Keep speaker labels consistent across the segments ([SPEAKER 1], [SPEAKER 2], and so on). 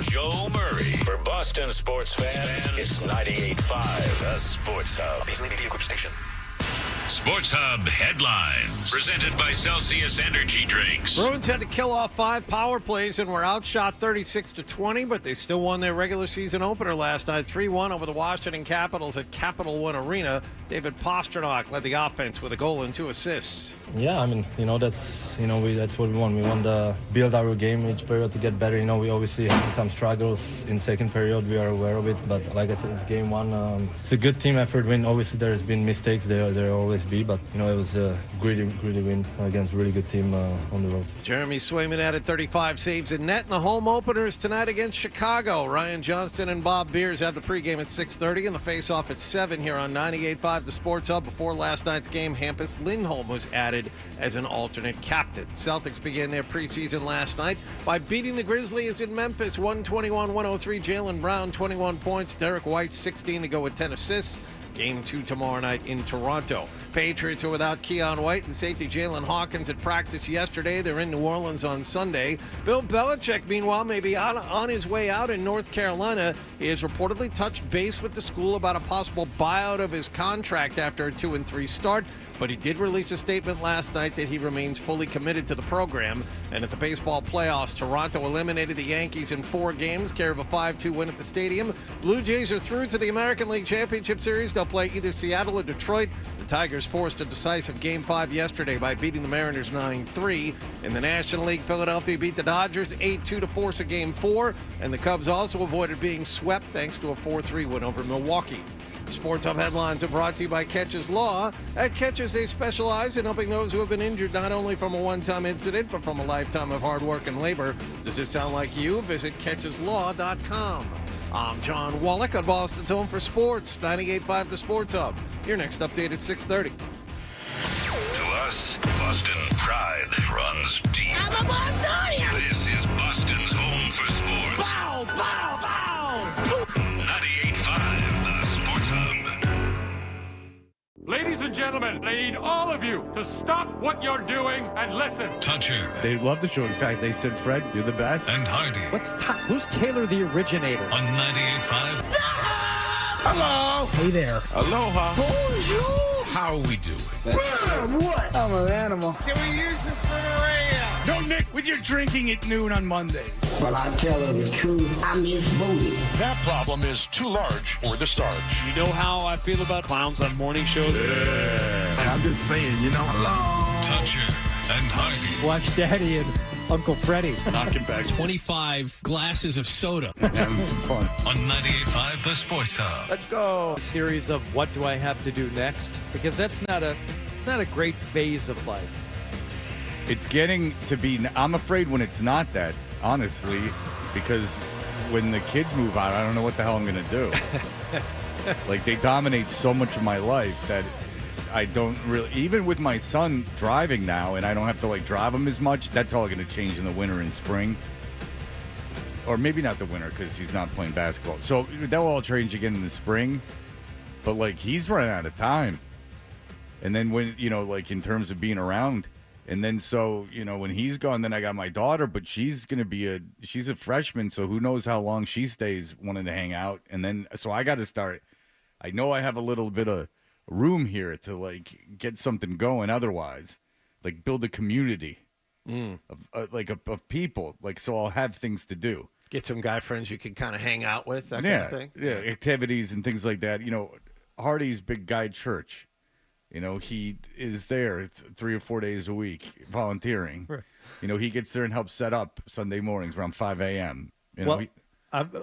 [SPEAKER 1] Joe Murray. For Boston sports fans, it's 98.5, the Sports Hub. Beasley Media Group Station. Sports Hub headlines. Presented by Celsius Energy Drinks.
[SPEAKER 2] Bruins had to kill off 5 power plays and were outshot 36-20, but they still won their regular season opener last night, 3-1 over the Washington Capitals at Capital One Arena. David Pastrnak led the offense with a goal and 2 assists.
[SPEAKER 3] Yeah, I mean, that's what we want. We want to build our game each period to get better. We obviously had some struggles in second period. We are aware of it, but like I said, it's game one. It's a good team effort win. Obviously, there's been mistakes. There always be, but it was a gritty win against a really good team on the road.
[SPEAKER 2] Jeremy Swayman added 35 saves in net in the home openers tonight against Chicago. Ryan Johnston and Bob Beers have the pregame at 6:30 and the face-off at 7 here on 98.5 The Sports Hub. Before last night's game, Hampus Lindholm was added as an alternate captain. Celtics began their preseason last night by beating the Grizzlies in Memphis 121-103. Jaylen Brown 21 points, Derek White 16 to go with 10 assists. Game 2 tomorrow night in Toronto. Patriots are without Keon White and safety Jalen Hawkins at practice yesterday. They're in New Orleans on Sunday. Bill Belichick, meanwhile, may be on his way out in North Carolina. He has reportedly touched base with the school about a possible buyout of his contract after a 2-3 start. But he did release a statement last night that he remains fully committed to the program. And at the baseball playoffs, Toronto eliminated the Yankees in 4 games, care of a 5-2 win at the stadium. Blue Jays are through to the American League Championship Series. They'll play either Seattle or Detroit. The Tigers forced a decisive Game 5 yesterday by beating the Mariners 9-3. In the National League, Philadelphia beat the Dodgers 8-2 to force a Game 4. And the Cubs also avoided being swept thanks to a 4-3 win over Milwaukee. Sports Hub headlines are brought to you by Catches Law. At Catches, they specialize in helping those who have been injured not only from a one-time incident, but from a lifetime of hard work and labor. Does this sound like you? Visit CatchesLaw.com. I'm John Wallach on Boston's Home for Sports, 98.5 The Sports Hub. Your next update at 6:30.
[SPEAKER 1] To us, Boston pride runs deep.
[SPEAKER 4] I'm a Bostonian!
[SPEAKER 1] This is Boston's Home for Sports.
[SPEAKER 4] Bow, bow, bow!
[SPEAKER 1] 98.5 The Sports Hub.
[SPEAKER 5] Ladies and gentlemen, I need all of you to stop what you're doing and listen.
[SPEAKER 1] Toucher
[SPEAKER 6] They love the show. In fact, they said, Fred, you're the best.
[SPEAKER 1] and Hardy
[SPEAKER 7] Who's Taylor the originator?
[SPEAKER 1] on 98.5.
[SPEAKER 6] Hello.
[SPEAKER 7] Hey there.
[SPEAKER 6] Aloha.
[SPEAKER 7] Bonjour.
[SPEAKER 1] How are we doing?
[SPEAKER 7] What? I'm an animal.
[SPEAKER 6] Can we use this for the radio? No, Nick, with your drinking at noon on Monday.
[SPEAKER 8] Well, I tell her the truth, I miss booty.
[SPEAKER 9] That problem is too large for the starch.
[SPEAKER 5] You know how I feel about clowns on morning shows?
[SPEAKER 9] I'm just saying, hello.
[SPEAKER 1] Toucher and Hardy.
[SPEAKER 7] Watch Daddy and Uncle Freddie.
[SPEAKER 5] Knocking back
[SPEAKER 10] 25 glasses of soda
[SPEAKER 6] Having some fun.
[SPEAKER 1] On 98.5 The Sports Hub.
[SPEAKER 7] Let's go. A series of what do I have to do next? Because that's not a great phase of life.
[SPEAKER 6] It's getting to be, I'm afraid when it's not that, honestly, because when the kids move out, I don't know what the hell I'm going to do. Like, they dominate so much of my life that I don't really, even with my son driving now, and I don't have to, drive him as much, that's all going to change in the winter and spring. Or maybe not the winter, because he's not playing basketball. So that will all change again in the spring. But, he's running out of time. And then when, in terms of being around, and then so, when he's gone, then I got my daughter, but she's going to be she's a freshman, so who knows how long she stays wanting to hang out. And then, so I got to start, I know I have a little bit of room here to, get something going otherwise, build a community of people, so I'll have things to do.
[SPEAKER 2] Get some guy friends you can kind of hang out with, that kind of thing.
[SPEAKER 6] Yeah, activities and things like that. Hardy's Big Guy Church. He is there 3 or 4 days a week volunteering. Right. He gets there and helps set up Sunday mornings around 5 a.m.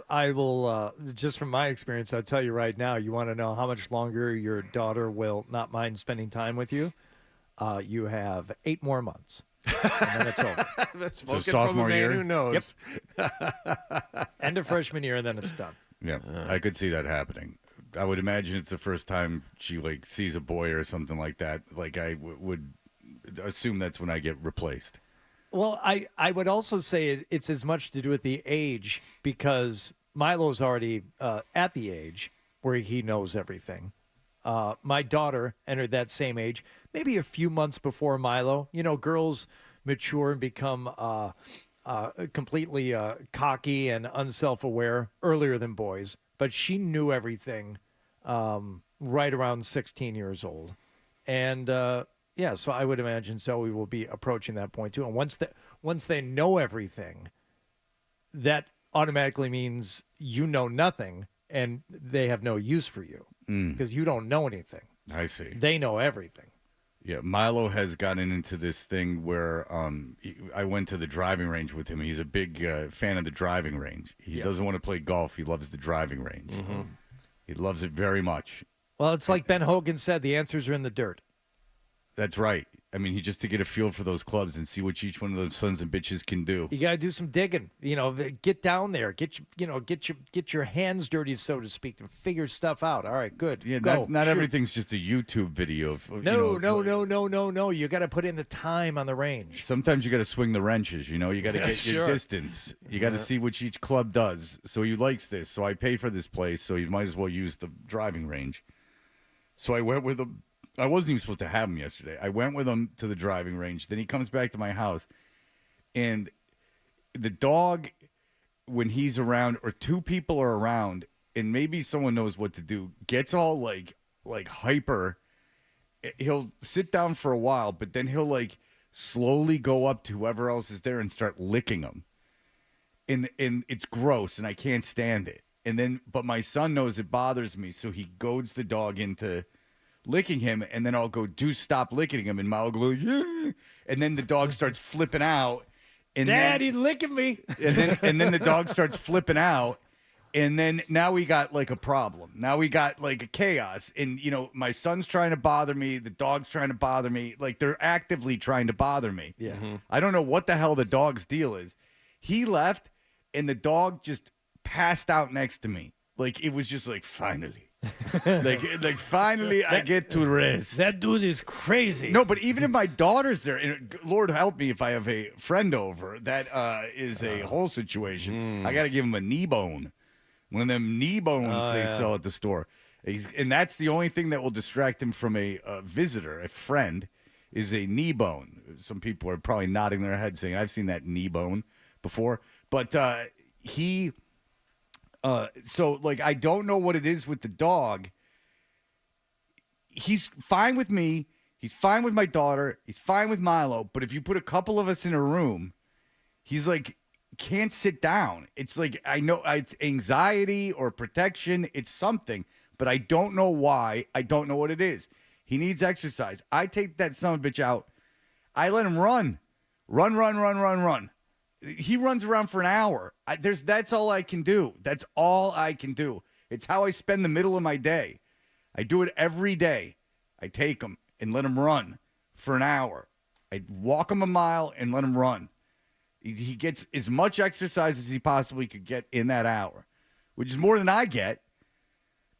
[SPEAKER 7] I will, just from my experience, I'll tell you right now, you want to know how much longer your daughter will not mind spending time with you? You have 8 more months, and then it's over.
[SPEAKER 2] Spoken
[SPEAKER 6] sophomore
[SPEAKER 2] from a man
[SPEAKER 6] year?
[SPEAKER 2] who knows.
[SPEAKER 7] Yep. End of freshman year, and then it's done.
[SPEAKER 6] Yeah, I could see that happening. I would imagine it's the first time she sees a boy or something like that. I would assume that's when I get replaced.
[SPEAKER 7] Well, I would also say it's as much to do with the age, because Milo's already at the age where he knows everything. My daughter entered that same age, maybe a few months before Milo. Girls mature and become completely cocky and unself-aware earlier than boys, but she knew everything right around 16 years old. And yeah, so I would imagine Zoe will be approaching that point too. And once they know everything, that automatically means you know nothing and they have no use for you because you don't know anything.
[SPEAKER 6] I see.
[SPEAKER 7] They know everything.
[SPEAKER 6] Yeah, Milo has gotten into this thing where I went to the driving range with him. He's a big fan of the driving range. He doesn't want to play golf. He loves the driving range. Mm-hmm. He loves it very much.
[SPEAKER 7] Well, it's like Ben Hogan said, the answers are in the dirt.
[SPEAKER 6] That's right. I mean, just to get a feel for those clubs and see what each one of those sons and bitches can do.
[SPEAKER 7] You got to do some digging. Get down there. Get your hands dirty, so to speak, to figure stuff out. All right, good.
[SPEAKER 6] Yeah,
[SPEAKER 7] go.
[SPEAKER 6] not everything's just a YouTube video. Of,
[SPEAKER 7] No. You got to put in the time on the range.
[SPEAKER 6] Sometimes you got to swing the wrenches. You got to get your distance. You got to see what each club does. So he likes this. So I pay for this place. So you might as well use the driving range. So I went with him. I wasn't even supposed to have him yesterday. I went with him to the driving range. Then he comes back to my house, and the dog, when he's around or two people are around, and maybe someone knows what to do, gets all like hyper. He'll sit down for a while, but then he'll like slowly go up to whoever else is there and start licking them. And it's gross, and I can't stand it. But my son knows it bothers me, so he goads the dog into licking him, and then I'll go, stop licking him, and Milo will go, yeah. And then the dog starts flipping out. And
[SPEAKER 7] Daddy, licking me.
[SPEAKER 6] And then the dog starts flipping out, and then now we got like a problem. Now we got like a chaos, and my son's trying to bother me, the dog's trying to bother me, like they're actively trying to bother me.
[SPEAKER 7] Yeah. Mm-hmm.
[SPEAKER 6] I don't know what the hell the dog's deal is. He left, and the dog just passed out next to me. Like it was just like, finally. like finally I get to rest.
[SPEAKER 7] That dude is crazy.
[SPEAKER 6] No, but even if my daughter's there, and Lord help me if I have a friend over, that is a whole situation. I got to give him a knee bone. One of them knee bones they sell at the store. And that's the only thing that will distract him from a visitor, a friend, is a knee bone. Some people are probably nodding their head saying, I've seen that knee bone before. But so, like, I don't know what it is with the dog. He's fine with me. He's fine with my daughter. He's fine with Milo. But if you put a couple of us in a room, he's like, can't sit down. It's like, I know it's anxiety or protection. It's something, but I don't know why. I don't know what it is. He needs exercise. I take that son of a bitch out. I let him run. Run. He runs around for an hour. That's all I can do. That's all I can do. It's how I spend the middle of my day. I do it every day. I take him and let him run for an hour. I walk him a mile and let him run. He gets as much exercise as he possibly could get in that hour, which is more than I get.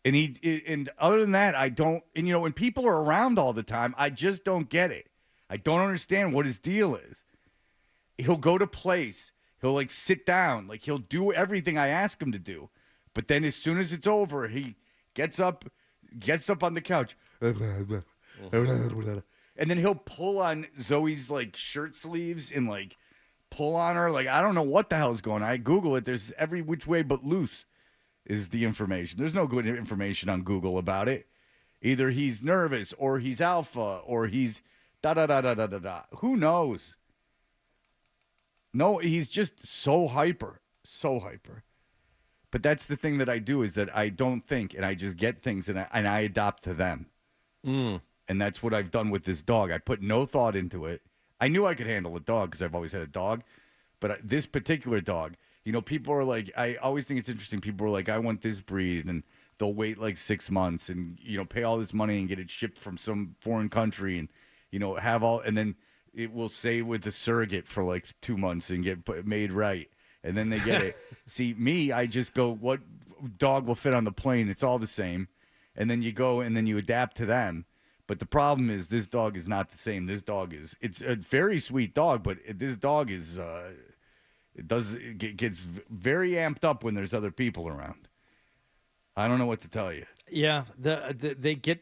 [SPEAKER 6] And other than that, I don't. And when people are around all the time, I just don't get it. I don't understand what his deal is. He'll go to place. He'll like sit down. Like he'll do everything I ask him to do. But then as soon as it's over, he gets up on the couch. And then he'll pull on Zoe's like shirt sleeves and like pull on her. Like, I don't know what the hell is going on. I Google it. There's every which way but loose is the information. There's no good information on Google about it. Either he's nervous or he's alpha or he's da-da-da-da-da-da-da. Who knows? No, he's just so hyper. But that's the thing that I do, is that I don't think, and I just get things, and I adopt to them. And that's what I've done with this dog. I put no thought into it. I knew I could handle a dog because I've always had a dog. But this particular dog, people are like, I always think it's interesting. People are like, I want this breed, and they'll wait like 6 months and, pay all this money and get it shipped from some foreign country and, and then it will stay with the surrogate for like 2 months and get made right. And then they get it. See, me, I just go, what dog will fit on the plane? It's all the same. And then you go and then you adapt to them. But the problem is this dog is not the same. It's a very sweet dog, but this dog is, it gets very amped up when there's other people around. I don't know what to tell you.
[SPEAKER 7] Yeah, they get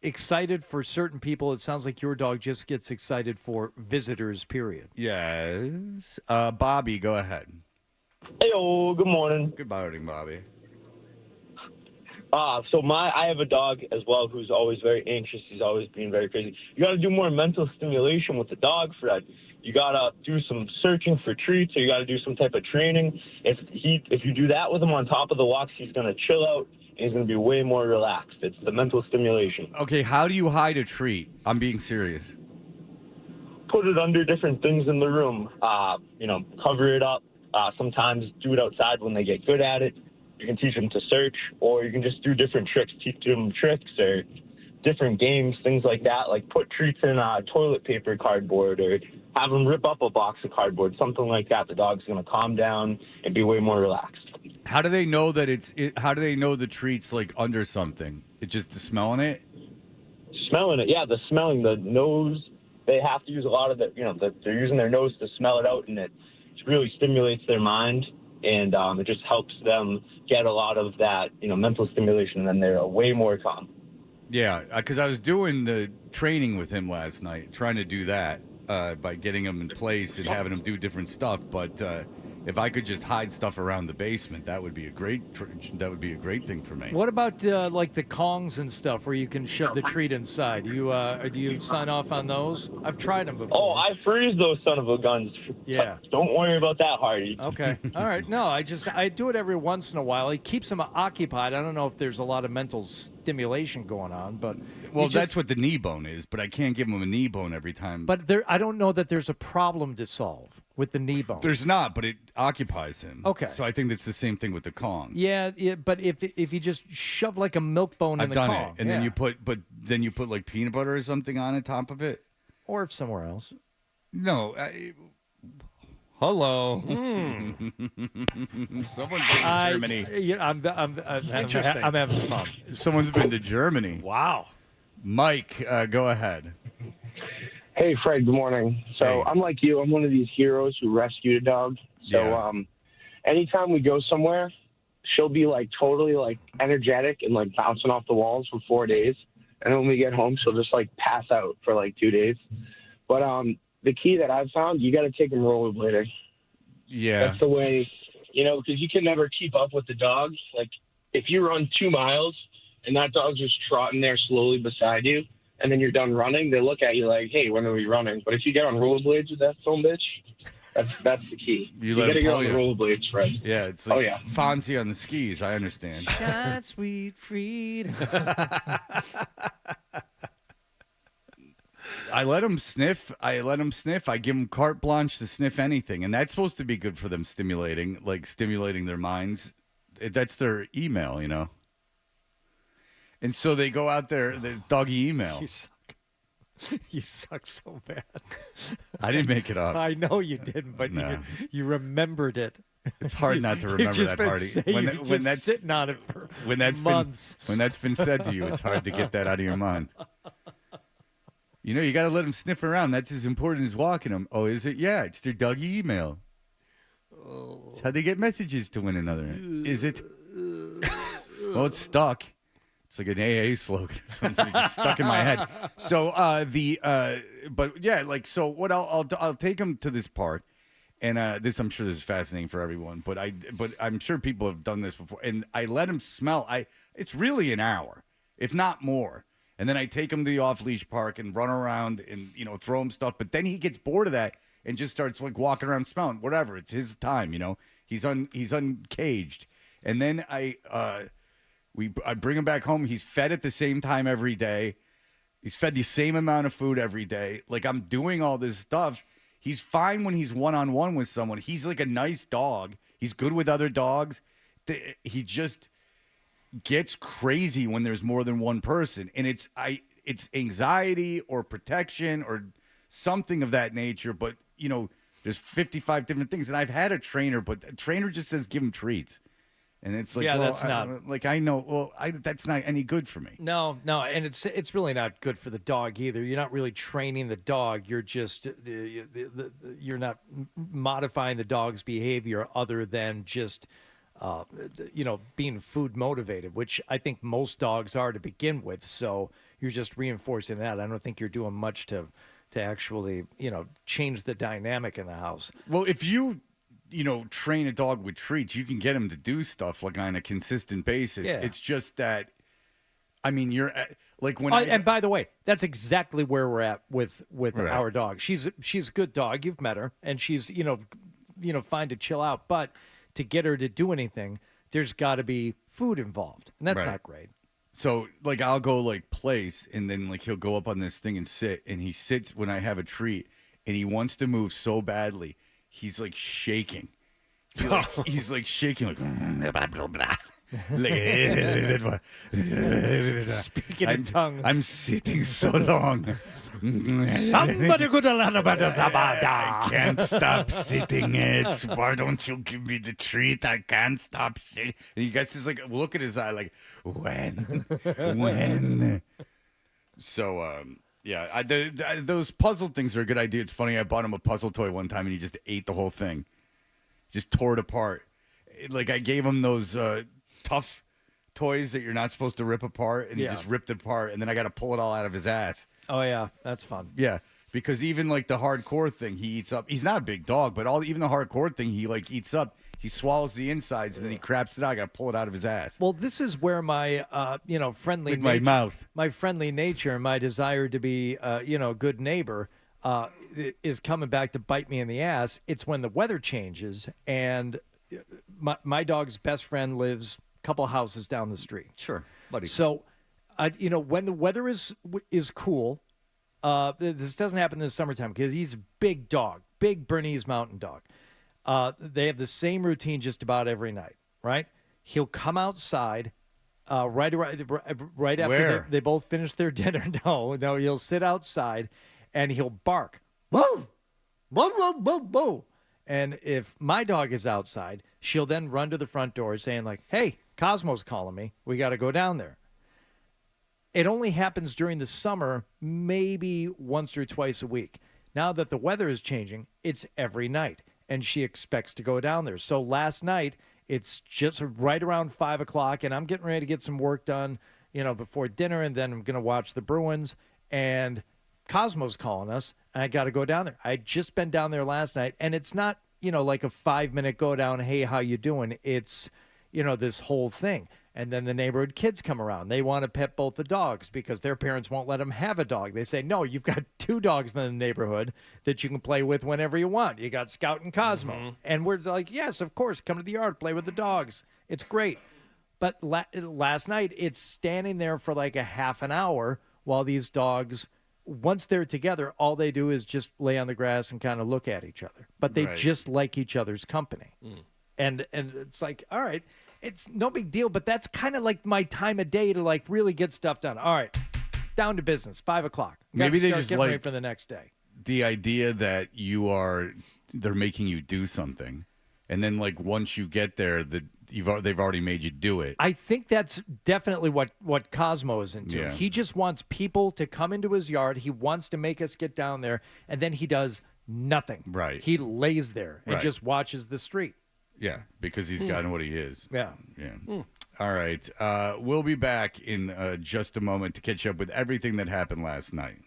[SPEAKER 7] excited for certain people. It sounds like your dog just gets excited for visitors, period.
[SPEAKER 6] Yes. Bobby, go ahead.
[SPEAKER 11] Hey, good morning.
[SPEAKER 6] Good morning, Bobby.
[SPEAKER 11] I have a dog as well who's always very anxious. He's always being very crazy. You got to do more mental stimulation with the dog, Fred. You got to do some searching for treats, or you got to do some type of training. If you do that with him on top of the walks, he's going to chill out and he's going to be way more relaxed. It's the mental stimulation.
[SPEAKER 6] Okay, how do you hide a treat? I'm being serious.
[SPEAKER 11] Put it under different things in the room. Cover it up. Sometimes do it outside when they get good at it. You can teach them to search, or you can just do different tricks, teach them tricks or different games, things like that. Like put treats in toilet paper cardboard, or have them rip up a box of cardboard, something like that. The dog's going to calm down and be way more relaxed.
[SPEAKER 6] How do they know that how do they know the treat's like under something? It's just the smelling it?
[SPEAKER 11] Smelling it, yeah, the smelling, the nose. They have to use a lot of they're using their nose to smell it out, and it really stimulates their mind. And it just helps them get a lot of that, mental stimulation, and then they're way more calm.
[SPEAKER 6] Yeah, because I was doing the training with him last night, trying to do that by getting him in place and having him do different stuff. But if I could just hide stuff around the basement, that would be a great thing for me.
[SPEAKER 7] What about like the Kongs and stuff where you can shove the treat inside? Do you sign off on those? I've tried them before.
[SPEAKER 11] Oh, I freeze those son of a guns.
[SPEAKER 7] Yeah.
[SPEAKER 11] Don't worry about that, Hardy.
[SPEAKER 7] Okay. All right. No, I do it every once in a while. It keeps them occupied. I don't know if there's a lot of mental stimulation going on, but
[SPEAKER 6] that's what the knee bone is. But I can't give him a knee bone every time.
[SPEAKER 7] But I don't know that there's a problem to solve with the knee bone.
[SPEAKER 6] There's not, but it occupies him.
[SPEAKER 7] Okay.
[SPEAKER 6] So I think that's the same thing with the Kong.
[SPEAKER 7] Yeah, but if you just shove like a milk bone in the Kong.
[SPEAKER 6] I've done it, and then you put like peanut butter or something on top of it,
[SPEAKER 7] or somewhere else.
[SPEAKER 6] No. Hello. Someone's been to Germany.
[SPEAKER 7] I'm having fun.
[SPEAKER 6] Someone's been to Germany.
[SPEAKER 7] Wow.
[SPEAKER 6] Mike, go ahead.
[SPEAKER 12] Hey, Fred, good morning. So I'm like you. I'm one of these heroes who rescued a dog. So anytime we go somewhere, she'll be like totally like energetic and like bouncing off the walls for 4 days. And then when we get home, she'll just like pass out for like 2 days. But the key that I've found, you got to take them rollerblading.
[SPEAKER 6] Yeah.
[SPEAKER 12] That's the way, because you can never keep up with the dog. Like if you run 2 miles and that dog's just trotting there slowly beside you, and then you're done running, they look at you like, hey, when are we running? But if you get on rollerblades with that son bitch, that's the key. You got to get on the rollerblades, Fred.
[SPEAKER 6] Yeah, it's like Fonzie on the skis. I understand.
[SPEAKER 7] God, sweet freedom.
[SPEAKER 6] I let him sniff. I give him carte blanche to sniff anything, and that's supposed to be good for them, stimulating their minds. That's their email, And so they go out there, the doggy email.
[SPEAKER 7] You suck so bad.
[SPEAKER 6] I didn't make it up.
[SPEAKER 7] I know you didn't, but you remembered it.
[SPEAKER 6] It's hard not to remember that, Hardy.
[SPEAKER 7] When that's sitting on it for months.
[SPEAKER 6] When that's been said to you, it's hard to get that out of your mind. You got to let him sniff around. That's as important as walking him. Oh, is it? Yeah, it's their doggy email. It's how they get messages to one another. Is it? Well, it's stuck. It's like an AA slogan or something. It's just stuck in my head. So so what I'll take him to this part, and I'm sure this is fascinating for everyone, but I'm sure people have done this before, and I let him smell. It's really an hour, if not more. And then I take him to the off-leash park and run around and, throw him stuff. But then he gets bored of that and just starts like walking around smelling, whatever. It's his time, He's uncaged. And then I bring him back home. He's fed at the same time every day. He's fed the same amount of food every day. Like I'm doing all this stuff. He's fine when he's one-on-one with someone. He's like a nice dog. He's good with other dogs. He just gets crazy when there's more than one person, and it's anxiety or protection or something of that nature. But there's 55 different things, and I've had a trainer, but a trainer just says give him treats, and it's like,
[SPEAKER 7] that's not
[SPEAKER 6] I know. Well, that's not any good for me.
[SPEAKER 7] No, and it's really not good for the dog either. You're not really training the dog. You're just you're not modifying the dog's behavior other than just being food motivated, which I think most dogs are to begin with. So you're just reinforcing that. I don't think you're doing much to actually, change the dynamic in the house.
[SPEAKER 6] Well, if you train a dog with treats, you can get him to do stuff like on a consistent basis.
[SPEAKER 7] Yeah.
[SPEAKER 6] It's just that, I mean, you're like when
[SPEAKER 7] and by the way, that's exactly where we're at with
[SPEAKER 6] Right.
[SPEAKER 7] our dog. She's a good dog. You've met her, and she's fine to chill out. But to get her to do anything, there's got to be food involved, and that's
[SPEAKER 6] Right.
[SPEAKER 7] not great.
[SPEAKER 6] So, like, I'll go, like, place, and then, like, he'll go up on this thing and sit, and he sits when I have a treat, and he wants to move so badly, he's, like, shaking. He's, like, shaking, like, blah, blah, blah.
[SPEAKER 7] Speaking in tongues.
[SPEAKER 6] I'm sitting so long.
[SPEAKER 7] Somebody could have learned about the Sabada.
[SPEAKER 6] I can't stop sitting. Why don't you give me the treat? I can't stop sitting. And you guys just like look at his eye, like when. So yeah, those puzzle things are a good idea. It's funny. I bought him a puzzle toy one time, and he just ate the whole thing, just tore it apart. Like I gave him those tough toys that you're not supposed to rip apart, and he just ripped it apart, and then I got to pull it all out of his ass.
[SPEAKER 7] Oh yeah, that's fun.
[SPEAKER 6] Yeah, because even like the hardcore thing, he eats up. He's not a big dog, but even the hardcore thing, he like eats up. He swallows the insides and then he craps it out. I got to pull it out of his ass.
[SPEAKER 7] Well, this is where my friendly
[SPEAKER 6] With my mouth,
[SPEAKER 7] my friendly nature, and my desire to be good neighbor is coming back to bite me in the ass. It's when the weather changes, and my dog's best friend lives a couple houses down the street.
[SPEAKER 6] Sure, buddy.
[SPEAKER 7] So, when the weather is cool, this doesn't happen in the summertime because he's a big dog, big Bernese Mountain Dog. They have the same routine just about every night, right? He'll come outside right after
[SPEAKER 6] Where?
[SPEAKER 7] they both finish their dinner. No, he'll sit outside and he'll bark. Whoa, whoa, whoa, whoa, whoa. And if my dog is outside, she'll then run to the front door saying like, hey, Cosmo's calling me. We got to go down there. It only happens during the summer, maybe once or twice a week. Now that the weather is changing, it's every night, and she expects to go down there. So last night, it's just right around 5 o'clock, and I'm getting ready to get some work done, before dinner, and then I'm going to watch the Bruins, and Cosmo's calling us, and I got to go down there. I had just been down there last night, and it's not, like a 5-minute go down, hey, how you doing? It's, this whole thing. And then the neighborhood kids come around. They want to pet both the dogs because their parents won't let them have a dog. They say, no, you've got 2 dogs in the neighborhood that you can play with whenever you want. You got Scout and Cosmo. Mm-hmm. And we're like, yes, of course, come to the yard, play with the dogs. It's great. But last night, it's standing there for like a half an hour while these dogs, once they're together, all they do is just lay on the grass and kind of look at each other. But they just like each other's company. Mm. And it's like, all right. It's no big deal, but that's kind of like my time of day to like really get stuff done. All right, down to business. 5 o'clock.
[SPEAKER 6] Maybe they just
[SPEAKER 7] get
[SPEAKER 6] like
[SPEAKER 7] ready for the next day.
[SPEAKER 6] The idea that they're making you do something, and then like once you get there, they've already made you do it.
[SPEAKER 7] I think that's definitely what Cosmo is into.
[SPEAKER 6] Yeah.
[SPEAKER 7] He just wants people to come into his yard. He wants to make us get down there, and then he does nothing.
[SPEAKER 6] Right.
[SPEAKER 7] He lays there and just watches the street.
[SPEAKER 6] Yeah, because he's gotten what he is.
[SPEAKER 7] Yeah.
[SPEAKER 6] Yeah. All right. We'll be back in just a moment to catch up with everything that happened last night.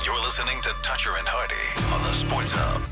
[SPEAKER 1] You're listening to Toucher and Hardy on the Sports Hub.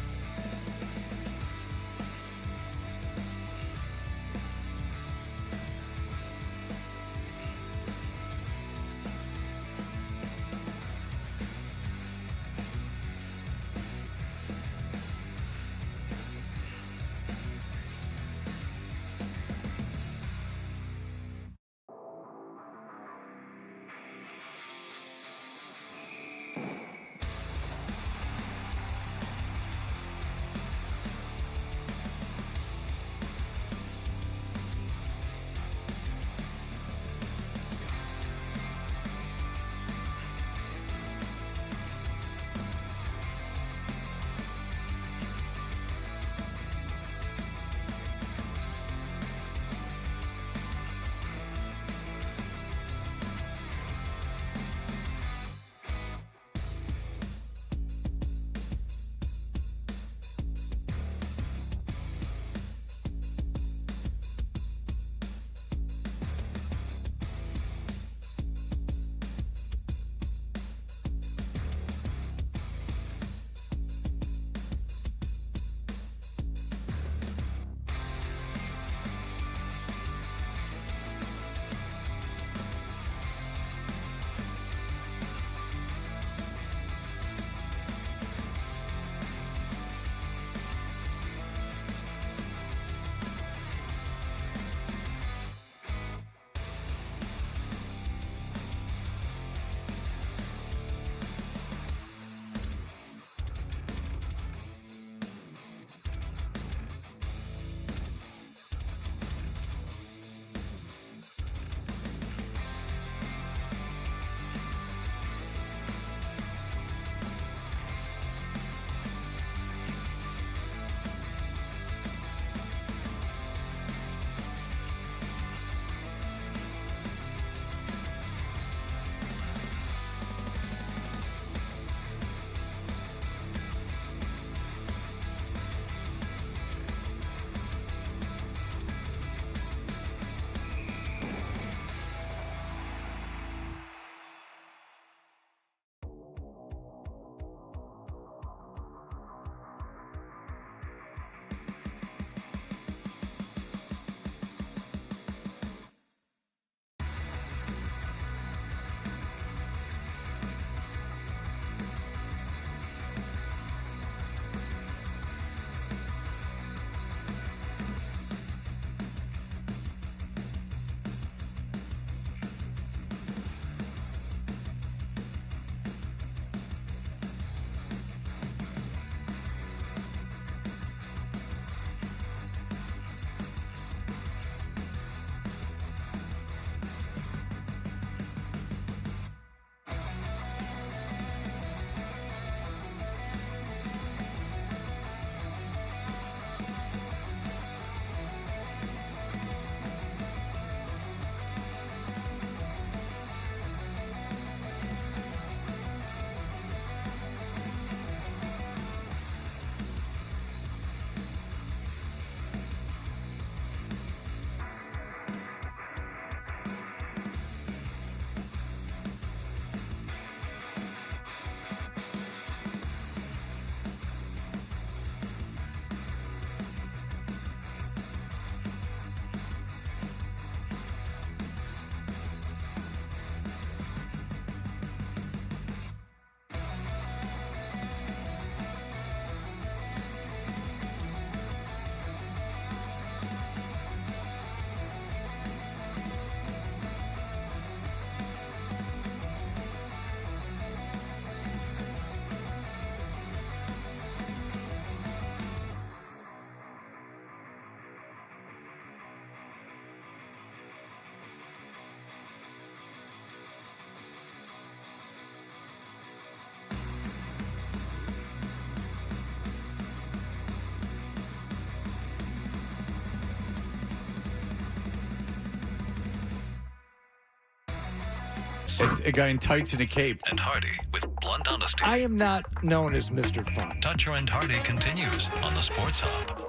[SPEAKER 1] Sports.
[SPEAKER 6] A guy in tights and a cape.
[SPEAKER 1] And Hardy with blunt honesty.
[SPEAKER 7] I am not known as Mr. Fun.
[SPEAKER 1] Dutcher and Hardy continues on the Sports Hub.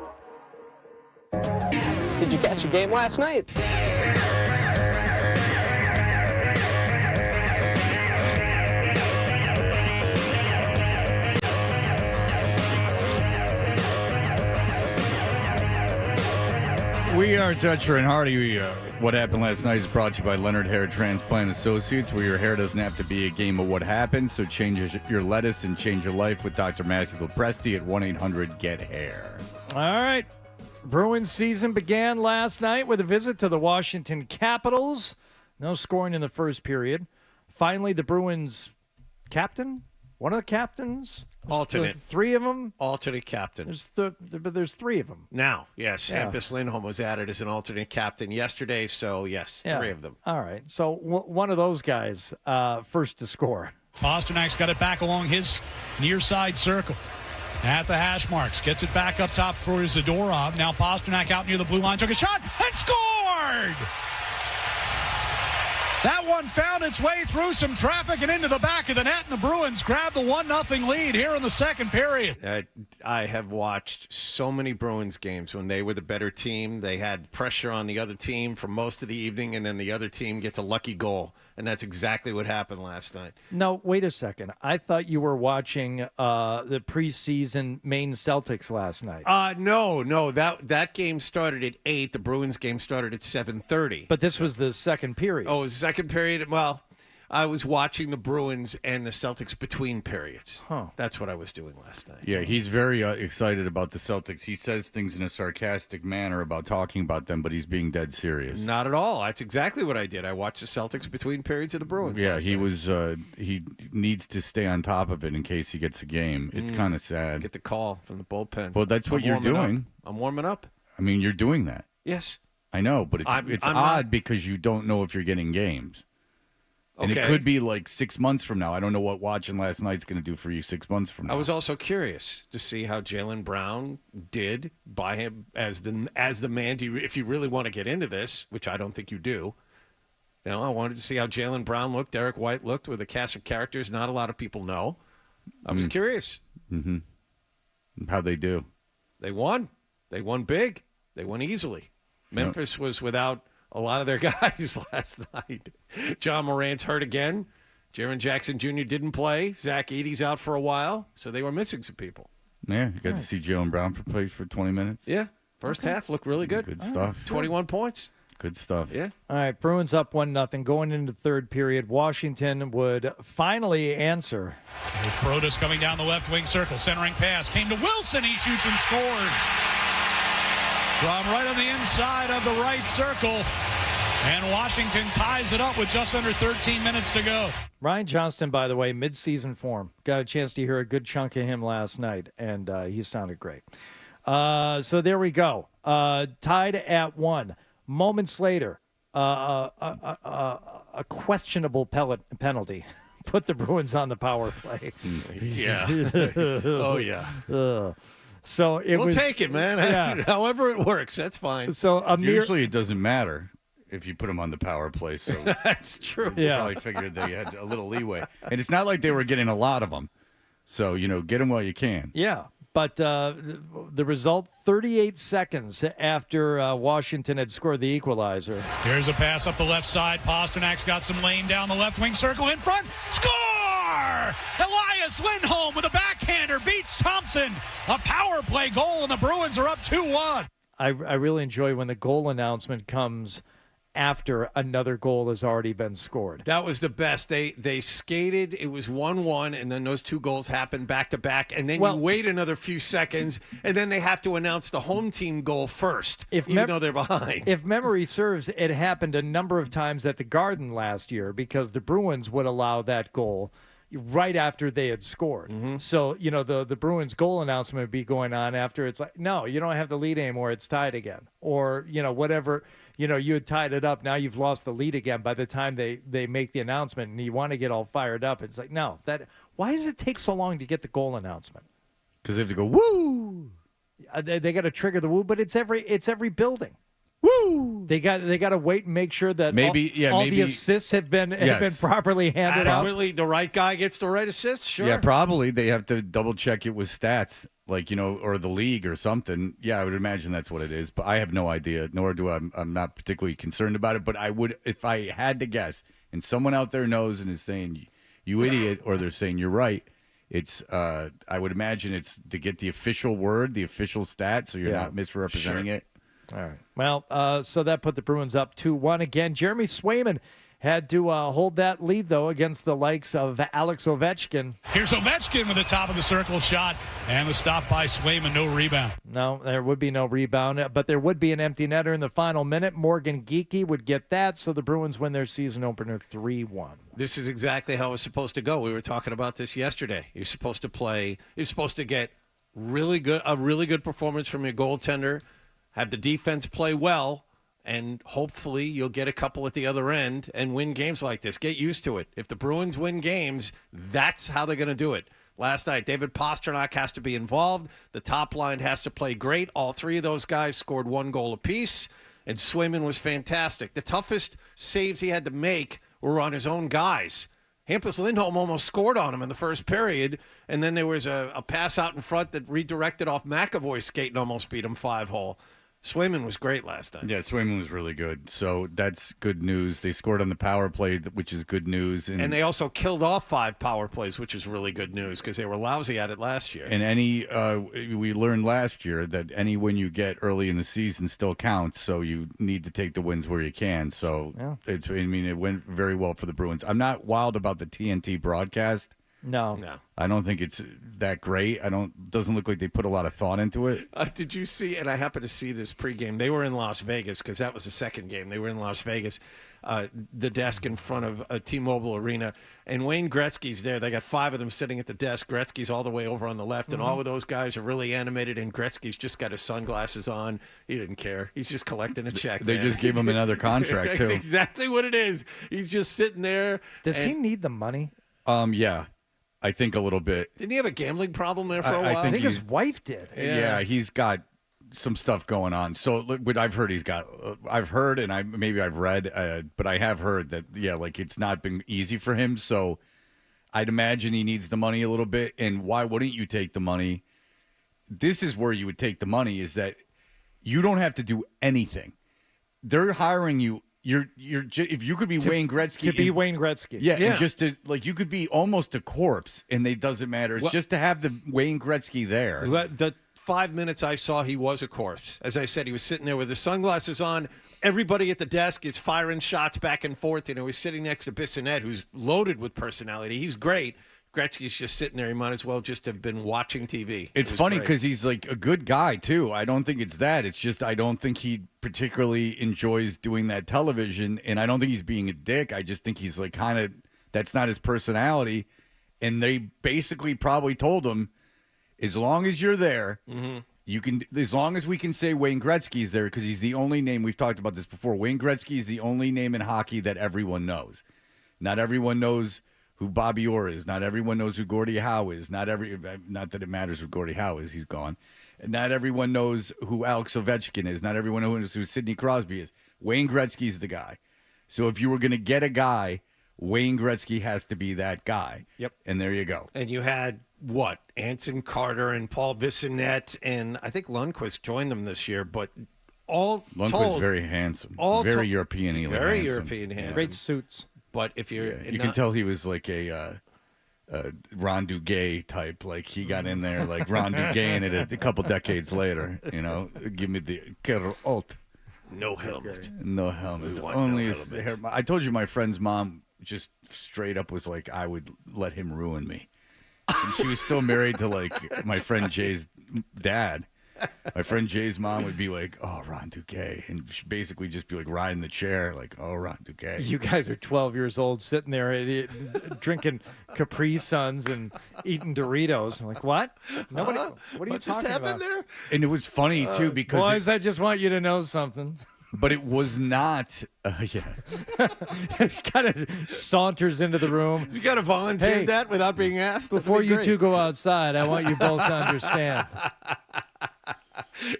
[SPEAKER 13] Did you catch a game last night?
[SPEAKER 6] We are Dutcher and Hardy. What happened last night is brought to you by Leonard Hair Transplant Associates, where your hair doesn't have to be a game of what happened. So change your lettuce and change your life with Dr. Matthew Lopresti at 1-800-GET-HAIR.
[SPEAKER 7] All right. Bruins season began last night with a visit to the Washington Capitals. No scoring in the first period. Finally, the Bruins captain, one of the captains,
[SPEAKER 2] alternate,
[SPEAKER 7] three of them,
[SPEAKER 2] alternate captain.
[SPEAKER 7] There's three of them
[SPEAKER 2] now. Yes,
[SPEAKER 7] yeah.
[SPEAKER 2] Hampus Lindholm was added as an alternate captain yesterday. So yes, three of them.
[SPEAKER 7] All right. So one of those guys first to score.
[SPEAKER 14] Pasternak's got it back along his near side circle. At the hash marks. Gets it back up top for Zadorov. Now Pastrnak out near the blue line. Took a shot and scored! That one found its way through some traffic and into the back of the net, and the Bruins grabbed the 1-0 lead here in the second period.
[SPEAKER 2] I have watched so many Bruins games when they were the better team. They had pressure on the other team for most of the evening, and then the other team gets a lucky goal. And that's exactly what happened last night.
[SPEAKER 7] No, wait a second. I thought you were watching the preseason Maine Celtics last night.
[SPEAKER 2] No. That game started at 8. The Bruins game started at 7:30.
[SPEAKER 7] But this was the second period.
[SPEAKER 2] Oh, it was the second period? Well, I was watching the Bruins and the Celtics between periods.
[SPEAKER 7] Huh.
[SPEAKER 2] That's what I was doing last night.
[SPEAKER 6] Yeah, he's very excited about the Celtics. He says things in a sarcastic manner about talking about them, but he's being dead serious.
[SPEAKER 2] Not at all. That's exactly what I did. I watched the Celtics between periods of the Bruins.
[SPEAKER 6] Yeah, he was. He needs to stay on top of it in case he gets a game. It's kind of sad.
[SPEAKER 2] Get the call from the bullpen.
[SPEAKER 6] Well, that's what you're doing.
[SPEAKER 2] I'm warming up.
[SPEAKER 6] I mean, you're doing that.
[SPEAKER 2] Yes.
[SPEAKER 6] I know, but it's odd because you don't know if you're getting games. And
[SPEAKER 2] okay.
[SPEAKER 6] It could be like 6 months from now. I don't know what watching last night's going to do for you 6 months from now.
[SPEAKER 2] I was also curious to see how Jaylen Brown did by him as the man. If you really want to get into this, which I don't think you do, I wanted to see how Jaylen Brown looked, Derek White looked with a cast of characters not a lot of people know. I was curious.
[SPEAKER 6] Mm-hmm. How'd they do?
[SPEAKER 2] They won. They won big. They won easily. Memphis was without a lot of their guys last night. John Morant's hurt again. Jaren Jackson Jr. didn't play. Zach Edey's out for a while, so they were missing some people.
[SPEAKER 6] Yeah, you got to see Jaylen Brown play for 20 minutes.
[SPEAKER 2] Yeah, first half looked really good.
[SPEAKER 6] Good stuff.
[SPEAKER 2] 21 points.
[SPEAKER 6] Good stuff.
[SPEAKER 2] Yeah.
[SPEAKER 7] All right, Bruins up 1-0 going into third period. Washington would finally answer.
[SPEAKER 14] There's Protas coming down the left wing circle. Centering pass came to Wilson. He shoots and scores. From right on the inside of the right circle. And Washington ties it up with just under 13 minutes to go.
[SPEAKER 7] Ryan Johnston, by the way, mid-season form. Got a chance to hear a good chunk of him last night, and he sounded great. So there we go. Tied at 1. Moments later, a questionable penalty put the Bruins on the power play.
[SPEAKER 2] Yeah. Oh, yeah.
[SPEAKER 7] So
[SPEAKER 2] we'll take it, man.
[SPEAKER 7] Yeah.
[SPEAKER 2] However it works, that's fine.
[SPEAKER 7] So
[SPEAKER 6] usually it doesn't matter if you put them on the power play. So
[SPEAKER 2] that's true.
[SPEAKER 6] They probably figured they had a little leeway, and it's not like they were getting a lot of them. So get them while you can.
[SPEAKER 7] Yeah, but the result: 38 seconds after Washington had scored the equalizer.
[SPEAKER 14] Here's a pass up the left side. Pasternak's got some lane down the left wing circle in front. Score! Elias Lindholm with a backhander beats Thompson. A power play goal, and the Bruins are up 2-1.
[SPEAKER 7] I really enjoy when the goal announcement comes after another goal has already been scored.
[SPEAKER 2] That was the best. They skated. It was 1-1, and then those two goals happened back to back, and then you wait another few seconds, and then they have to announce the home team goal first, even though they're behind.
[SPEAKER 7] If memory serves, it happened a number of times at the Garden last year because the Bruins would allow that goal right after they had scored.
[SPEAKER 2] Mm-hmm.
[SPEAKER 7] So, the Bruins goal announcement would be going on after it's like, no, you don't have the lead anymore. It's tied again. Or, whatever, you had tied it up. Now you've lost the lead again by the time they make the announcement and you want to get all fired up. It's like, no, why does it take so long to get the goal announcement?
[SPEAKER 6] Because they have to go, woo!
[SPEAKER 7] They got to trigger the woo, but it's every building.
[SPEAKER 2] Woo!
[SPEAKER 7] They got to wait and make sure that
[SPEAKER 6] Maybe
[SPEAKER 7] the assists have been properly handed out.
[SPEAKER 2] Really, the right guy gets the right assist. Sure.
[SPEAKER 6] Yeah, probably they have to double check it with stats, like or the league or something. Yeah, I would imagine that's what it is, but I have no idea. Nor do I'm not particularly concerned about it. But I would, if I had to guess, and someone out there knows and is saying you idiot, or they're saying you're right. It's I would imagine it's to get the official word, the official stat, so you're not misrepresenting it.
[SPEAKER 7] All right. Well, so that put the Bruins up 2-1 again. Jeremy Swayman had to hold that lead, though, against the likes of Alex Ovechkin.
[SPEAKER 14] Here's Ovechkin with the top of the circle shot, and the stop by Swayman, no rebound.
[SPEAKER 7] No, there would be no rebound, but there would be an empty netter in the final minute. Morgan Geekie would get that, so the Bruins win their season opener 3-1.
[SPEAKER 2] This is exactly how it's supposed to go. We were talking about this yesterday. You're supposed to get a really good performance from your goaltender, have the defense play well, and hopefully you'll get a couple at the other end and win games like this. Get used to it. If the Bruins win games, that's how they're going to do it. Last night, David Pastrnak has to be involved. The top line has to play great. All three of those guys scored 1 goal apiece, and Swayman was fantastic. The toughest saves he had to make were on his own guys. Hampus Lindholm almost scored on him in the first period, and then there was a pass out in front that redirected off McAvoy's skate and almost beat him 5-hole. Swayman was great last night.
[SPEAKER 6] Yeah, Swayman was really good. So that's good news. They scored on the power play, which is good news.
[SPEAKER 2] And they also killed off 5 power plays, which is really good news because they were lousy at it last year.
[SPEAKER 6] And we learned last year that any win you get early in the season still counts. So you need to take the wins where you can. So it went very well for the Bruins. I'm not wild about the TNT broadcast.
[SPEAKER 7] No.
[SPEAKER 6] I don't think it's that great. Doesn't look like they put a lot of thought into it.
[SPEAKER 2] Did you see, and I happened to see this pregame, they were in Las Vegas because that was the second game. They were in Las Vegas, the desk in front of T-Mobile Arena, and Wayne Gretzky's there. They got 5 of them sitting at the desk. Gretzky's all the way over on the left, and all of those guys are really animated, and Gretzky's just got his sunglasses on. He didn't care. He's just collecting a check.
[SPEAKER 6] They just gave him another contract, too.
[SPEAKER 2] That's exactly what it is. He's just sitting there.
[SPEAKER 7] Does he need the money?
[SPEAKER 6] Yeah. I think a little bit.
[SPEAKER 2] Didn't he have a gambling problem there for a while?
[SPEAKER 7] I think his wife did.
[SPEAKER 6] Yeah, he's got some stuff going on. So what I've heard, I've heard, and I've read, but I have heard that, it's not been easy for him. So I'd imagine he needs the money a little bit. And why wouldn't you take the money? This is where you would take the money, is that you don't have to do anything. They're hiring you. If you could be Wayne Gretzky.
[SPEAKER 7] Wayne Gretzky.
[SPEAKER 6] Yeah. And just to, you could be almost a corpse, and it doesn't matter. It's just to have the Wayne Gretzky there.
[SPEAKER 2] The 5 minutes I saw, he was a corpse. As I said, he was sitting there with his sunglasses on. Everybody at the desk is firing shots back and forth. He's sitting next to Bissonnette, who's loaded with personality. He's great. Gretzky's just sitting there. He might as well just have been watching TV.
[SPEAKER 6] It's funny because he's a good guy, too. I don't think it's that. It's just I don't think he particularly enjoys doing that television, and I don't think he's being a dick. I just think he's that's not his personality. And they basically probably told him, as long as you're there, you can. As long as we can say Wayne Gretzky's there, because he's the only name, we've talked about this before, Wayne Gretzky is the only name in hockey that everyone knows. Not everyone knows who Bobby Orr is. Not everyone knows who Gordie Howe is. Not that it matters who Gordie Howe is. He's gone. Not everyone knows who Alex Ovechkin is. Not everyone knows who Sidney Crosby is. Wayne Gretzky's the guy. So if you were going to get a guy, Wayne Gretzky has to be that guy.
[SPEAKER 7] Yep.
[SPEAKER 6] And there you go.
[SPEAKER 2] And you had, Anson Carter and Paul Bissonnette, and I think Lundqvist joined them this year, but
[SPEAKER 6] Lundqvist's very handsome. Very European.
[SPEAKER 2] Very European handsome.
[SPEAKER 7] Great suits.
[SPEAKER 2] But if you're,
[SPEAKER 6] you can tell he was like a Ron Duguay type. Like he got in there like Ron Duguay in it a couple decades later. Give me the Keralt.
[SPEAKER 2] No helmet.
[SPEAKER 6] No helmet. Only his hair. I told you my friend's mom just straight up was like, I would let him ruin me. And she was still married to my friend Jay's dad. My friend Jay's mom would be like, "Oh, Ron Duguay," and she'd basically just be riding the chair, "Oh, Ron Duguay."
[SPEAKER 7] You guys are 12 years old, sitting there drinking Capri Suns and eating Doritos. I'm like, what? Nobody. What are you talking about?
[SPEAKER 2] There?
[SPEAKER 6] And it was funny too because
[SPEAKER 7] boys, I just want you to know something.
[SPEAKER 6] But it was not.
[SPEAKER 7] He kind of saunters into the room.
[SPEAKER 2] You got to volunteer that without being asked.
[SPEAKER 7] Before you two go outside, I want you both to understand.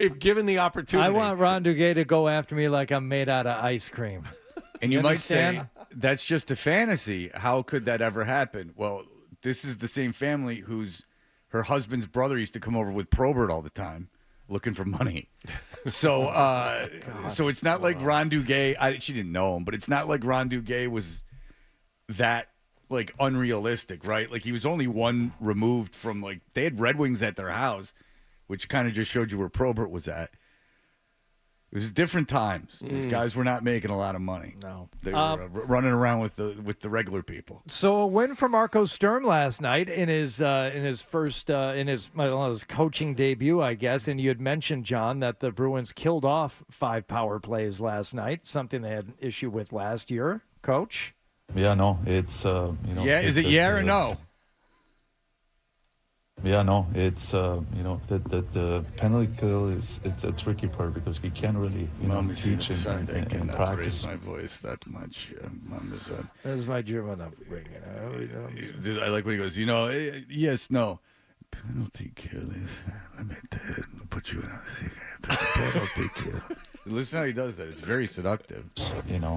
[SPEAKER 2] if given the opportunity.
[SPEAKER 7] I want Ron Duguay to go after me like I'm made out of ice cream.
[SPEAKER 6] And you might say, that's just a fantasy. How could that ever happen? Well, this is the same family her husband's brother used to come over with Probert all the time looking for money. So so it's not like Ron Duguay, she didn't know him, but it's not like Ron Duguay was that like unrealistic, right? Like he was only one removed from like they had Red Wings at their house, which kind of just showed you where Probert was at. It was different times. These guys were not making a lot of money.
[SPEAKER 7] No,
[SPEAKER 6] they were running around with the regular people.
[SPEAKER 7] So a win for Marco Sturm last night in his coaching debut, I guess. And you had mentioned, John, that the Bruins killed off 5 power plays last night, something they had an issue with last year. Coach?
[SPEAKER 15] Yeah, no, it's
[SPEAKER 6] Yeah, is it or no?
[SPEAKER 15] Yeah, no, it's the penalty kill it's a tricky part because we can't really teach and practice.
[SPEAKER 6] My voice that much.
[SPEAKER 7] That's my German upbringing.
[SPEAKER 6] I like when he goes, yes, no. Penalty kill is. Let me put you in a secret. Penalty kill. Listen how he does that. It's very seductive.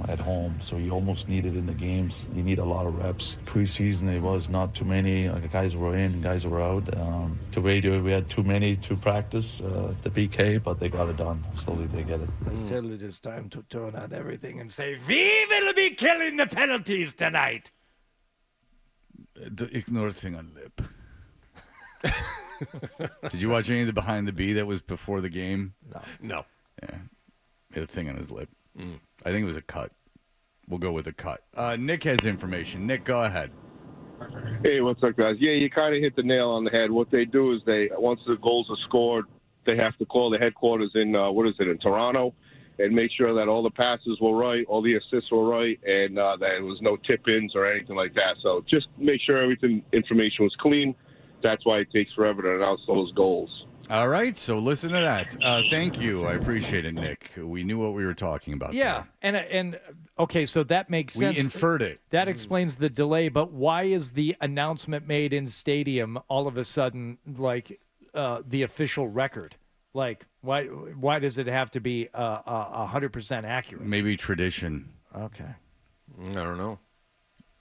[SPEAKER 15] At home, so you almost need it in the games. You need a lot of reps. Preseason, it was not too many. Guys were in, guys were out. To radio, we had too many to practice the BK, but they got it done. Slowly they get it.
[SPEAKER 7] Until it is time to turn on everything and say, "We will be killing the penalties tonight."
[SPEAKER 6] Ignore the thing on lip. Did you watch any of the Behind the B that was before the game?
[SPEAKER 2] No.
[SPEAKER 6] Yeah. He had a thing on his lip. I think it was a cut. We'll go with a cut. Nick has information. Nick, go ahead.
[SPEAKER 16] Hey, what's up, guys? Yeah, you kind of hit the nail on the head. What they do is once the goals are scored, they have to call the headquarters in, in Toronto, and make sure that all the passes were right, all the assists were right, and that there was no tip-ins or anything like that. So just make sure information was clean. That's why it takes forever to announce those goals.
[SPEAKER 6] All right, so listen to that. Thank you. I appreciate it, Nick. We knew what we were talking about.
[SPEAKER 7] Yeah, and okay, so that makes sense.
[SPEAKER 6] We inferred it.
[SPEAKER 7] That explains the delay, but why is the announcement made in stadium all of a sudden like the official record? Like, why does it have to be 100% accurate?
[SPEAKER 6] Maybe tradition.
[SPEAKER 7] Okay.
[SPEAKER 2] I don't know.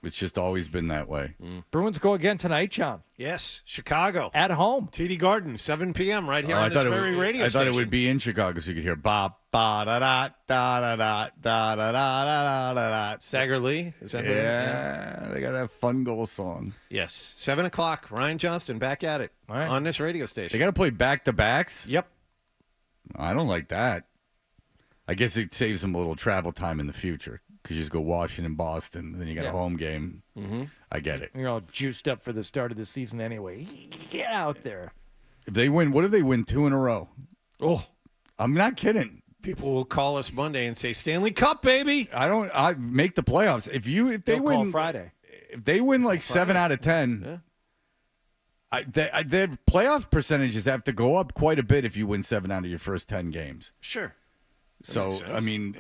[SPEAKER 6] It's just always been that way.
[SPEAKER 7] Bruins go again tonight, John.
[SPEAKER 2] Yes, Chicago.
[SPEAKER 7] At home.
[SPEAKER 2] TD Garden, 7 p.m. right here on this very radio
[SPEAKER 6] I
[SPEAKER 2] station.
[SPEAKER 6] thought it would be in Chicago so you could hear ba ba da da da da da da da da da da.
[SPEAKER 2] Stagger Lee? Is that
[SPEAKER 6] yeah, they got that fun goal song.
[SPEAKER 2] Yes. 7 o'clock, Ryan Johnston back at it on this radio station.
[SPEAKER 6] They got to play back-to-backs?
[SPEAKER 2] Yep.
[SPEAKER 6] I don't like that. I guess it saves them a little travel time in the future. Because you just go Washington, Boston, then you got a home game. Mm-hmm. I get it.
[SPEAKER 7] You're all juiced up for the start of the season anyway. Get out there.
[SPEAKER 6] If they win, what if they win 2 in a row?
[SPEAKER 2] Oh,
[SPEAKER 6] I'm not kidding.
[SPEAKER 2] People will call us Monday and say Stanley Cup, baby.
[SPEAKER 6] I make the playoffs. If they win
[SPEAKER 7] call Friday,
[SPEAKER 6] if they win like 7 out of 10, their playoff percentages have to go up quite a bit if you win 7 out of your first 10 games.
[SPEAKER 2] Sure.
[SPEAKER 6] So, I mean,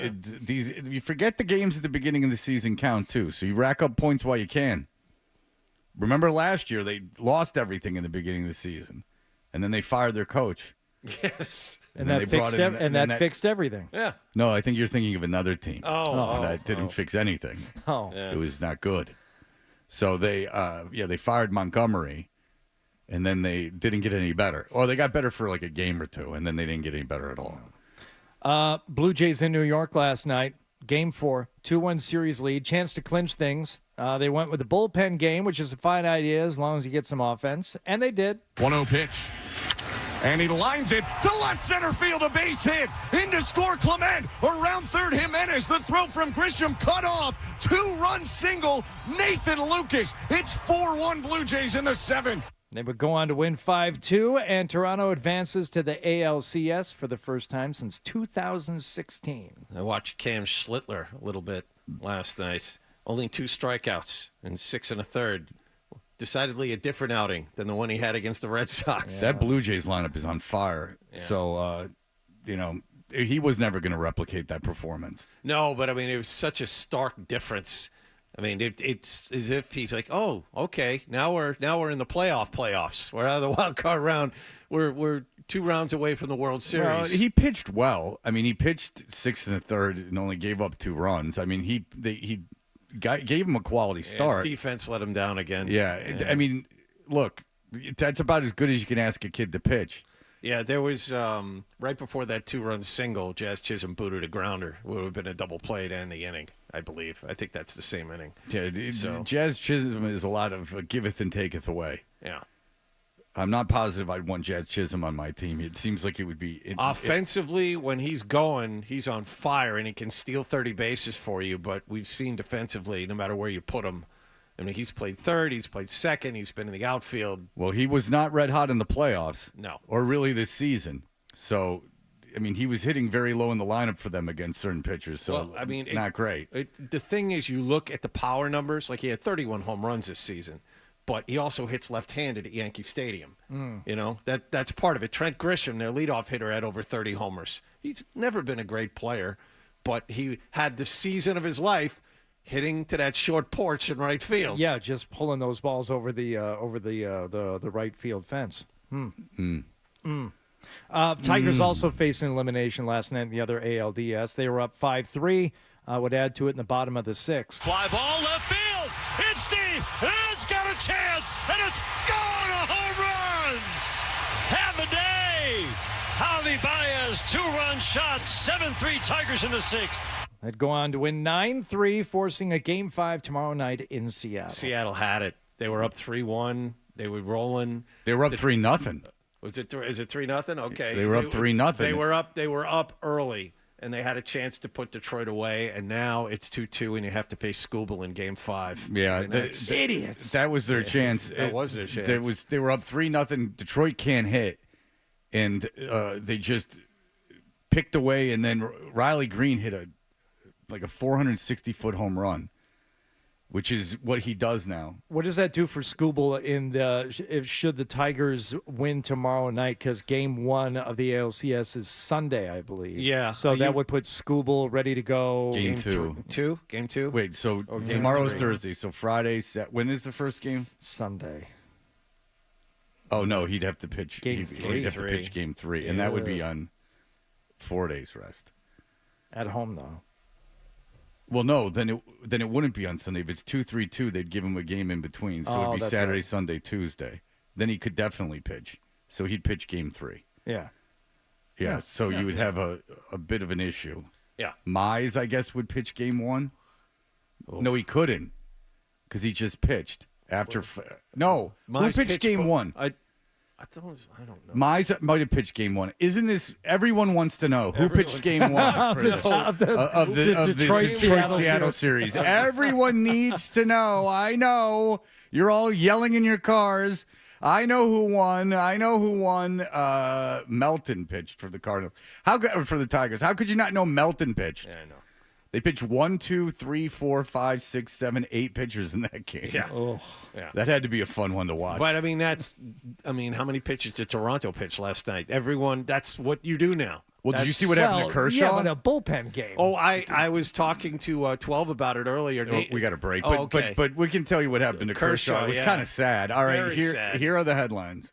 [SPEAKER 6] you forget the games at the beginning of the season count, too. So you rack up points while you can. Remember last year, they lost everything in the beginning of the season. And then they fired their coach.
[SPEAKER 2] Yes.
[SPEAKER 7] And that fixed everything.
[SPEAKER 2] Yeah.
[SPEAKER 6] No, I think you're thinking of another team.
[SPEAKER 2] That
[SPEAKER 6] didn't fix anything.
[SPEAKER 7] Oh.
[SPEAKER 2] Yeah.
[SPEAKER 6] It was not good. So they fired Montgomery. And then they didn't get any better. Or they got better for like a game or two. And then they didn't get any better at all.
[SPEAKER 7] Blue Jays in New York last night. Game 4, 2-1 series lead. Chance to clinch things. They went with the bullpen game, which is a fine idea as long as you get some offense. And they did.
[SPEAKER 9] 1-0 pitch. And he lines it to left center field, a base hit. In to score Clement. Around third, Jimenez. The throw from Grisham cut off. 2-run single, Nathan Lucas. It's 4-1 Blue Jays in the 7th.
[SPEAKER 7] They would go on to win 5-2, and Toronto advances to the ALCS for the first time since 2016.
[SPEAKER 2] I watched Cam Schlittler a little bit last night. Only 2 strikeouts in 6 1/3. Decidedly a different outing than the one he had against the Red Sox.
[SPEAKER 6] Yeah. That Blue Jays lineup is on fire. Yeah. So, he was never going to replicate that performance.
[SPEAKER 2] No, but I mean, it was such a stark difference. I mean, it's as if he's like, oh, okay, now we're in the playoffs. We're out of the wild card round. We're 2 rounds away from the World Series.
[SPEAKER 6] Well, he pitched well. I mean, he pitched 6 1/3 and only gave up 2 runs. I mean, he gave him a quality start.
[SPEAKER 2] His defense let him down again.
[SPEAKER 6] Yeah. I mean, look, that's about as good as you can ask a kid to pitch.
[SPEAKER 2] Yeah, there was right before that 2-run single, Jazz Chisholm booted a grounder. Would have been a double play to end the inning, I believe. I think that's the same inning.
[SPEAKER 6] Yeah, Jazz Chisholm is a lot of giveth and taketh away.
[SPEAKER 2] Yeah.
[SPEAKER 6] I'm not positive I'd want Jazz Chisholm on my team. It seems like it would be...
[SPEAKER 2] Offensively, when he's going, he's on fire, and he can steal 30 bases for you, but we've seen defensively, no matter where you put him, I mean, he's played third, he's played second, he's been in the outfield.
[SPEAKER 6] Well, he was not red hot in the playoffs.
[SPEAKER 2] No.
[SPEAKER 6] Or really this season. So, I mean, he was hitting very low in the lineup for them against certain pitchers. So,
[SPEAKER 2] well, I mean,
[SPEAKER 6] not great.
[SPEAKER 2] The thing is, you look at the power numbers, like he had 31 home runs this season, but he also hits left-handed at Yankee Stadium. You know, that's part of it. Trent Grisham, their leadoff hitter, had over 30 homers. He's never been a great player, but he had the season of his life hitting to that short porch in right field.
[SPEAKER 7] Yeah, just pulling those balls over the right field fence. Tigers also facing elimination last night in the other ALDS. They were up 5-3. Would add to it in the bottom of the 6th.
[SPEAKER 14] Fly ball left field. It's deep. It's got a chance, and it's gone, a home run. Have a day. Javi Baez, 2-run shot, 7-3 Tigers in the 6th.
[SPEAKER 7] They'd go on to win 9-3, forcing a Game 5 tomorrow night in Seattle.
[SPEAKER 2] Seattle had it. They were up 3-1. They were rolling.
[SPEAKER 6] They were up 3-0.
[SPEAKER 2] Was it? Is it 3-0? Okay.
[SPEAKER 6] They were up 3-0.
[SPEAKER 2] They were up early, and they had a chance to put Detroit away. And now it's 2-2, and you have to face Skubal in Game 5.
[SPEAKER 6] Yeah,
[SPEAKER 7] idiots.
[SPEAKER 6] That was their chance.
[SPEAKER 2] That was their chance.
[SPEAKER 6] They were up 3-0. Detroit can't hit, and they just picked away. And then Riley Green hit a 460-foot home run, which is what he does now.
[SPEAKER 7] What does that do for Skubal should the Tigers win tomorrow night? Because Game 1 of the ALCS is Sunday, I believe.
[SPEAKER 2] Yeah.
[SPEAKER 7] So that would put Skubal ready to go.
[SPEAKER 6] Game 2.
[SPEAKER 2] Game 2?
[SPEAKER 6] Wait, so tomorrow's Thursday. So Friday, when is the first game?
[SPEAKER 7] Sunday.
[SPEAKER 6] Oh, no, he'd have to pitch.
[SPEAKER 7] Game
[SPEAKER 6] He'd
[SPEAKER 7] 3.
[SPEAKER 6] have to pitch Game 3, and that would be on 4 days rest.
[SPEAKER 7] At home, though.
[SPEAKER 6] Well, no, then it wouldn't be on Sunday. If it's 2-3-2, they'd give him a game in between. So it'd be Saturday, right. Sunday, Tuesday. Then he could definitely pitch. So he'd pitch Game 3.
[SPEAKER 7] Yeah.
[SPEAKER 6] Yeah, so you would have a bit of an issue.
[SPEAKER 2] Yeah.
[SPEAKER 6] Mize, I guess, would pitch Game 1. Oof. No, he couldn't because he just pitched. No, who pitched Game 1?
[SPEAKER 2] I don't know.
[SPEAKER 6] Mize might have pitched Game 1. Isn't this? Everyone wants to know who pitched Game 1 for the Detroit Seattle series. Everyone needs to know. I know you're all yelling in your cars. I know who won. Melton pitched for the Cardinals. For the Tigers? How could you not know Melton pitched?
[SPEAKER 2] Yeah, I know.
[SPEAKER 6] They pitched 1, 2, 3, 4, 5, 6, 7, 8 pitchers in that game.
[SPEAKER 2] Yeah. Oh, yeah.
[SPEAKER 6] That had to be a fun one to watch.
[SPEAKER 2] But, how many pitches did Toronto pitch last night? Everyone, that's what you do now.
[SPEAKER 6] Well, did you see what happened to Kershaw?
[SPEAKER 7] Yeah, but a bullpen game.
[SPEAKER 2] Oh, I was talking to 12 about it earlier.
[SPEAKER 6] Oh, we got a break.
[SPEAKER 2] Okay.
[SPEAKER 6] But we can tell you what happened to Kershaw. It was kind of sad. All right, here are the headlines.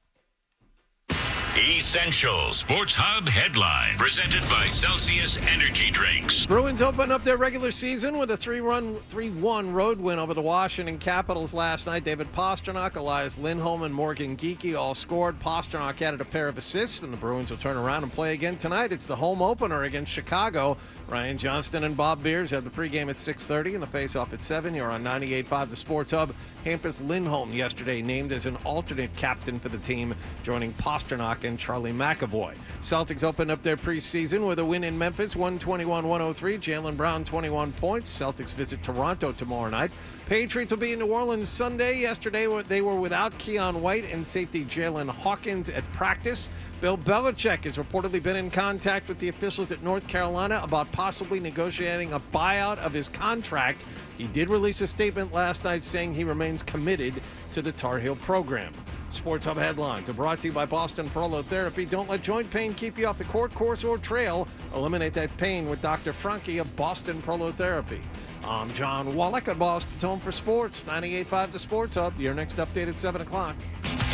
[SPEAKER 1] Essential Sports Hub headline presented by Celsius Energy Drinks.
[SPEAKER 2] Bruins open up their regular season with a 3-1 road win over the Washington Capitals last night. David Pastrnak, Elias Lindholm, and Morgan Geekie all scored. Pastrnak added a pair of assists, and the Bruins will turn around and play again tonight. It's the home opener against Chicago. Ryan Johnston and Bob Beers have the pregame at 6:30 and the face-off at 7. You're on 98.5 The Sports Hub. Hampus Lindholm yesterday named as an alternate captain for the team, joining Pastrnak and Charlie McAvoy. Celtics opened up their preseason with a win in Memphis, 121-103. Jaylen Brown, 21 points. Celtics visit Toronto tomorrow night. Patriots will be in New Orleans Sunday. Yesterday, they were without Keon White and safety Jalen Hawkins at practice. Bill Belichick has reportedly been in contact with the officials at North Carolina about possibly negotiating a buyout of his contract. He did release a statement last night saying he remains committed to the Tar Heel program. Sports Hub headlines are brought to you by Boston Prolotherapy. Don't let joint pain keep you off the court, course, or trail. Eliminate that pain with Dr. Franke of Boston Prolotherapy. I'm John Wallach at Boston's Home for Sports, 98.5 The Sports Hub. Your next update at 7 o'clock.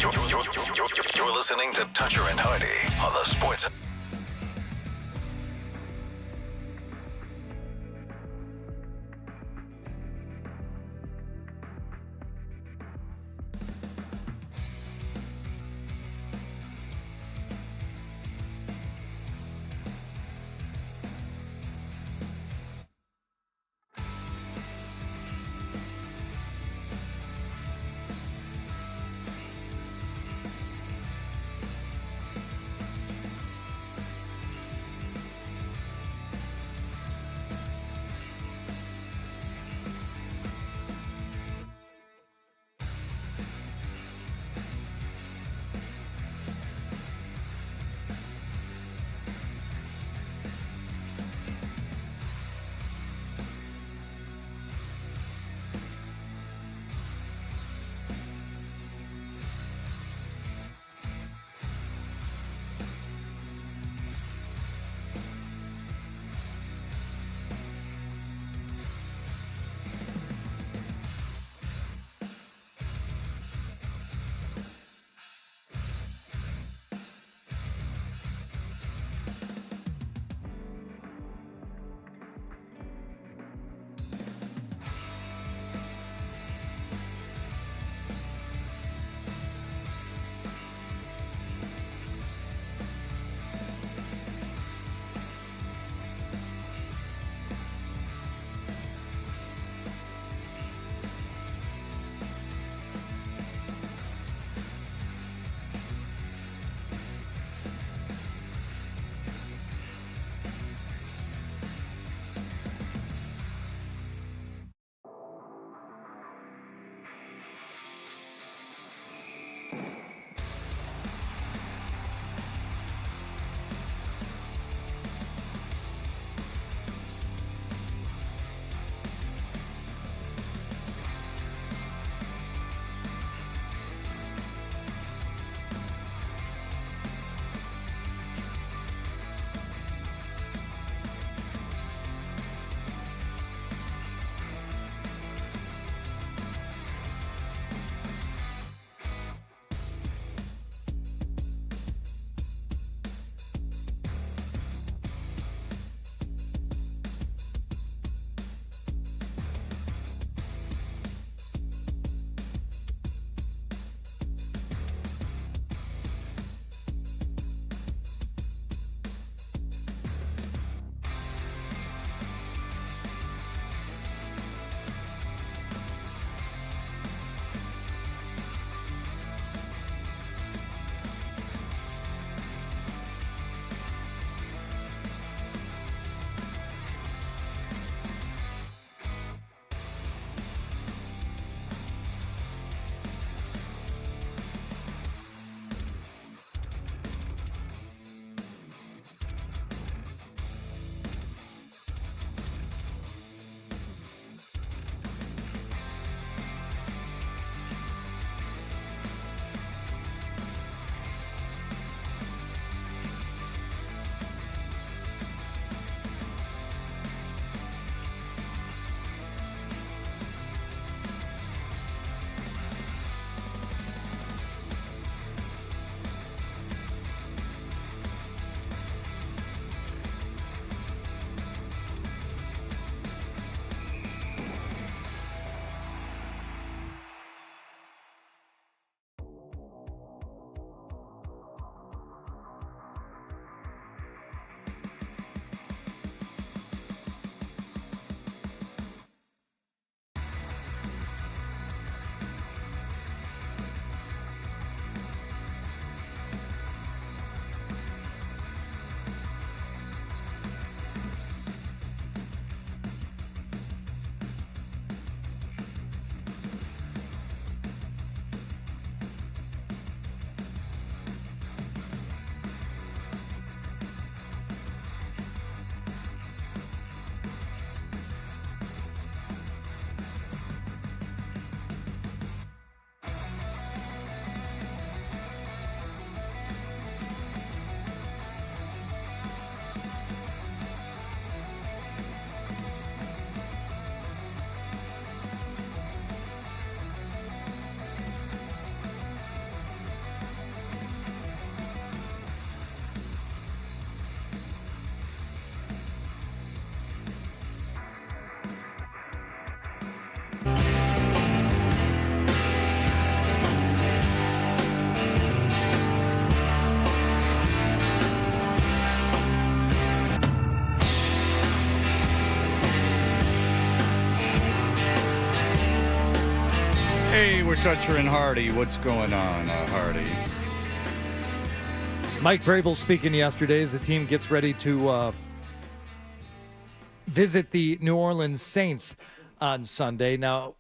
[SPEAKER 1] You're listening to Toucher and Hardy on the Sports
[SPEAKER 6] Hey, we're Toucher and Hardy. What's going on, Hardy?
[SPEAKER 7] Mike Vrabel speaking yesterday as the team gets ready to visit the New Orleans Saints on Sunday. Now,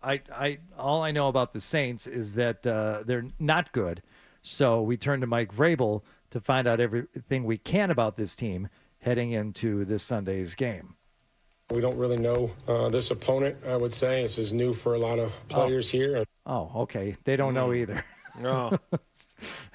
[SPEAKER 7] all I know about the Saints is that they're not good. So we turn to Mike Vrabel to find out everything we can about this team heading into this Sunday's game.
[SPEAKER 17] We don't really know this opponent, I would say. This is new for a lot of players here.
[SPEAKER 7] Oh, okay. They don't know either.
[SPEAKER 2] No.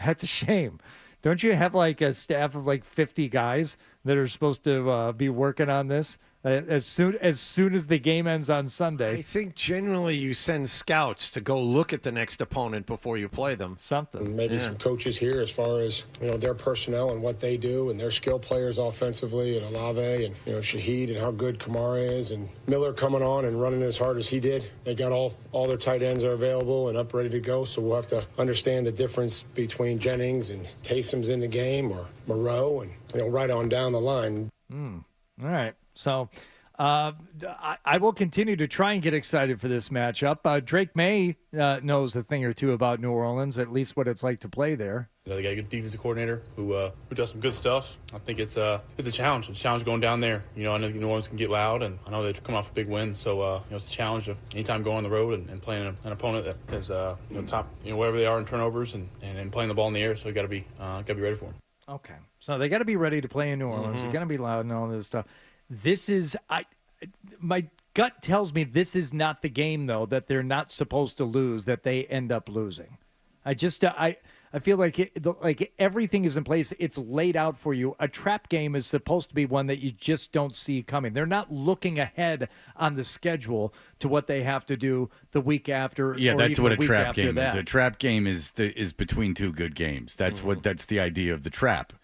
[SPEAKER 7] That's a shame. Don't you have like a staff of like 50 guys that are supposed to be working on this as soon as the game ends on Sunday?
[SPEAKER 2] I think generally you send scouts to go look at the next opponent before you play them.
[SPEAKER 7] Something.
[SPEAKER 17] Maybe some coaches here as far as, their personnel and what they do and their skill players offensively, and Olave and, Shaheed and how good Kamara is, and Miller coming on and running as hard as he did. They got all their tight ends are available and up ready to go, so we'll have to understand the difference between Jennings and Taysom's in the game, or Moreau, and, right on down the line.
[SPEAKER 7] All right. So I will continue to try and get excited for this matchup. Drake May knows a thing or two about New Orleans, at least what it's like to play there.
[SPEAKER 18] They got a good defensive coordinator who does some good stuff. I think it's a challenge. It's a challenge going down there. I know New Orleans can get loud, and I know they've come off a big win. So it's a challenge of anytime going on the road and playing an opponent that is top, wherever they are in turnovers and playing the ball in the air. So you got to be ready for them.
[SPEAKER 7] Okay, so they got to be ready to play in New Orleans. They're going to be loud and all this stuff. This is my gut tells me this is not the game though that they're not supposed to lose, that they end up losing. I feel like everything is in place. It's laid out for you. A trap game is supposed to be one that you just don't see coming. They're not looking ahead on the schedule to what they have to do the week after.
[SPEAKER 6] Yeah,
[SPEAKER 7] or
[SPEAKER 6] that's
[SPEAKER 7] even
[SPEAKER 6] what a
[SPEAKER 7] the week
[SPEAKER 6] trap
[SPEAKER 7] after
[SPEAKER 6] game
[SPEAKER 7] that.
[SPEAKER 6] is. A trap game is between two good games. That's that's the idea of the trap,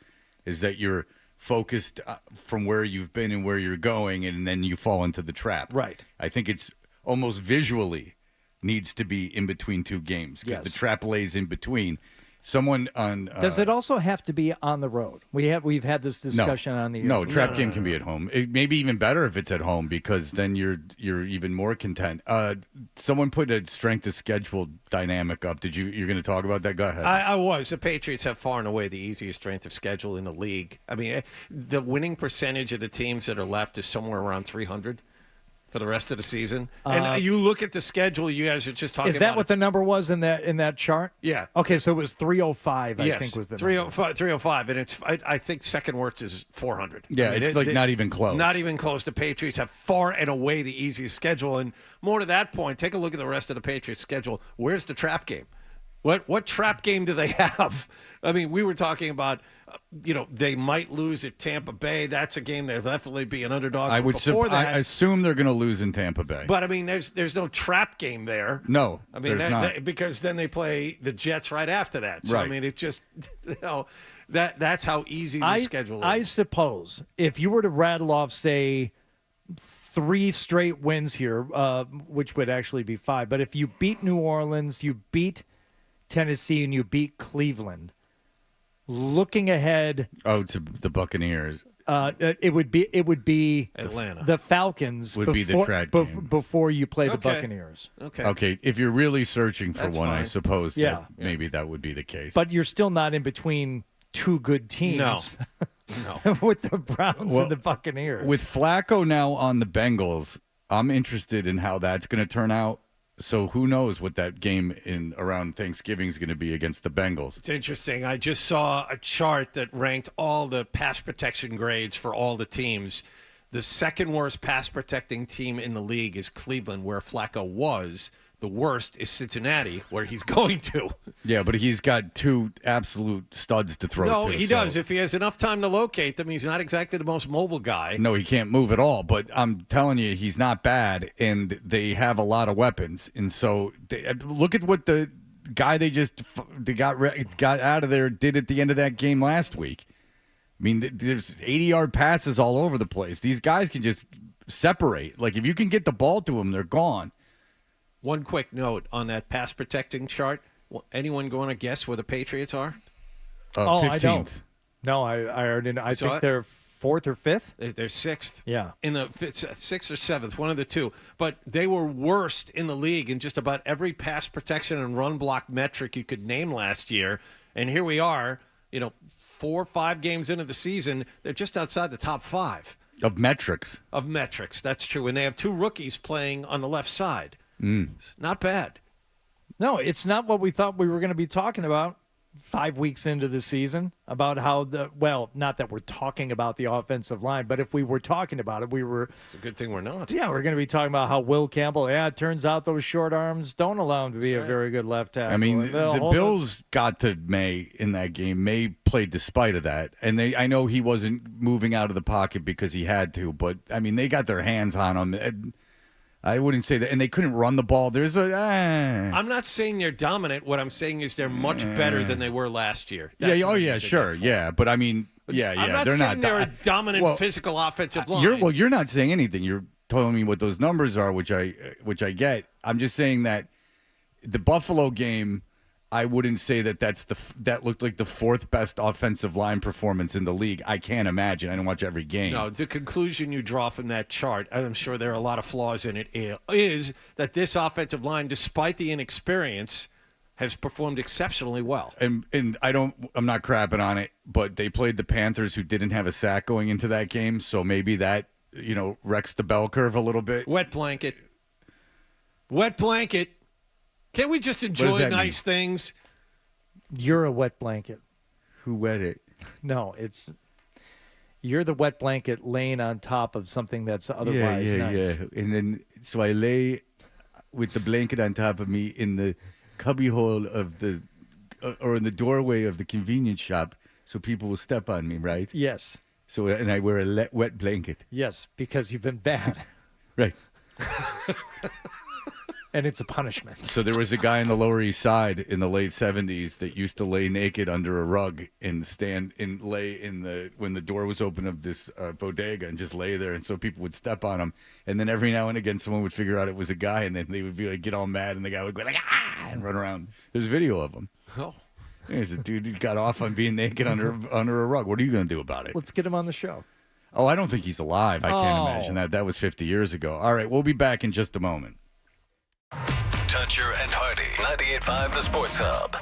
[SPEAKER 6] is that you're focused from where you've been and where you're going, and then you fall into the trap.
[SPEAKER 7] Right.
[SPEAKER 6] I think it's almost visually needs to be in between two games, because the trap lays in between. Someone on
[SPEAKER 7] Does it also have to be on the road? We've had this discussion on the
[SPEAKER 6] No, trap game can be at home. It may be even better if it's at home, because then you're even more content. Someone put a strength of schedule dynamic up. You're going to talk about that? Go ahead.
[SPEAKER 2] I was. The Patriots have far and away the easiest strength of schedule in the league. I mean, the winning percentage of the teams that are left is somewhere around 300 for the rest of the season. And you look at the schedule, you guys are just talking about.
[SPEAKER 7] Is that what the number was in that chart?
[SPEAKER 2] Yeah.
[SPEAKER 7] Okay, so it was 305, I
[SPEAKER 2] yes,
[SPEAKER 7] think was the
[SPEAKER 2] 305, 305, and it's I think second worst is 400.
[SPEAKER 6] Yeah, it's not even close.
[SPEAKER 2] Not even close. The Patriots have far and away the easiest schedule. And more to that point, take a look at the rest of the Patriots schedule. Where's the trap game? What trap game do they have? I mean, we were talking about, they might lose at Tampa Bay. That's a game they'll definitely be an underdog.
[SPEAKER 6] I assume they're going to lose in Tampa Bay.
[SPEAKER 2] But I mean, there's no trap game there.
[SPEAKER 6] No,
[SPEAKER 2] I mean,
[SPEAKER 6] there's not.
[SPEAKER 2] because then they play the Jets right after that. So
[SPEAKER 6] right.
[SPEAKER 2] I mean, it just that's how easy the schedule is.
[SPEAKER 7] I suppose if you were to rattle off, say, 3 straight wins here, which would actually be 5, but if you beat New Orleans, you beat Tennessee, and you beat Cleveland. Looking ahead,
[SPEAKER 6] to the Buccaneers.
[SPEAKER 7] It would be
[SPEAKER 2] Atlanta.
[SPEAKER 7] The Falcons
[SPEAKER 6] would be the trap game
[SPEAKER 7] before you play the Buccaneers.
[SPEAKER 2] Okay.
[SPEAKER 6] If you're really searching for
[SPEAKER 2] That's
[SPEAKER 6] one,
[SPEAKER 2] fine.
[SPEAKER 6] I suppose maybe that would be the case.
[SPEAKER 7] But you're still not in between two good teams.
[SPEAKER 2] No.
[SPEAKER 7] With the Browns and the Buccaneers.
[SPEAKER 6] With Flacco now on the Bengals, I'm interested in how that's going to turn out. So who knows what that game around Thanksgiving is going to be against the Bengals.
[SPEAKER 2] It's interesting. I just saw a chart that ranked all the pass protection grades for all the teams. The second worst pass protecting team in the league is Cleveland, where Flacco was. The worst is Cincinnati, where he's going to.
[SPEAKER 6] Yeah, but he's got 2 absolute studs to throw to.
[SPEAKER 2] No, he does. If he has enough time to locate them, he's not exactly the most mobile guy.
[SPEAKER 6] No, he can't move at all, but I'm telling you, he's not bad, and they have a lot of weapons. And so look at what the guy they got out of there did at the end of that game last week. I mean, there's 80-yard passes all over the place. These guys can just separate. Like, if you can get the ball to them, they're gone.
[SPEAKER 2] One quick note on that pass protecting chart. Anyone going to guess where the Patriots are?
[SPEAKER 6] 15th.
[SPEAKER 7] I don't. No, I already know. I think they're 4th or 5th?
[SPEAKER 2] They're 6th.
[SPEAKER 7] Yeah.
[SPEAKER 2] In the 6th or 7th, one of the two. But they were worst in the league in just about every pass protection and run block metric you could name last year. And here we are, 4 or 5 games into the season. They're just outside the top 5.
[SPEAKER 6] Of metrics.
[SPEAKER 2] Of metrics, that's true. And they have 2 rookies playing on the left side. It's not bad.
[SPEAKER 7] No, it's not what we thought we were going to be talking about 5 weeks into the season, about how not that we're talking about the offensive line, but if we were talking about it,
[SPEAKER 2] It's a good thing we're not.
[SPEAKER 7] Yeah, we're going to be talking about how Will Campbell, it turns out those short arms don't allow him to be a very good left tackle.
[SPEAKER 6] I mean, the Bills got to May in that game. May played despite of that. And I know he wasn't moving out of the pocket because he had to, but, I mean, they got their hands on him. I wouldn't say that. And they couldn't run the ball. There's
[SPEAKER 2] I'm not saying they're dominant. What I'm saying is they're much better than they were last year. That's
[SPEAKER 6] sure. Yeah, but I mean,
[SPEAKER 2] I'm not
[SPEAKER 6] they're
[SPEAKER 2] saying
[SPEAKER 6] not.
[SPEAKER 2] they're a dominant physical offensive line.
[SPEAKER 6] You're not saying anything. You're telling me what those numbers are, which I get. I'm just saying that the Buffalo game, I wouldn't say that looked like the 4th best offensive line performance in the league. I can't imagine. I don't watch every game.
[SPEAKER 2] No, the conclusion you draw from that chart, and I'm sure there are a lot of flaws in it, is that this offensive line, despite the inexperience, has performed exceptionally well.
[SPEAKER 6] And I'm not crapping on it, but they played the Panthers, who didn't have a sack going into that game, so maybe that wrecks the bell curve a little bit.
[SPEAKER 2] Wet blanket. Can't we just enjoy nice things?
[SPEAKER 7] You're a wet blanket.
[SPEAKER 6] Who wet it?
[SPEAKER 7] No, you're the wet blanket laying on top of something that's otherwise nice.
[SPEAKER 6] Yeah. And then, so I lay with the blanket on top of me in the cubbyhole of or in the doorway of the convenience shop, so people will step on me, right?
[SPEAKER 7] Yes.
[SPEAKER 6] So, and I wear a wet blanket.
[SPEAKER 7] Yes, because you've been bad.
[SPEAKER 6] Right.
[SPEAKER 7] And it's a punishment.
[SPEAKER 6] So there was a guy on the Lower East Side in the late 70s that used to lay naked under a rug and when the door was open of this bodega, and just lay there, and so people would step on him, and then every now and again someone would figure out it was a guy, and then they would be like, get all mad, and the guy would go like, and run around. There's video of him.
[SPEAKER 2] Oh.
[SPEAKER 6] There's a dude who got off on being naked under a rug. What are you going to do about it?
[SPEAKER 7] Let's get him on the show.
[SPEAKER 6] Oh, I don't think he's alive. I can't imagine that. That was 50 years ago. All right, we'll be back in just a moment.
[SPEAKER 1] Toucher and Hardy, 98.5 The Sports Hub.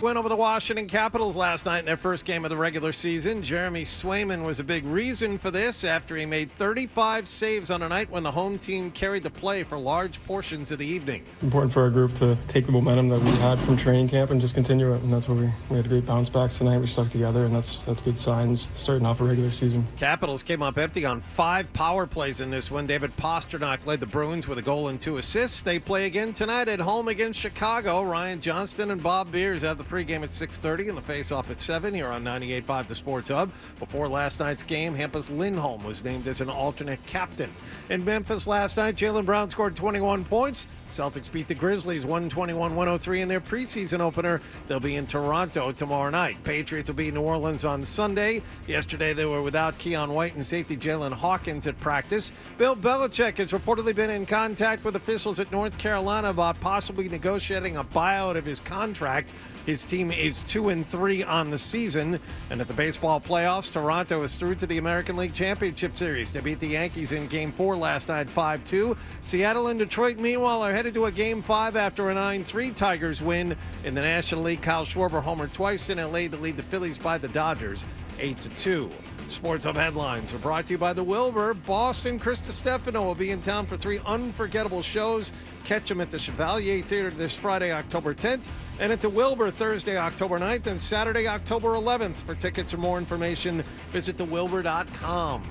[SPEAKER 2] Went over the Washington Capitals last night in their first game of the regular season. Jeremy Swayman was a big reason for this after he made 35 saves on a night when the home team carried the play for large portions of the evening.
[SPEAKER 19] Important for our group to take the momentum that we had from training camp and just continue it, and that's what we had great bounce backs tonight. We stuck together, and that's good signs starting off a regular season.
[SPEAKER 2] Capitals came up empty on 5 power plays in this one. David Pastrnak led the Bruins with a goal and 2 assists. They play again tonight at home against Chicago. Ryan Johnston and Bob Beers have the pregame at 6:30 and the face-off at 7 here on 98.5 The Sports Hub. Before last night's game, Hampus Lindholm was named as an alternate captain. In Memphis last night, Jaylen Brown scored 21 points. Celtics beat the Grizzlies 121-103 in their preseason opener. They'll be in Toronto tomorrow night. Patriots will be in New Orleans on Sunday. Yesterday, they were without Keon White and safety Jalen Hawkins at practice. Bill Belichick has reportedly been in contact with officials at North Carolina about possibly negotiating a buyout of his contract. His team is 2-3 on the season. And at the baseball playoffs, Toronto is through to the American League Championship Series. They beat the Yankees in Game 4 last night 5-2. Seattle and Detroit, meanwhile, are headed to a Game 5 after a 9-3 Tigers win. In the National League, Kyle Schwarber homered twice in LA to lead the Phillies by the Dodgers 8-2. Sports Hub headlines are brought to you by the Wilbur. Boston Chris DiStefano will be in town for 3 unforgettable shows. Catch him at the Chevalier Theater this Friday, October 10th, and at the Wilbur Thursday, October 9th, and Saturday, October 11th. For tickets or more information, visit thewilbur.com.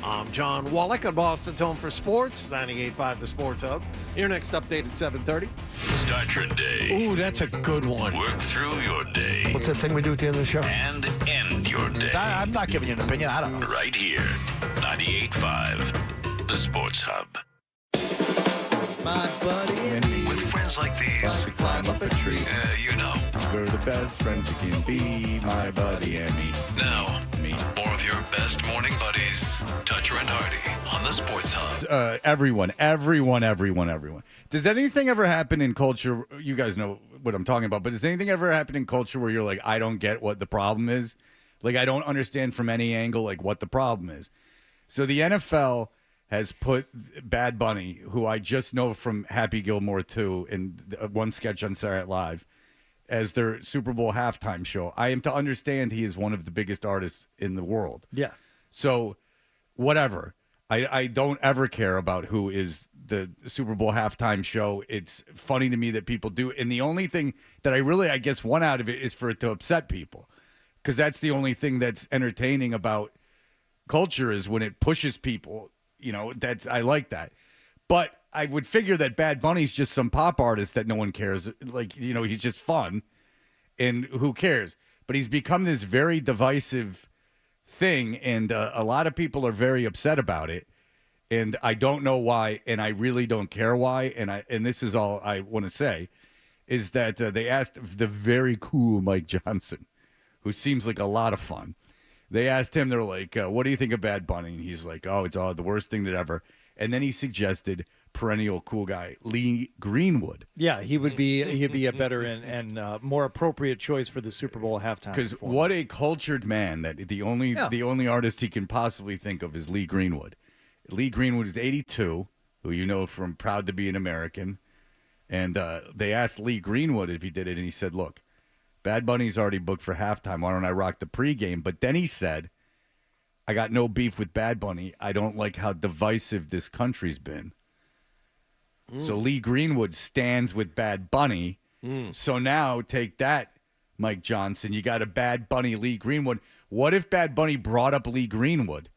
[SPEAKER 2] I'm John Wallach on Boston's Home for Sports, 98.5 The Sports Hub. Your next update at 7:30.
[SPEAKER 1] Start your day.
[SPEAKER 2] Ooh, that's a good one.
[SPEAKER 1] Work through your day.
[SPEAKER 20] What's that thing we do at the end of the show?
[SPEAKER 1] And end your day.
[SPEAKER 20] I'm not giving you an opinion. I don't know.
[SPEAKER 1] Right here, 98.5 The Sports Hub.
[SPEAKER 6] My buddy and me.
[SPEAKER 1] With friends like these,
[SPEAKER 6] climb up a tree.
[SPEAKER 1] you know.
[SPEAKER 6] We're the best friends you can be, my buddy and me.
[SPEAKER 1] Now,
[SPEAKER 6] Me.
[SPEAKER 1] more of your best morning buddies, Toucher and Hardy on the Sports Hub.
[SPEAKER 6] Everyone. Does anything ever happen in culture? You guys know what I'm talking about, but does anything ever happen in culture where you're like, I don't get what the problem is? Like, I don't understand from any angle, like, what the problem is. So the NFL has put Bad Bunny, who I just know from Happy Gilmore 2 and one sketch on Saturday Night Live, as their Super Bowl halftime show. I am to understand he is one of the biggest artists in the world.
[SPEAKER 7] Yeah.
[SPEAKER 6] So, whatever. I don't ever care about who is the Super Bowl halftime show. It's funny to me that people do. And the only thing that I guess, want out of it is for it to upset people. Because that's the only thing that's entertaining about culture is when it pushes people. You know, I like that. But I would figure that Bad Bunny's just some pop artist that no one cares. Like, you know, he's just fun. And who cares? But he's become this very divisive thing, and a lot of people are very upset about it. And I don't know why, and I really don't care why. And this is all I want to say, is that they asked the very cool Mike Johnson, who seems like a lot of fun. They asked him, they're like, what do you think of Bad Bunny? And he's like, oh, it's all the worst thing that ever. And then he suggested perennial cool guy Lee Greenwood.
[SPEAKER 7] Yeah, he'd be a better and more appropriate choice for the Super Bowl halftime.
[SPEAKER 6] Because what a cultured man that the only artist he can possibly think of is Lee Greenwood. Lee Greenwood is 82, who you know from Proud to be an American. And they asked Lee Greenwood if he did it, and he said, look, Bad Bunny's already booked for halftime. Why don't I rock the pregame? But then he said, I got no beef with Bad Bunny. I don't like how divisive this country's been. So Lee Greenwood stands with Bad Bunny. So now take that, Mike Johnson. You got a Bad Bunny, Lee Greenwood. What if Bad Bunny brought up Lee Greenwood?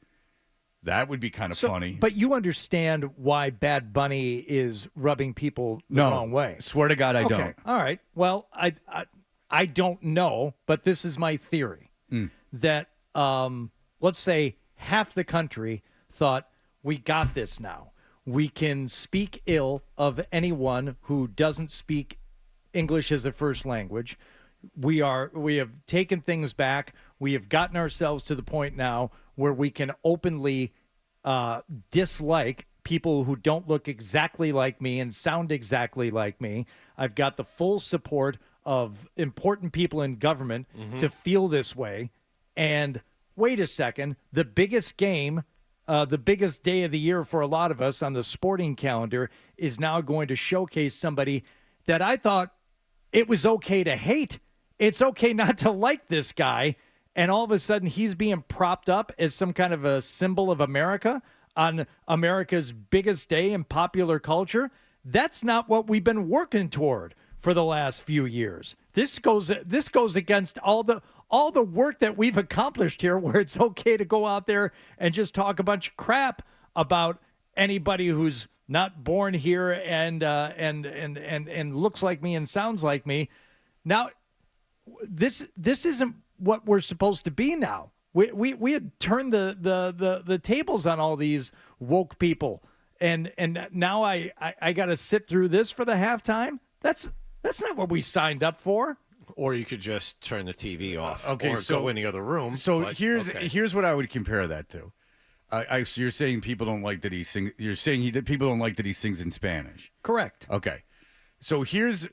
[SPEAKER 6] That would be kind of funny.
[SPEAKER 7] But you understand why Bad Bunny is rubbing people the wrong way.
[SPEAKER 6] Swear to God, I don't.
[SPEAKER 7] All right. Well, I don't know, but this is my theory that let's say half the country thought, we got this now. We can speak ill of anyone who doesn't speak English as a first language. We have taken things back. We have gotten ourselves to the point now where we can openly dislike people who don't look exactly like me and sound exactly like me. I've got the full support of important people in government to feel this way. And wait a second, the biggest game, the biggest day of the year for a lot of us on the sporting calendar is now going to showcase somebody that I thought it was okay to hate it's okay not to like this guy, and all of a sudden he's being propped up as some kind of a symbol of America on America's biggest day in popular culture. That's not what we've been working toward for the last few years. This goes against all the work that we've accomplished here, where it's okay to go out there and just talk a bunch of crap about anybody who's not born here and looks like me and sounds like me. Now, this isn't what we're supposed to be now. We had turned the tables on all these woke people, and now I got to sit through this for the halftime. That's not what we signed up for.
[SPEAKER 2] Or you could just turn the TV off.
[SPEAKER 6] Okay,
[SPEAKER 2] or
[SPEAKER 6] so
[SPEAKER 2] go in the other room.
[SPEAKER 6] So
[SPEAKER 2] but,
[SPEAKER 6] here's what I would compare that to. So you're saying people don't like that he sings. You're saying people don't like that he sings in Spanish.
[SPEAKER 7] Correct.
[SPEAKER 6] Okay. So here's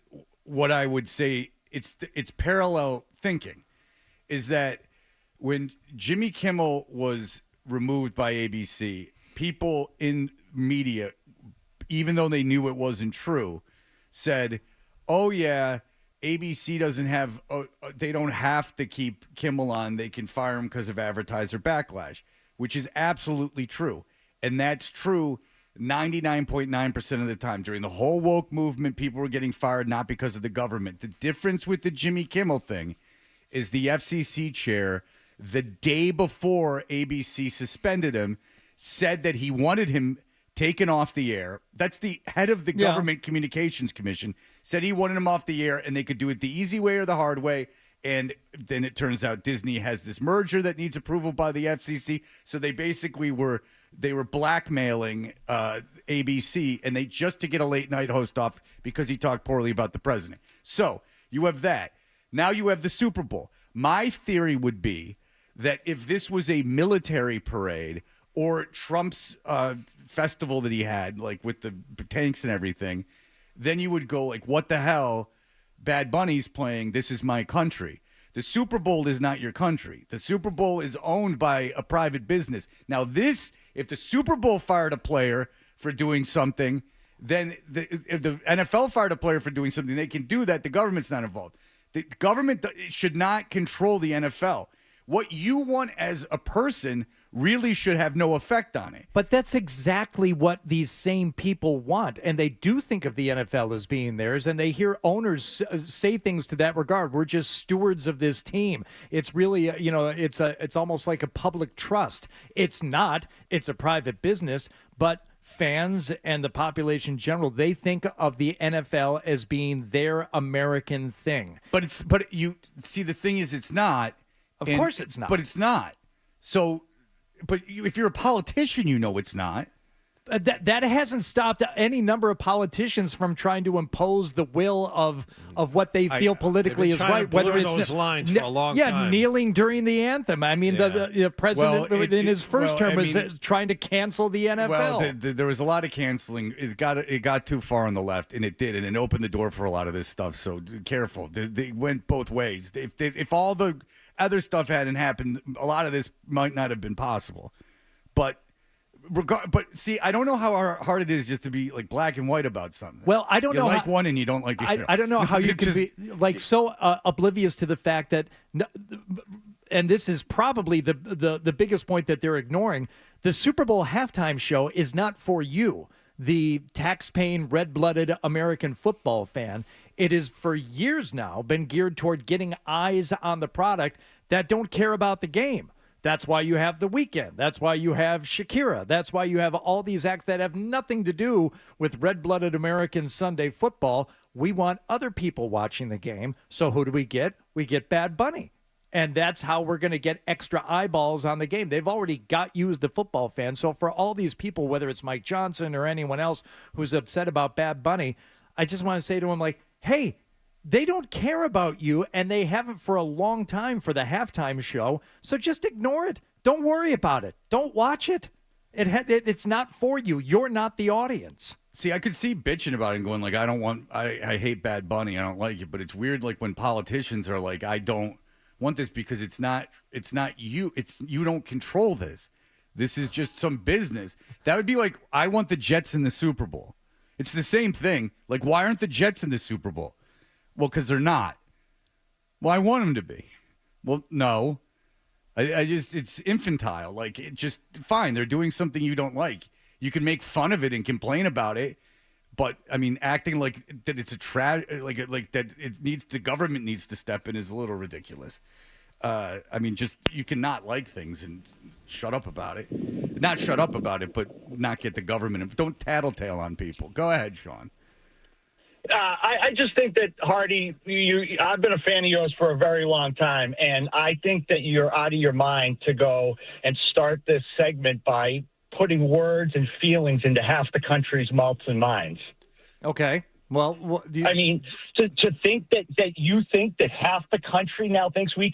[SPEAKER 6] what I would say. It's parallel thinking. Is that when Jimmy Kimmel was removed by ABC, people in media, even though they knew it wasn't true, said, "Oh yeah, ABC doesn't have. They don't have to keep Kimmel on. They can fire him because of advertiser backlash." Which is absolutely true. And that's true 99.9% of the time. During the whole woke movement, people were getting fired not because of the government. The difference with the Jimmy Kimmel thing is the FCC chair, the day before ABC suspended him, said that he wanted him taken off the air. That's the head of the Government Communications Commission, said he wanted him off the air and they could do it the easy way or the hard way. And then it turns out Disney has this merger that needs approval by the FCC. So they basically were blackmailing ABC, and they just to get a late night host off because he talked poorly about the president. So you have that. Now you have the Super Bowl. My theory would be that if this was a military parade or Trump's festival that he had, like with the tanks and everything, then you would go like, what the hell? Bad Bunny's playing This Is My Country. The Super Bowl is not your country. The Super Bowl is owned by a private business. Now if the Super Bowl fired a player for doing something, then if the NFL fired a player for doing something, they can do that. The government's not involved. The government should not control the NFL. What you want as a person really should have no effect on it.
[SPEAKER 7] But that's exactly what these same people want. And they do think of the NFL as being theirs, and they hear owners say things to that regard. We're just stewards of this team. It's really, it's almost like a public trust. It's not. It's a private business, but fans and the population in general, they think of the NFL as being their American thing.
[SPEAKER 6] But you see, the thing is, it's not.
[SPEAKER 7] Of course it's not.
[SPEAKER 6] But it's not. So, if you're a politician, you know it's not.
[SPEAKER 7] That hasn't stopped any number of politicians from trying to impose the will of what they feel politically is right.
[SPEAKER 2] Whether it's those lines for a long time.
[SPEAKER 7] Kneeling during the anthem. I mean, the president in his first term was trying to cancel the NFL.
[SPEAKER 6] Well, there was a lot of canceling. It got too far on the left, and it did, and it opened the door for a lot of this stuff. So careful. They went both ways. If all the other stuff hadn't happened, a lot of this might not have been possible. But see, I don't know how hard it is just to be like black and white about something.
[SPEAKER 7] Well, I don't know.
[SPEAKER 6] You like one and you don't like the other.
[SPEAKER 7] I don't know how you can be like so oblivious to the fact that, and this is probably the biggest point that they're ignoring. The Super Bowl halftime show is not for you, the tax-paying, red-blooded American football fan. It is for years now been geared toward getting eyes on the product that don't care about the game. That's why you have The Weeknd. That's why you have Shakira. That's why you have all these acts that have nothing to do with red-blooded American Sunday football. We want other people watching the game. So who do we get? We get Bad Bunny. And that's how we're going to get extra eyeballs on the game. They've already got you as the football fan. So for all these people, whether it's Mike Johnson or anyone else who's upset about Bad Bunny, I just want to say to him, like, hey, they don't care about you, and they haven't for a long time for the halftime show, so just ignore it. Don't worry about it. Don't watch it. It's not for you. You're not the audience.
[SPEAKER 6] See, I could see bitching about it and going like, I hate Bad Bunny. I don't like it. But it's weird, like when politicians are like, I don't want this because it's not you. You don't control this. This is just some business. That would be like, I want the Jets in the Super Bowl. It's the same thing. Like, why aren't the Jets in the Super Bowl? Well, because they're not. Well, I want him to be. Well, no. I just, it's infantile. Like, it just, fine, they're doing something you don't like. You can make fun of it and complain about it, but, I mean, acting like that it's like that it needs, the government needs to step in is a little ridiculous. I mean, just, you cannot like things and shut up about it. Not shut up about it, but not get the government. Don't tattletale on people. Go ahead, Sean.
[SPEAKER 21] I just think that, Hardy, I've been a fan of yours for a very long time, and I think that you're out of your mind to go and start this segment by putting words and feelings into half the country's mouths and minds.
[SPEAKER 7] Okay. Well,
[SPEAKER 21] I mean, to think that you think that half the country now thinks you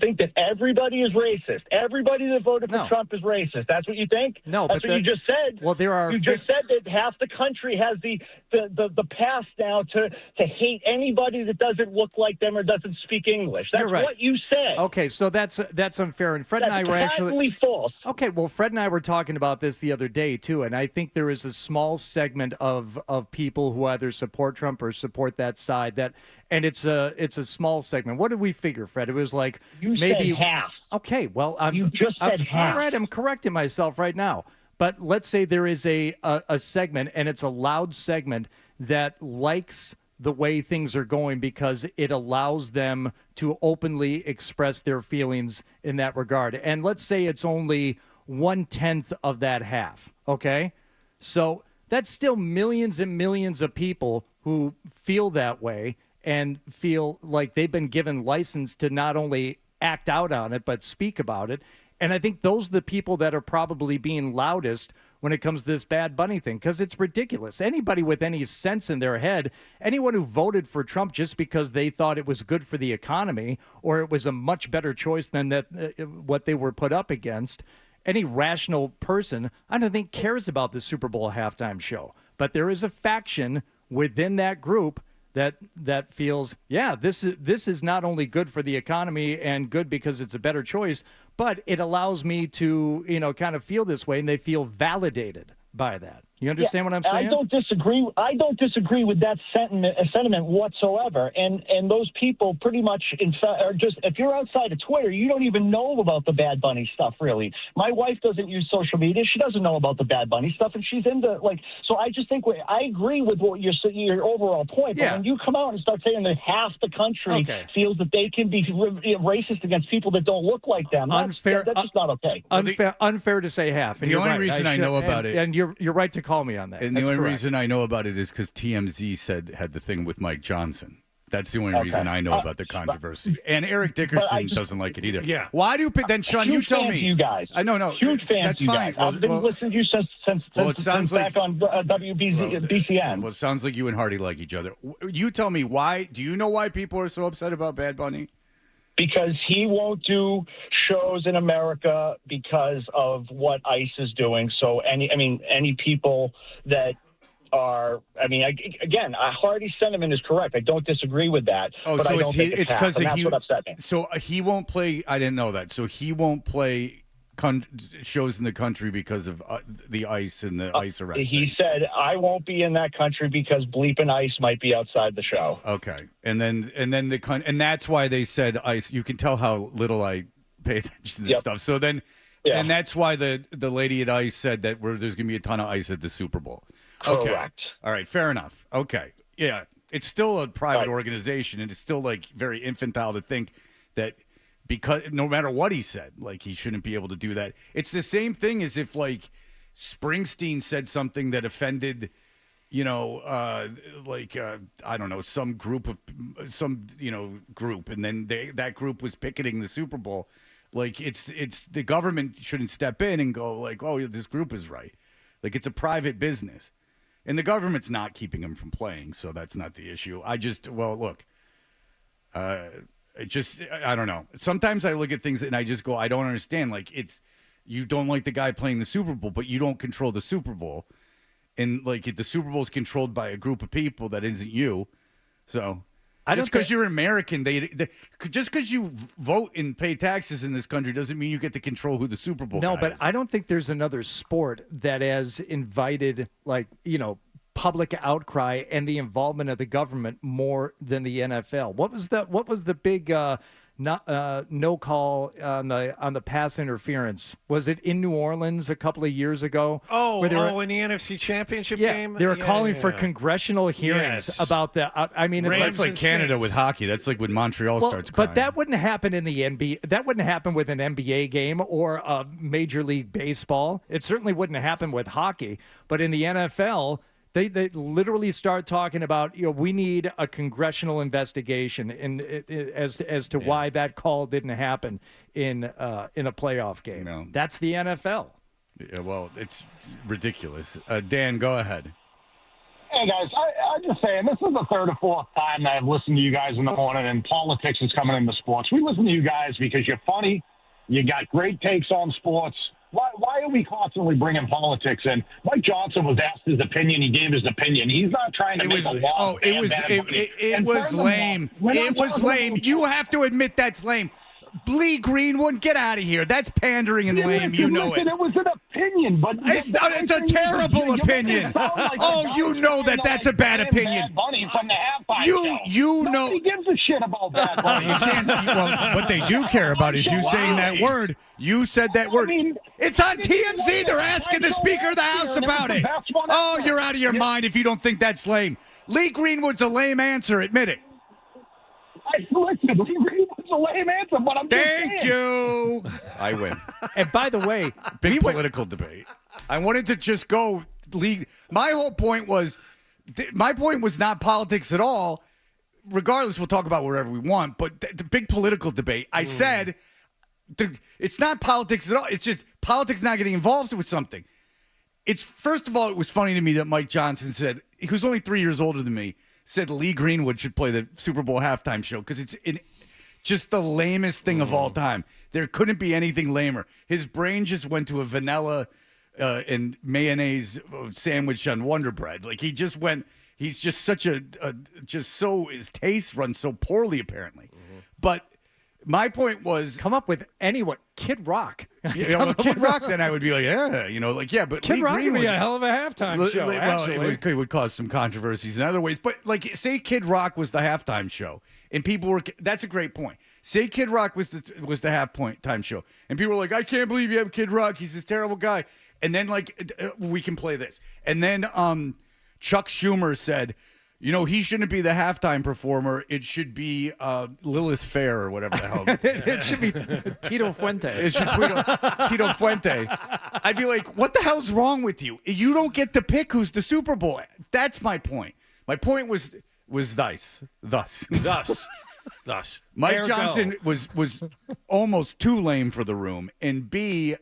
[SPEAKER 21] think that everybody is racist. Everybody that voted for Trump is racist. That's what you think?
[SPEAKER 7] No,
[SPEAKER 21] that's what you just said.
[SPEAKER 7] Well,
[SPEAKER 21] you just said that half the country has the pass now to hate anybody that doesn't look like them or doesn't speak English. That's
[SPEAKER 7] right.
[SPEAKER 21] what you said.
[SPEAKER 7] Okay, so that's unfair. And Fred
[SPEAKER 21] That's
[SPEAKER 7] and I were
[SPEAKER 21] patently false.
[SPEAKER 7] Okay, well, Fred and I were talking about this the other day too, and I think there is a small segment of people who either support Trump or support that side, and it's a small segment. What did we figure, Fred? It was like maybe
[SPEAKER 21] said half.
[SPEAKER 7] Okay, well,
[SPEAKER 21] you just said half.
[SPEAKER 7] All right, I'm correcting myself right now. But let's say there is a segment, and it's a loud segment that likes the way things are going because it allows them to openly express their feelings in that regard. And let's say it's only 1/10 of that half. Okay, so that's still millions and millions of people who feel that way and feel like they've been given license to not only act out on it, but speak about it. And I think those are the people that are probably being loudest when it comes to this Bad Bunny thing, because it's ridiculous. Anybody with any sense in their head, anyone who voted for Trump just because they thought it was good for the economy or it was a much better choice than what they were put up against, any rational person, I don't think, cares about the Super Bowl halftime show. But there is a faction within that group that feels, yeah, this is not only good for the economy and good because it's a better choice, but it allows me to, kind of feel this way, and they feel validated by that. You understand what I'm saying?
[SPEAKER 21] I don't disagree with that sentiment whatsoever. And those people pretty much are just, if you're outside of Twitter, you don't even know about the Bad Bunny stuff, really. My wife doesn't use social media. She doesn't know about the Bad Bunny stuff, and she's into, so I just think I agree with what your overall point. But when you come out and start saying that half the country feels that they can be racist against people that don't look like them, that's just not okay.
[SPEAKER 7] Unfair to say half. And
[SPEAKER 6] the only reason I know about it.
[SPEAKER 7] And you're right to call me on that.
[SPEAKER 6] And the only reason I know about it is because TMZ had the thing with Mike Johnson. That's the only reason I know about the controversy. And Eric Dickerson doesn't like it either.
[SPEAKER 21] Yeah.
[SPEAKER 6] Why do you then, Sean, you tell me.
[SPEAKER 21] You guys.
[SPEAKER 6] I know,
[SPEAKER 21] huge fans.
[SPEAKER 6] That's
[SPEAKER 21] you
[SPEAKER 6] fine.
[SPEAKER 21] Guys. I've been listening to you since back on WBCN.
[SPEAKER 6] Well, it sounds like you and Hardy like each other. You tell me why. Do you know why people are so upset about Bad Bunny?
[SPEAKER 21] Because he won't do shows in America because of what ICE is doing. So any people that are, again, Hardy's sentiment is correct. I don't disagree with that.
[SPEAKER 6] Oh,
[SPEAKER 21] but
[SPEAKER 6] so
[SPEAKER 21] I don't think it's because that's what upset me.
[SPEAKER 6] So he won't play. I didn't know that. So he won't play shows in the country because of the ICE and the ICE arrest.
[SPEAKER 21] He said, "I won't be in that country because bleeping ICE might be outside the show."
[SPEAKER 6] Okay, and that's why they said ICE. You can tell how little I pay attention to this stuff. So then, and that's why the lady at ICE said that there's going to be a ton of ICE at the Super Bowl. Okay,
[SPEAKER 21] correct.
[SPEAKER 6] All right, fair enough. Okay, yeah, it's still a private organization, and it's still very infantile to think that. Because no matter what he said, he shouldn't be able to do that. It's the same thing as if Springsteen said something that offended, I don't know, some group, and then that group was picketing the Super Bowl. It's the government shouldn't step in and go oh, this group is right. It's a private business, and the government's not keeping him from playing, so that's not the issue. Look. I don't know. Sometimes I look at things and I just go, I don't understand. You don't like the guy playing the Super Bowl, but you don't control the Super Bowl. And the Super Bowl is controlled by a group of people that isn't you. So just because you're American, just because you vote and pay taxes in this country doesn't mean you get to control who the Super Bowl guy
[SPEAKER 7] but
[SPEAKER 6] is.
[SPEAKER 7] I don't think there's another sport that has invited public outcry and the involvement of the government more than the NFL. What was the big no call on the pass interference? Was it in New Orleans a couple of years ago?
[SPEAKER 2] In the NFC Championship game?
[SPEAKER 7] They were calling for congressional hearings about that. I mean, it's
[SPEAKER 6] that's like Canada with hockey. That's like when Montreal starts crying.
[SPEAKER 7] But that wouldn't happen in the NBA. That wouldn't happen with an NBA game or a Major League Baseball. It certainly wouldn't happen with hockey. But in the NFL, they literally start talking about, we need a congressional investigation as to why that call didn't happen in a playoff game.
[SPEAKER 6] No.
[SPEAKER 7] That's the NFL.
[SPEAKER 6] Yeah, well, it's ridiculous. Dan, go ahead.
[SPEAKER 21] Hey, guys, I'm just saying, this is the third or fourth time that I've listened to you guys in the morning, and politics is coming into sports. We listen to you guys because you're funny. You got great takes on sports. Why are we constantly bringing politics in? Mike Johnson was asked his opinion. He gave his opinion. He's not trying to make a law.
[SPEAKER 6] It was lame. It was lame. You have to admit that's lame. Lee Greenwood, get out of here. That's pandering and lame. You know it.
[SPEAKER 21] It was an opinion, but
[SPEAKER 6] it's a terrible opinion. You know that's a bad opinion.
[SPEAKER 21] Bad Bunny from the halftime show. Nobody gives a shit about Bad Bunny.
[SPEAKER 6] What they do care about is you saying that word. You said that word. It's on TMZ. They're asking the Speaker of the House about it. Oh, you're out of your mind if you don't think that's lame. Lee Greenwood's a lame answer. Admit it.
[SPEAKER 21] Listen, Lee Greenwood's a lame answer, but I'm just saying.
[SPEAKER 6] Thank you. I win.
[SPEAKER 7] And by the way,
[SPEAKER 6] big political debate. I wanted to just go league. My point was not politics at all. Regardless, we'll talk about whatever we want. But the big political debate. I said it's not politics at all. It's just politics not getting involved with something. It's first of all, it was funny to me that Mike Johnson said, who's only 3 years older than me, said Lee Greenwood should play the Super Bowl halftime show because it's just the lamest thing of all time. There couldn't be anything lamer. His brain just went to a vanilla and mayonnaise sandwich on Wonder Bread. Like he just went. He's just such his taste runs so poorly apparently. But my point was
[SPEAKER 7] come up with anyone. Kid Rock.
[SPEAKER 6] Kid Rock, then I would be like, but
[SPEAKER 7] Kid
[SPEAKER 6] Lee
[SPEAKER 7] Rock
[SPEAKER 6] Greenwood
[SPEAKER 7] would be a hell of a halftime show.
[SPEAKER 6] It would cause some controversies in other ways. But say Kid Rock was the halftime show, and people were. That's a great point. Say Kid Rock was the halftime show, and people were like, I can't believe you have Kid Rock. He's this terrible guy. And then we can play this. And then Chuck Schumer said, he shouldn't be the halftime performer. It should be Lilith Fair or whatever the hell.
[SPEAKER 7] It should be Tito Fuente.
[SPEAKER 6] It should be Tito Fuente. I'd be like, what the hell's wrong with you? You don't get to pick who's the Super Bowl. That's my point. My point was thus. Mike Johnson was almost too lame for the room. And B,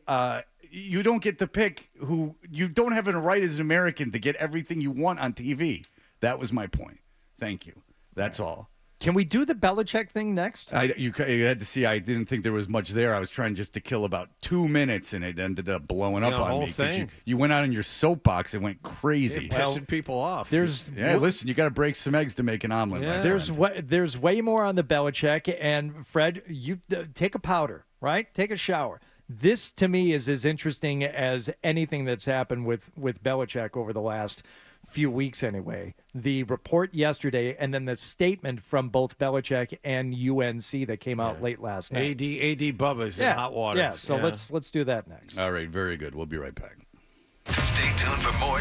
[SPEAKER 6] you don't get to pick who. You don't have a right as an American to get everything you want on TV. That was my point. Thank you. That's all.
[SPEAKER 7] Can we do the Belichick thing next?
[SPEAKER 6] You had to see. I didn't think there was much there. I was trying just to kill about 2 minutes, and it ended up blowing up on me because you went out on your soapbox and went crazy,
[SPEAKER 2] pissing people off.
[SPEAKER 6] Listen, you got to break some eggs to make an omelet.
[SPEAKER 2] Yeah.
[SPEAKER 7] There's way more on the Belichick, and Fred, you take a powder, right? Take a shower. This, to me, is as interesting as anything that's happened with Belichick over the last few weeks anyway. The report yesterday and then the statement from both Belichick and UNC that came out late last night.
[SPEAKER 2] AD Bubba's in hot water.
[SPEAKER 7] Yeah, so let's do that next.
[SPEAKER 6] All right, very good. We'll be right back.
[SPEAKER 1] Stay tuned for more.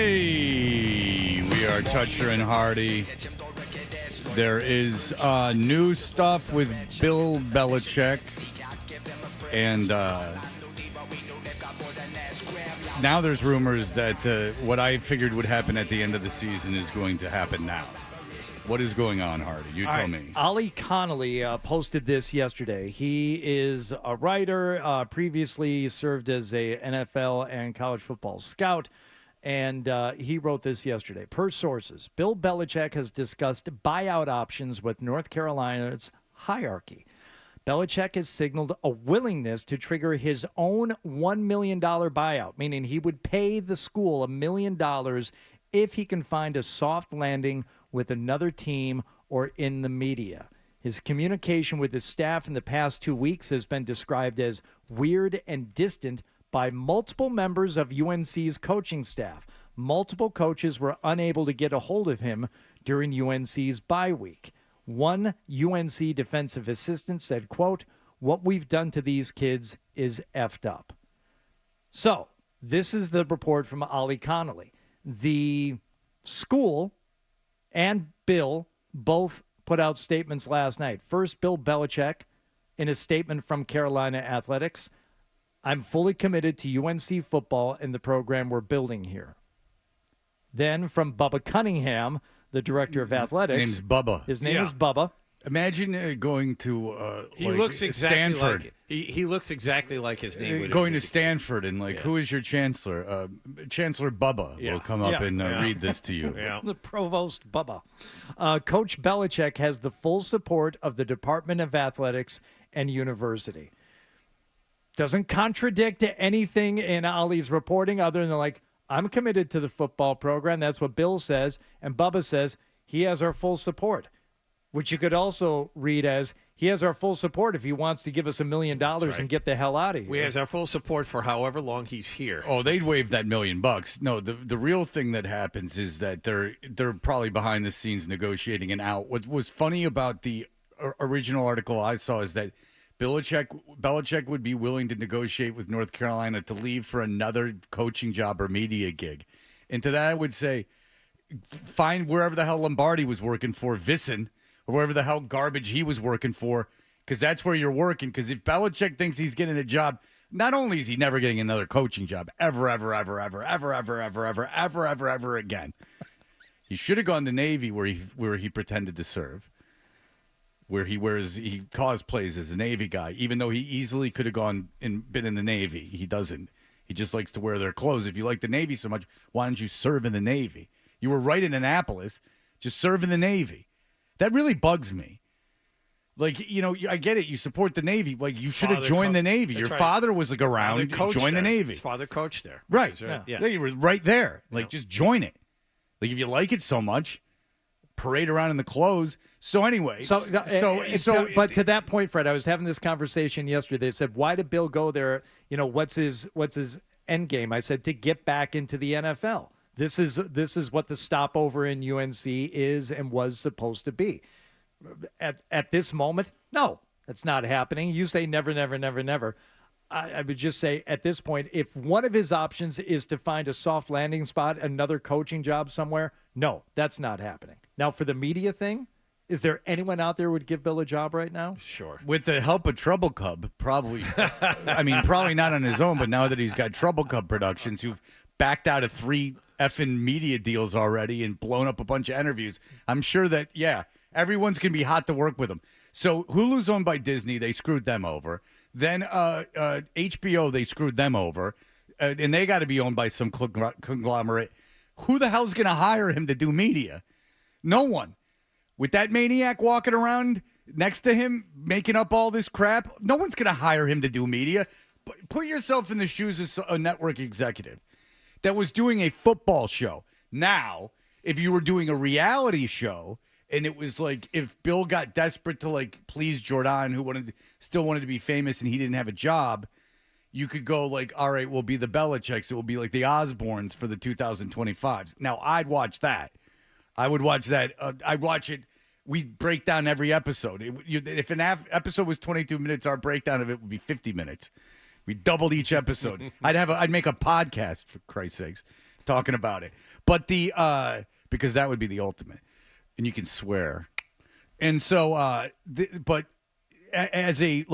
[SPEAKER 6] Hey, we are Toucher and Hardy. There is new stuff with Bill Belichick. And now there's rumors that what I figured would happen at the end of the season is going to happen now. What is going on, Hardy? You tell me.
[SPEAKER 7] Ollie Connolly posted this yesterday. He is a writer, previously served as a NFL and college football scout, and he wrote this yesterday. Per sources, Bill Belichick has discussed buyout options with North Carolina's hierarchy. Belichick has signaled a willingness to trigger his own $1 million buyout, meaning he would pay the school $1 million if he can find a soft landing with another team or in the media. His communication with his staff in the past 2 weeks has been described as weird and distant by multiple members of UNC's coaching staff. Multiple coaches were unable to get a hold of him during UNC's bye week. One UNC defensive assistant said, quote, "What we've done to these kids is effed up." So this is the report from Ollie Connolly. The school and Bill both put out statements last night. First, Bill Belichick, in a statement from Carolina Athletics, "I'm fully committed to UNC football and the program we're building here." Then from Bubba Cunningham, the director of athletics.
[SPEAKER 6] His name's Bubba.
[SPEAKER 7] His name is Bubba.
[SPEAKER 6] Imagine going to
[SPEAKER 2] He looks exactly
[SPEAKER 6] Stanford.
[SPEAKER 2] like he looks exactly like his name. would
[SPEAKER 6] Going to
[SPEAKER 2] indicate.
[SPEAKER 6] Stanford and who is your chancellor? Chancellor Bubba will come up and read this to you.
[SPEAKER 7] The provost Bubba. Coach Belichick has the full support of the Department of Athletics and University. Doesn't contradict anything in Ollie's reporting other than I'm committed to the football program. That's what Bill says. And Bubba says he has our full support, which you could also read as he has our full support if he wants to give us $1 million and get the hell out of here.
[SPEAKER 2] We has our full support for however long he's here.
[SPEAKER 6] Oh, they'd waive that $1 million. No, the real thing that happens is that they're probably behind the scenes negotiating an out. What was funny about the original article I saw is that Belichick would be willing to negotiate with North Carolina to leave for another coaching job or media gig. And to that I would say, find wherever the hell Lombardi was working for, Visson, or wherever the hell garbage he was working for, because that's where you're working. Because if Belichick thinks he's getting a job, not only is he never getting another coaching job ever again. He should have gone to Navy where he pretended to serve, where he cosplays as a Navy guy, even though he easily could have gone and been in the Navy. He doesn't. He just likes to wear their clothes. If you like the Navy so much, why don't you serve in the Navy? You were right in Annapolis. Just serve in the Navy. That really bugs me. I get it. You support the Navy. You should have joined the Navy. Your father was around. Join the Navy.
[SPEAKER 2] His father coached there.
[SPEAKER 6] Right.
[SPEAKER 2] Yeah.
[SPEAKER 6] You were right there. Just join it. If you like it so much, parade around in the clothes. So anyway.
[SPEAKER 7] But to that point, Fred, I was having this conversation yesterday. They said, why did Bill go there? What's his end game? I said, to get back into the NFL. This is what the stopover in UNC is and was supposed to be. At this moment, no, that's not happening. You say never, never, never, never. I would just say at this point, if one of his options is to find a soft landing spot, another coaching job somewhere, no, that's not happening. Now, for the media thing, is there anyone out there who would give Bill a job right now?
[SPEAKER 2] Sure.
[SPEAKER 6] With the help of Trouble Cub, probably. Probably not on his own, but now that he's got Trouble Cub Productions, who've backed out of 3 effing media deals already and blown up a bunch of interviews, I'm sure that, everyone's going to be hot to work with him. So Hulu's owned by Disney. They screwed them over. Then HBO, they screwed them over. And they got to be owned by some conglomerate. Who the hell's going to hire him to do media? No one. With that maniac walking around next to him, making up all this crap, no one's going to hire him to do media. Put yourself in the shoes of a network executive that was doing a football show. Now, if you were doing a reality show, and it was if Bill got desperate to please Jordan, who still wanted to be famous, and he didn't have a job, you could go all right, we'll be the Belichicks. It will be like the Osbournes for the 2025s. Now, I'd watch that. I would watch that. I'd watch it. We'd break down every episode. If an episode was 22 minutes, our breakdown of it would be 50 minutes. We doubled each episode. I'd make a podcast, for Christ's sakes, talking about it. But because that would be the ultimate, and you can swear. And so, but as a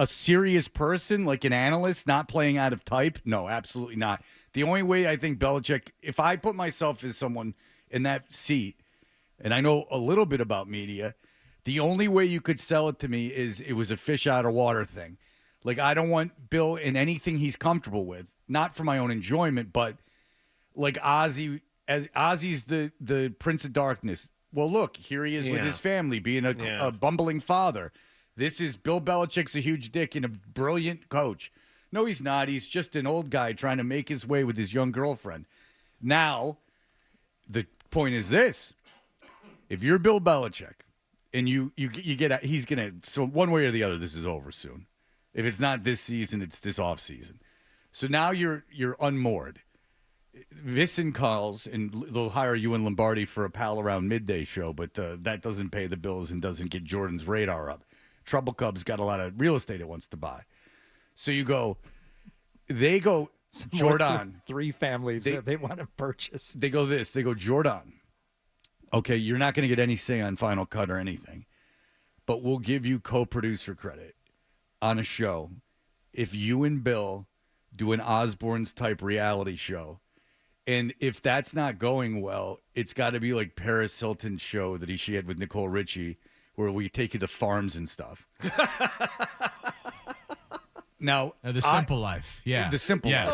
[SPEAKER 6] serious person, like an analyst, not playing out of type, no, absolutely not. The only way I think Belichick, if I put myself as someone in that seat, and I know a little bit about media, the only way you could sell it to me is it was a fish out of water thing. Like, I don't want Bill in anything he's comfortable with, not for my own enjoyment, but like Ozzy's the Prince of Darkness. Well, look, here he is with his family, being a bumbling father. This is Bill Belichick's a huge dick and a brilliant coach. No, he's not. He's just an old guy trying to make his way with his young girlfriend. Now, the point is this. If you're Bill Belichick and you get he's going to, so one way or the other, this is over soon. If it's not this season, it's this off season. So now you're unmoored. Visson calls, and they'll hire you and Lombardi for a pal around midday show, but that doesn't pay the bills and doesn't get Jordan's radar up. Trouble Cub's got a lot of real estate it wants to buy. So they go, Jordan.
[SPEAKER 7] Three families that they want to purchase.
[SPEAKER 6] They go, Jordan. Okay, you're not going to get any say on Final Cut or anything, but we'll give you co-producer credit on a show if you and Bill do an Osbourne's type reality show. And if that's not going well, it's got to be like Paris Hilton's show that she had with Nicole Richie, where we take you to farms and stuff. Now,
[SPEAKER 3] The Simple Life. Yeah.
[SPEAKER 6] The Simple Life.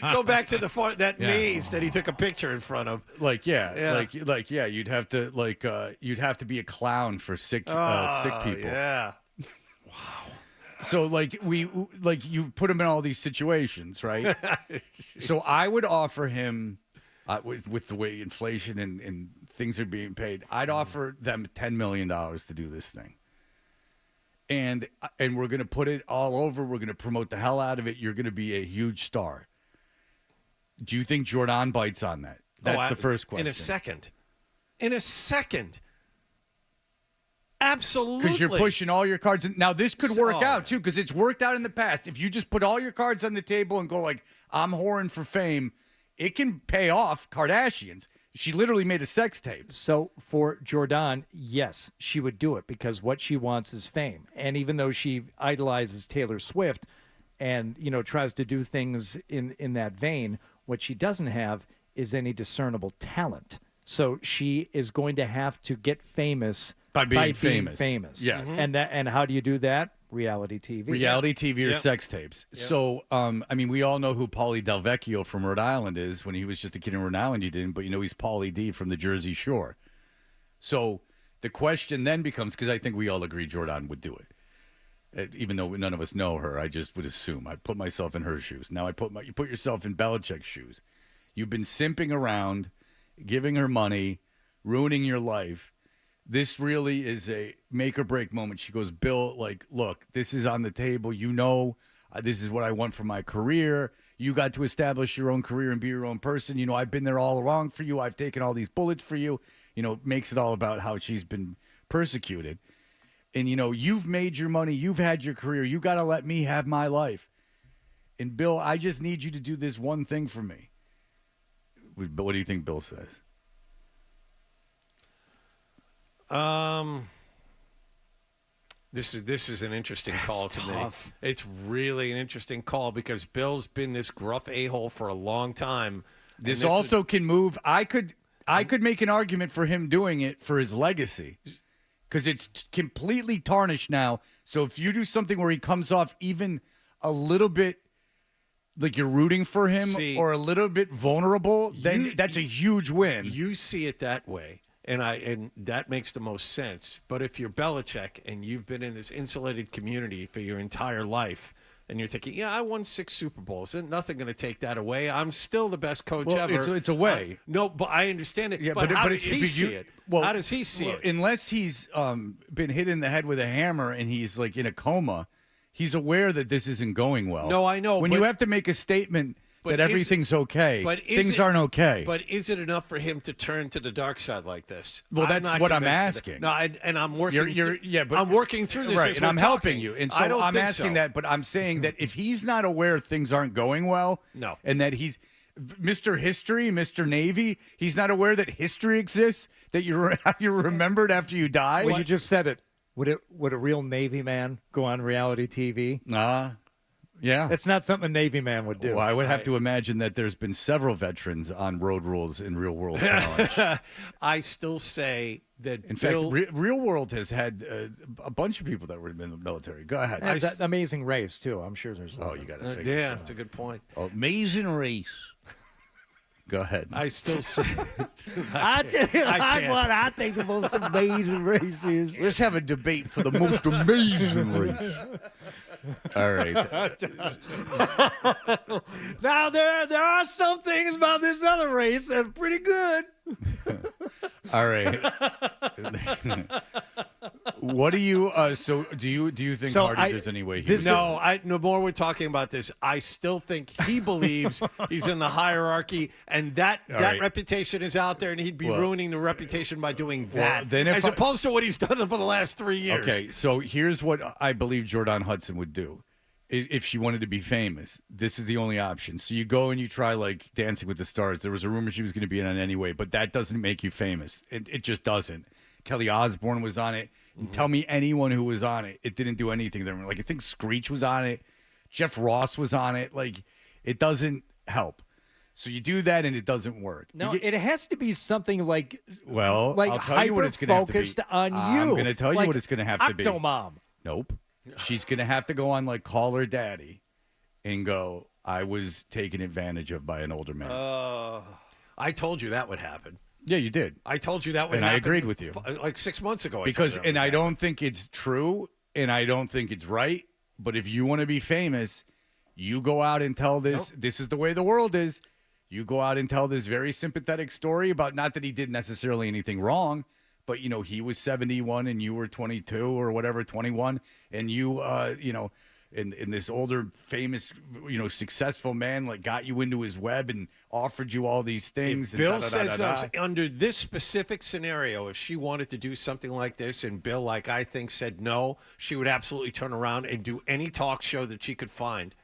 [SPEAKER 2] Go back to the maze that he took a picture in front of.
[SPEAKER 6] You'd have to be a clown for sick people.
[SPEAKER 2] Yeah.
[SPEAKER 6] So you put him in all these situations, right? So I would offer him, with the way inflation and things are being paid, I'd offer them $10 million to do this thing. And we're going to put it all over. We're going to promote the hell out of it. You're going to be a huge star. Do you think Jordan bites on that? That's the first question.
[SPEAKER 2] In a second. Absolutely.
[SPEAKER 6] Because you're pushing all your cards. Now, this could work out, too, because it's worked out in the past. If you just put all your cards on the table and go like, I'm whoring for fame, it can pay off. Kardashians. She literally made a sex tape.
[SPEAKER 7] So for Jordan, yes, she would do it because what she wants is fame. And even though she idolizes Taylor Swift and, tries to do things in that vein, what she doesn't have is any discernible talent. So she is going to have to get famous
[SPEAKER 6] by being
[SPEAKER 7] famous.
[SPEAKER 6] Yes.
[SPEAKER 7] Mm-hmm. And how do you do that? Reality TV.
[SPEAKER 6] Reality TV or sex tapes. Yep. So, we all know who Paulie Del Vecchio from Rhode Island is. When he was just a kid in Rhode Island, you didn't, but he's Paulie D from the Jersey Shore. So the question then becomes, because I think we all agree Jordan would do it. Even though none of us know her, I just would assume. I put myself in her shoes. Now you put yourself in Belichick's shoes. You've been simping around, giving her money, ruining your life. This really is a make or break moment. She goes, Bill, look, this is on the table. This is what I want for my career. You got to establish your own career and be your own person. I've been there all along for you. I've taken all these bullets for you. Makes it all about how she's been persecuted. And, you've made your money. You've had your career. You got to let me have my life. And, Bill, I just need you to do this one thing for me. What do you think Bill says?
[SPEAKER 2] This is an interesting call to
[SPEAKER 7] tough.
[SPEAKER 2] me. It's really an interesting call because Bill's been this gruff a-hole for a long time.
[SPEAKER 6] This also can move. I could make an argument for him doing it for his legacy because it's completely tarnished now. So if you do something where he comes off even a little bit like you're rooting for him or a little bit vulnerable, then that's a huge win.
[SPEAKER 2] You see it that way. And that makes the most sense. But if you're Belichick and you've been in this insulated community for your entire life, and you're thinking, I won 6 Super Bowls, and nothing going to take that away. I'm still the best coach ever.
[SPEAKER 6] It's a way.
[SPEAKER 2] No, but I understand it.
[SPEAKER 6] Yeah,
[SPEAKER 2] but how does he see it?
[SPEAKER 6] Well,
[SPEAKER 2] how does he see it?
[SPEAKER 6] Unless he's been hit in the head with a hammer and he's in a coma, he's aware that this isn't going well.
[SPEAKER 2] No, I know.
[SPEAKER 6] When you have to make a statement that everything's okay, things aren't okay.
[SPEAKER 2] But is it enough for him to turn to the dark side like this?
[SPEAKER 6] Well, that's what I'm asking.
[SPEAKER 2] No, and I'm working.
[SPEAKER 6] But
[SPEAKER 2] I'm working through this,
[SPEAKER 6] right? And I'm helping you. And so I'm asking
[SPEAKER 2] so.
[SPEAKER 6] that. But I'm saying that if he's not aware things aren't going well,
[SPEAKER 2] no,
[SPEAKER 6] and that he's Mr. History, Mr. Navy. He's not aware that history exists, that you're remembered after you die.
[SPEAKER 7] Well, you just said it. Would a real Navy man go on reality TV?
[SPEAKER 6] Yeah.
[SPEAKER 7] It's not something a Navy man would do.
[SPEAKER 6] Well, I would have to imagine that there's been several veterans on Road Rules in Real World Challenge.
[SPEAKER 2] I still say that
[SPEAKER 6] In
[SPEAKER 2] Bill,
[SPEAKER 6] fact, Real World has had a bunch of people that were in the military. Go ahead.
[SPEAKER 7] And that Amazing Race, too. I'm sure there's.
[SPEAKER 6] You got to figure
[SPEAKER 2] yeah,
[SPEAKER 6] this
[SPEAKER 2] that's a good point.
[SPEAKER 6] out. Amazing Race. Go ahead.
[SPEAKER 2] I still say
[SPEAKER 7] I
[SPEAKER 2] can't.
[SPEAKER 7] think the most amazing race is.
[SPEAKER 6] Let's have a debate for the most amazing race. All right.
[SPEAKER 7] Now there are some things about this other race that's pretty good.
[SPEAKER 6] All right. What do you? So do you think Hardy does anyway?
[SPEAKER 2] No more we're talking about this. I still think he believes he's in the hierarchy, and that
[SPEAKER 6] right.
[SPEAKER 2] reputation is out there, and he'd be ruining the reputation by doing that,
[SPEAKER 6] then
[SPEAKER 2] as opposed to what he's done for the last 3 years.
[SPEAKER 6] Okay, so here's what I believe Jordan Hudson would do. If she wanted to be famous, this is the only option. So you go and you try like Dancing with the Stars. There was a rumor she was going to be in it anyway, but that doesn't make you famous. It just doesn't. Kelly Osbourne was on it. And tell me anyone who was on it. It didn't do anything. Like I think Screech was on it. Jeff Ross was on it. Like it doesn't help. So you do that and it doesn't work.
[SPEAKER 7] No, it has to be something like
[SPEAKER 6] I'll tell you what it's going to have to be.
[SPEAKER 7] Focused on you.
[SPEAKER 6] I'm going to tell you what it's going to have to be.
[SPEAKER 7] Octomom.
[SPEAKER 6] Nope. She's going to have to go on like Call Her Daddy and go, I was taken advantage of by an older man.
[SPEAKER 2] I told you that would happen.
[SPEAKER 6] Yeah, you did.
[SPEAKER 2] I told you that would happen.
[SPEAKER 6] And I agreed with you.
[SPEAKER 2] Like 6 months ago.
[SPEAKER 6] I don't think it's true and I don't think it's right. But if you want to be famous, you go out and tell this. Nope. This is the way the world is. You go out and tell this very sympathetic story about not that he did necessarily anything wrong, but, you know, he was 71 and you were 22 or whatever, 21. And you, and this older, famous, successful man like got you into his web and offered you all these things.
[SPEAKER 2] If Bill says no, under this specific scenario, if she wanted to do something like this and Bill, like I think, said no, she would absolutely turn around and do any talk show that she could find.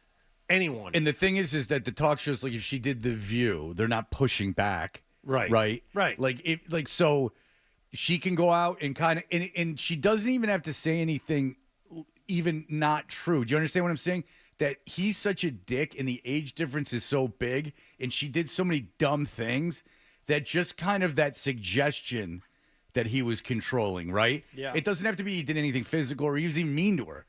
[SPEAKER 2] Anyone.
[SPEAKER 6] And the thing is that the talk shows, like if she did The View, they're not pushing back. Right. Right. So she can go out and kind of, and she doesn't even have to say anything even not true. Do you understand what I'm saying? That he's such a dick and the age difference is so big and she did so many dumb things that just kind of that suggestion that he was controlling, right?
[SPEAKER 7] Yeah.
[SPEAKER 6] It doesn't have to be he did anything physical or he was even mean to her.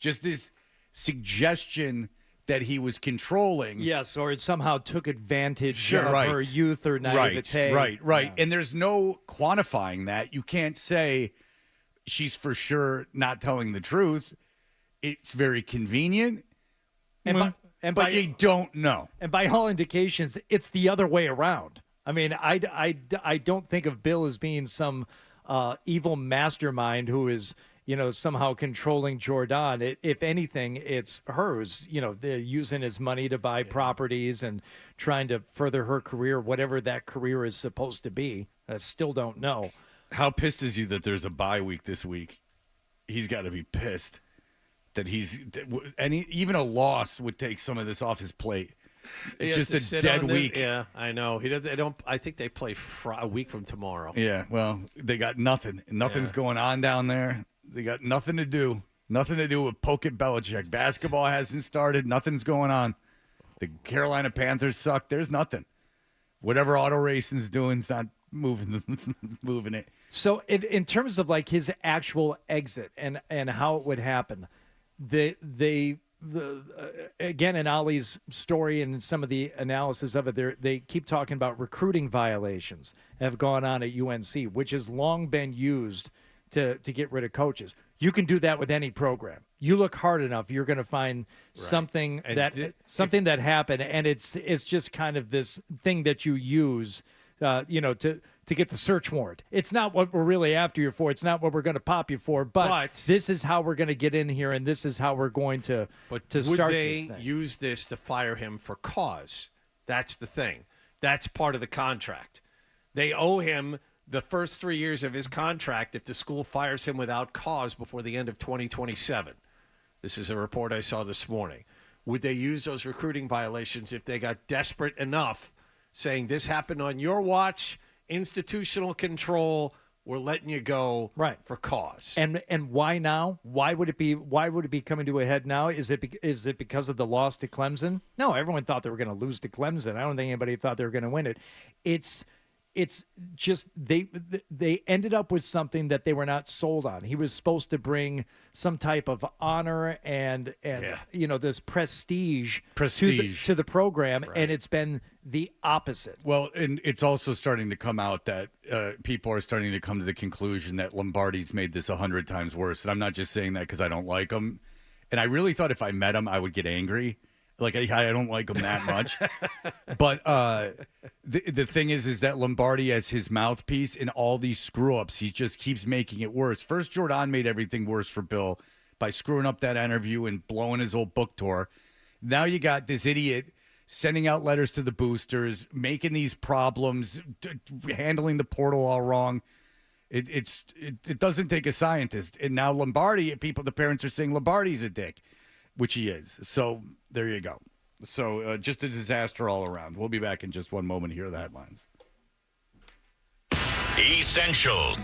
[SPEAKER 6] Just this suggestion that he was controlling.
[SPEAKER 7] Yes, or it somehow took advantage of her youth or naivete.
[SPEAKER 6] Right. Yeah. And there's no quantifying that. You can't say she's for sure not telling the truth. It's very convenient, but you don't know.
[SPEAKER 7] And by all indications, it's the other way around. I mean, I don't think of Bill as being some evil mastermind who is, somehow controlling Jordan. If anything, it's hers. They're using his money to buy properties and trying to further her career, whatever that career is supposed to be. I still don't know.
[SPEAKER 6] How pissed is he that there's a bye week this week? He's got to be pissed that even a loss would take some of this off his plate. It's just a dead week.
[SPEAKER 2] Yeah, I know. I think they play a week from tomorrow.
[SPEAKER 6] Yeah, well, they got nothing. Nothing's going on down there. They got nothing to do. Nothing to do with Poke at Belichick. Basketball hasn't started. Nothing's going on. The Carolina Panthers suck. There's nothing. Whatever auto racing's doing is not moving it.
[SPEAKER 7] So in terms of like his actual exit and how it would happen, again, in Ali's story and some of the analysis of it, they keep talking about recruiting violations have gone on at UNC, which has long been used to get rid of coaches. You can do that with any program. You look hard enough, you're going to find something that happened, and it's just kind of this thing that you use, to get the search warrant. It's not what we're really after you for. It's not what we're going to pop you for. But this is how we're going to get in here, and this is how we're going to start this thing.
[SPEAKER 2] Would they use this to fire him for cause? That's the thing. That's part of the contract. They owe him the first 3 years of his contract if the school fires him without cause before the end of 2027. This is a report I saw this morning. would they use those recruiting violations if they got desperate enough, saying this happened on your watch, institutional control, we're letting you go for cause.
[SPEAKER 7] And why now? Why would it be coming to a head now? Is it because of the loss to Clemson? No, everyone thought they were going to lose to Clemson. I don't think anybody thought they were going to win it. It's just they ended up with something that they were not sold on. He was supposed to bring some type of honor and this prestige to the program, and it's been the opposite.
[SPEAKER 6] Well, and it's also starting to come out that people are starting to come to the conclusion that Lombardi's made this 100 times worse. And I'm not just saying that because I don't like him. And I really thought if I met him, I would get angry. Like, I don't like him that much. But the thing is that Lombardi, as his mouthpiece in all these screw-ups, he just keeps making it worse. First, Jordan made everything worse for Bill by screwing up that interview and blowing his old book tour. Now you got this idiot sending out letters to the boosters, making these problems, handling the portal all wrong. It doesn't take a scientist. And now Lombardi, the parents are saying Lombardi's a dick, which he is. So there you go. So just a disaster all around. We'll be back in just one moment. Here are the headlines.
[SPEAKER 1] Essentials.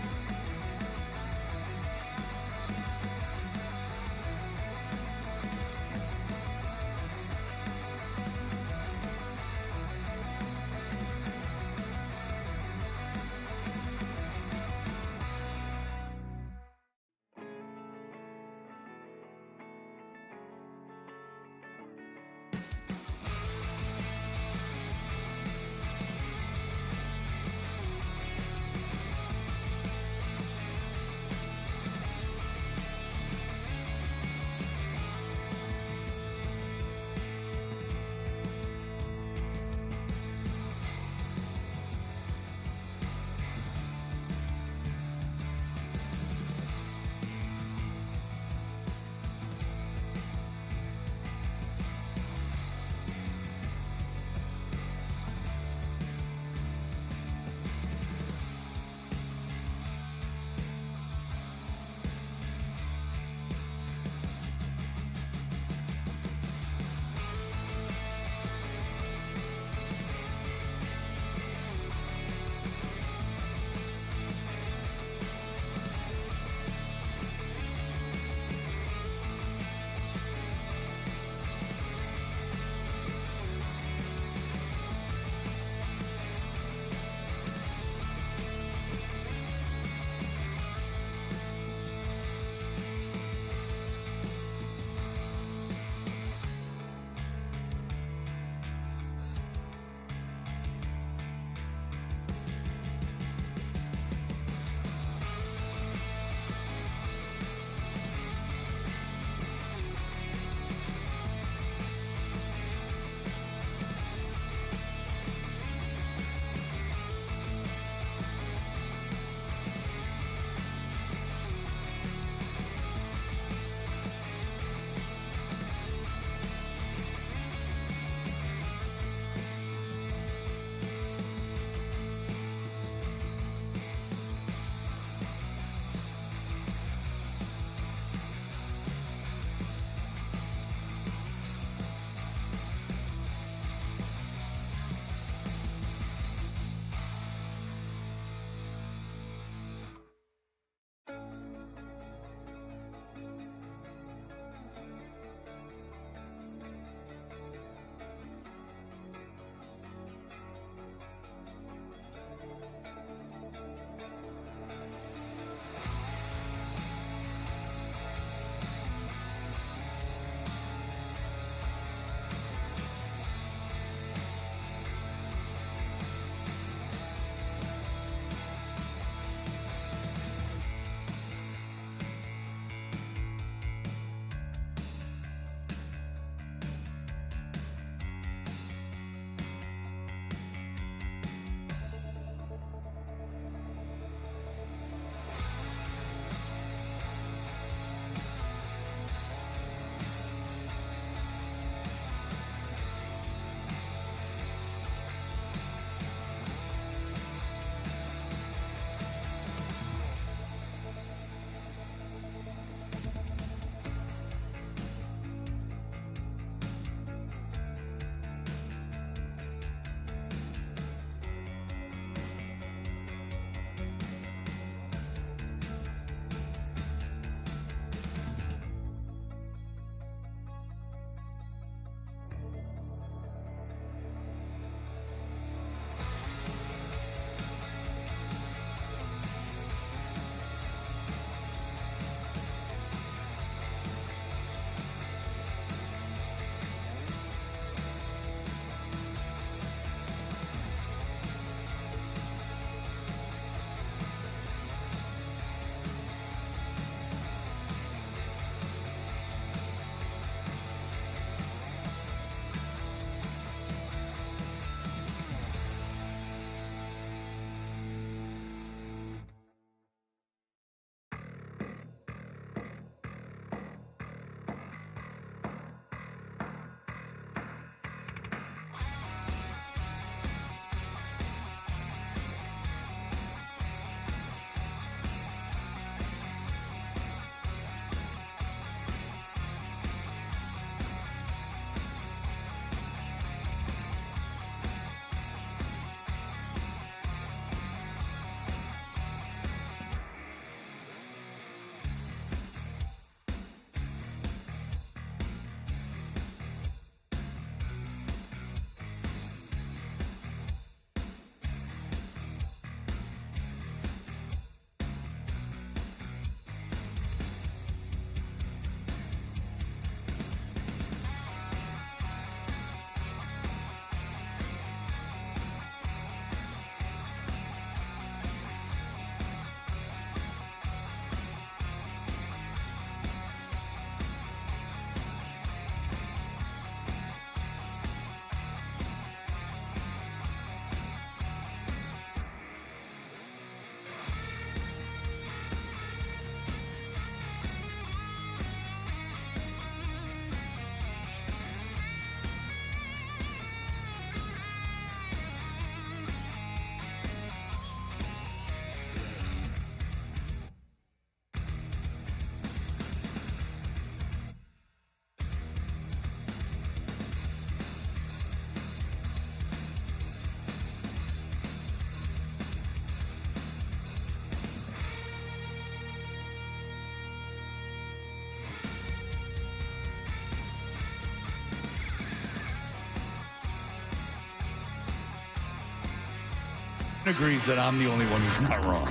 [SPEAKER 6] agrees that I'm the only one who's not wrong.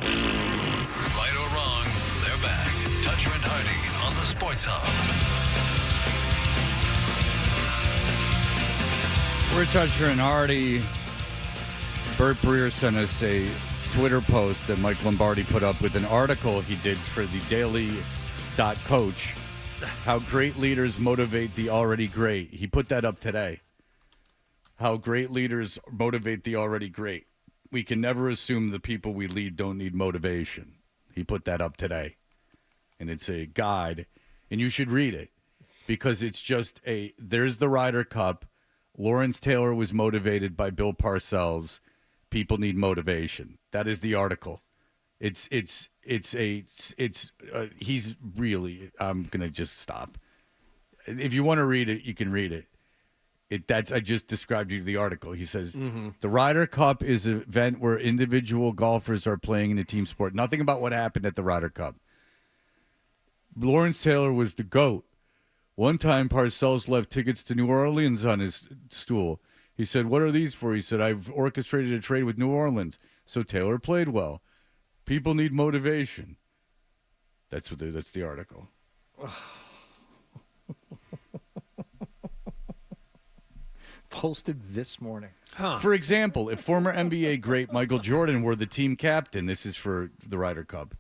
[SPEAKER 1] Right or wrong, they're back. Toucher and Hardy on the Sports Hub.
[SPEAKER 6] We're Toucher and Hardy. Bert Breer sent us a Twitter post that Mike Lombardi put up with an article he did for the Daily.Coach. How great leaders motivate the already great. He put that up today. How great leaders motivate the already great. We can never assume the people we lead don't need motivation. He put that up today. And it's a guide. And you should read it. Because it's just there's the Ryder Cup. Lawrence Taylor was motivated by Bill Parcells. People need motivation. That is the article. He's really, I'm going to just stop. If you want to read it, you can read it. I just described you the article. He says, The Ryder Cup is an event where individual golfers are playing in a team sport. Nothing about what happened at the Ryder Cup. Lawrence Taylor was the GOAT. One time, Parcells left tickets to New Orleans on his stool. He said, what are these for? He said, I've orchestrated a trade with New Orleans. So Taylor played well. People need motivation. That's the article.
[SPEAKER 7] Posted this morning.
[SPEAKER 6] For example, if former NBA great Michael Jordan were the team captain, this is for the Ryder Cup,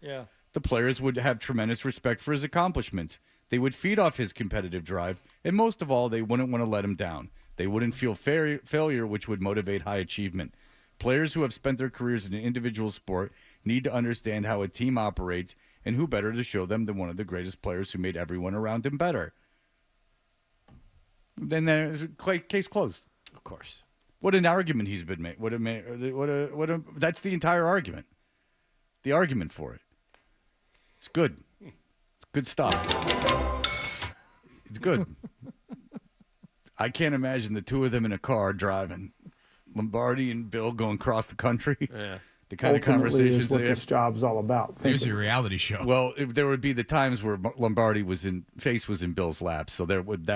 [SPEAKER 6] the players would have tremendous respect for his accomplishments. They would feed off his competitive drive, and most of all, they wouldn't want to let him down. They wouldn't feel failure, which would motivate high achievement. Players who have spent their careers in an individual sport need to understand how a team operates, and who better to show them than one of the greatest players who made everyone around him better. Then there's case closed.
[SPEAKER 2] Of course.
[SPEAKER 6] What an argument he's been made. That's the entire argument. The argument for it. It's good. It's good stuff. It's good. I can't imagine the two of them in a car driving. Lombardi and Bill going across the country.
[SPEAKER 2] Yeah.
[SPEAKER 6] The kind of conversations
[SPEAKER 3] is what this job's all about.
[SPEAKER 22] There's a reality show.
[SPEAKER 6] Well, there would be the times where Lombardi was in Bill's lap, so that would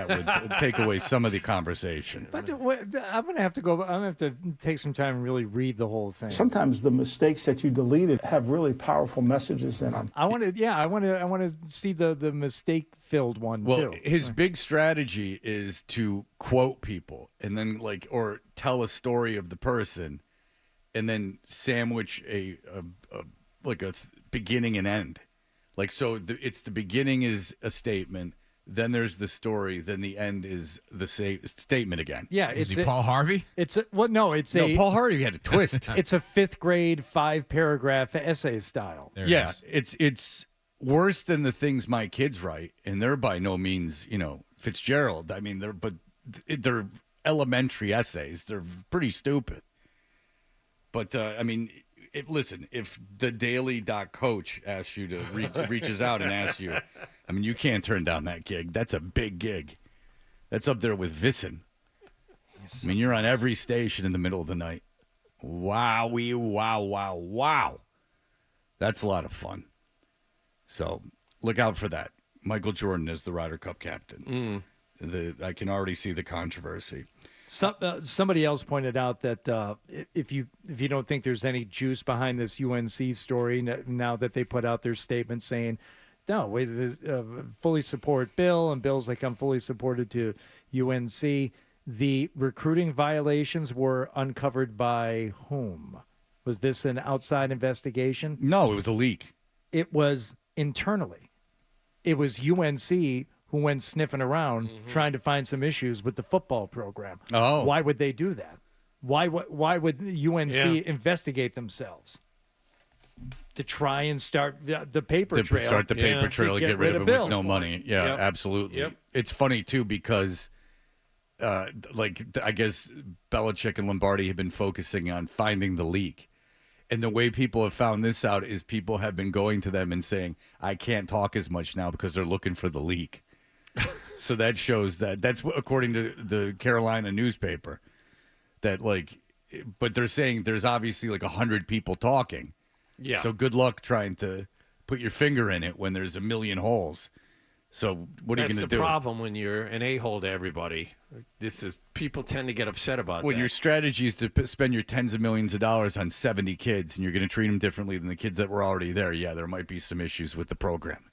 [SPEAKER 6] take away some of the conversation.
[SPEAKER 7] But I'm gonna have to go. I'm gonna have to take some time and really read the whole thing.
[SPEAKER 3] Sometimes the mistakes that you deleted have really powerful messages in them.
[SPEAKER 7] I want to see the mistake-filled one
[SPEAKER 6] well,
[SPEAKER 7] too.
[SPEAKER 6] His big strategy is to quote people and then or tell a story of the person. And then sandwich a beginning and end, it's the beginning is a statement, then there's the story, then the end is the statement again.
[SPEAKER 7] Yeah,
[SPEAKER 22] is he Paul Harvey?
[SPEAKER 6] Paul Harvey had a twist.
[SPEAKER 7] It's a 5th grade 5-paragraph essay style.
[SPEAKER 6] It's worse than the things my kids write, and they're by no means Fitzgerald. I mean they're elementary essays. They're pretty stupid. But, listen, if the Daily.Coach asks you to reaches out and asks you, you can't turn down that gig. That's a big gig. That's up there with Visson. You're on every station in the middle of the night. Wow. That's a lot of fun. So look out for that. Michael Jordan is the Ryder Cup captain. I can already see the controversy.
[SPEAKER 7] Somebody else pointed out that if you don't think there's any juice behind this UNC story, now that they put out their statement saying, no, we fully support Bill, and Bill's like, I'm fully supported to UNC. The recruiting violations were uncovered by whom? Was this an outside investigation?
[SPEAKER 6] No, it was a leak.
[SPEAKER 7] It was internally. It was UNC who went sniffing around trying to find some issues with the football program.
[SPEAKER 6] Oh.
[SPEAKER 7] Why would they do that? Why would UNC investigate themselves? To try and start the paper trail.
[SPEAKER 6] To start the paper trail to get rid of it with no money. Yeah, absolutely.
[SPEAKER 2] Yep.
[SPEAKER 6] It's funny, too, because, I guess Belichick and Lombardi have been focusing on finding the leak. And the way people have found this out is people have been going to them and saying, I can't talk as much now because they're looking for the leak. So that shows that's according to the Carolina newspaper, that but they're saying there's obviously 100 people talking.
[SPEAKER 2] Yeah.
[SPEAKER 6] So good luck trying to put your finger in it when there's a million holes. So what are you going to do?
[SPEAKER 2] That's the problem when you're an a-hole to everybody. People tend to get upset about
[SPEAKER 6] When
[SPEAKER 2] that.
[SPEAKER 6] your strategy is to spend your tens of millions of dollars on 70 kids and you're going to treat them differently than the kids that were already there, yeah, there might be some issues with the program.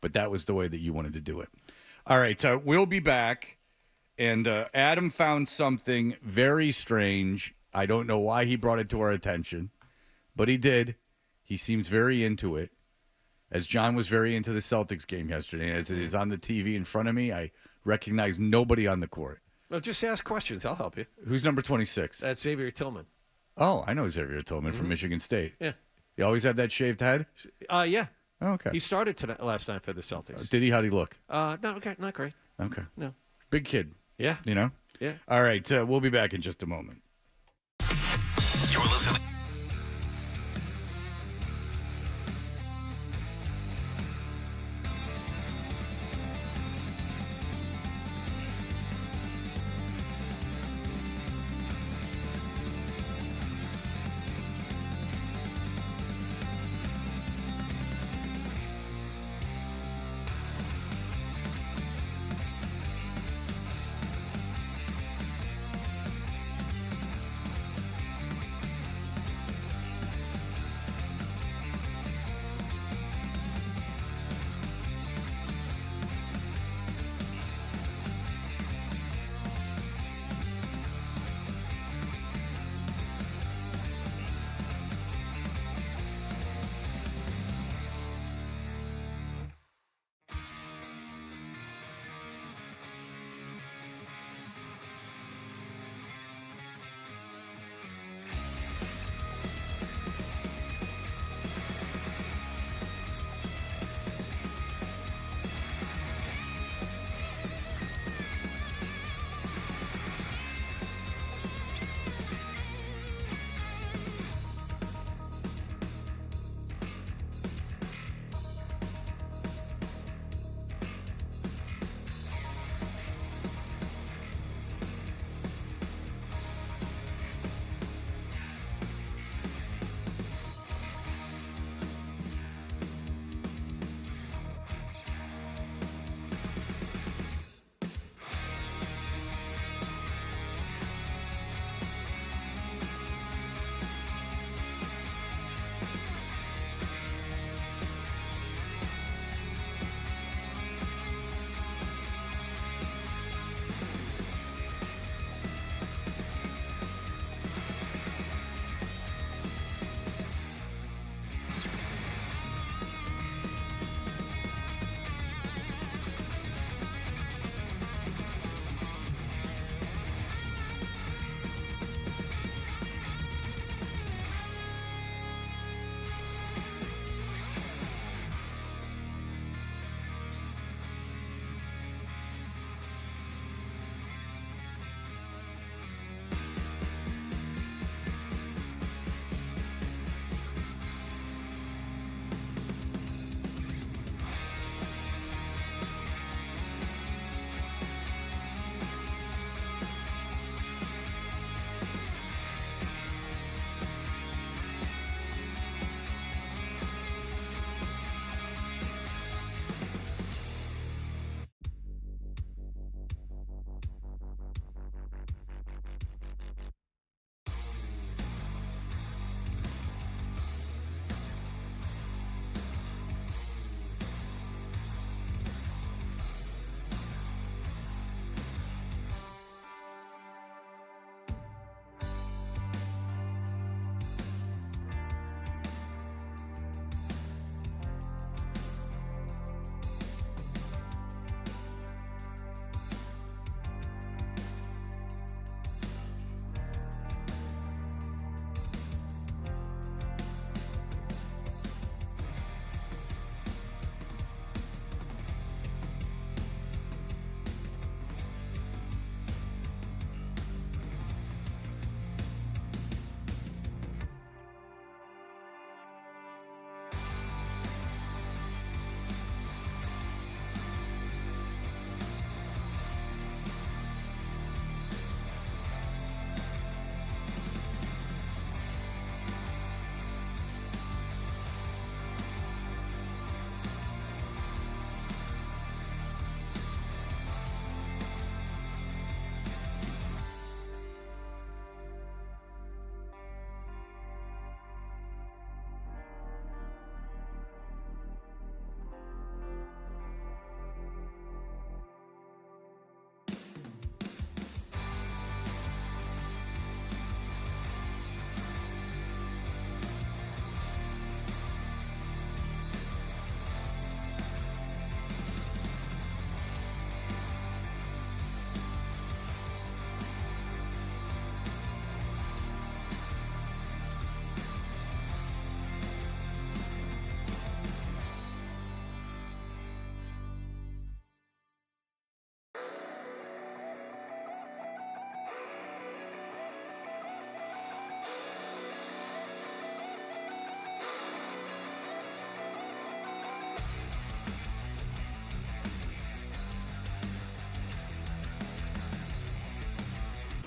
[SPEAKER 6] But that was the way that you wanted to do it. All right, we'll be back. And Adam found something very strange. I don't know why he brought it to our attention, but he did. He seems very into it. As John was very into the Celtics game yesterday, and as it is on the TV in front of me, I recognize nobody on the court.
[SPEAKER 2] Well, just ask questions. I'll help you.
[SPEAKER 6] Who's number 26?
[SPEAKER 2] That's Xavier Tillman.
[SPEAKER 6] Oh, I know Xavier Tillman from Michigan State.
[SPEAKER 2] Yeah.
[SPEAKER 6] He always had that shaved head?
[SPEAKER 2] Yeah.
[SPEAKER 6] Oh, okay.
[SPEAKER 2] He started last night for the Celtics.
[SPEAKER 6] Did he? How'd he look?
[SPEAKER 2] No, okay, not great.
[SPEAKER 6] Okay.
[SPEAKER 2] No.
[SPEAKER 6] Big kid.
[SPEAKER 2] Yeah.
[SPEAKER 6] You know?
[SPEAKER 2] Yeah.
[SPEAKER 6] All right, we'll be back in just a moment.
[SPEAKER 1] You're listening.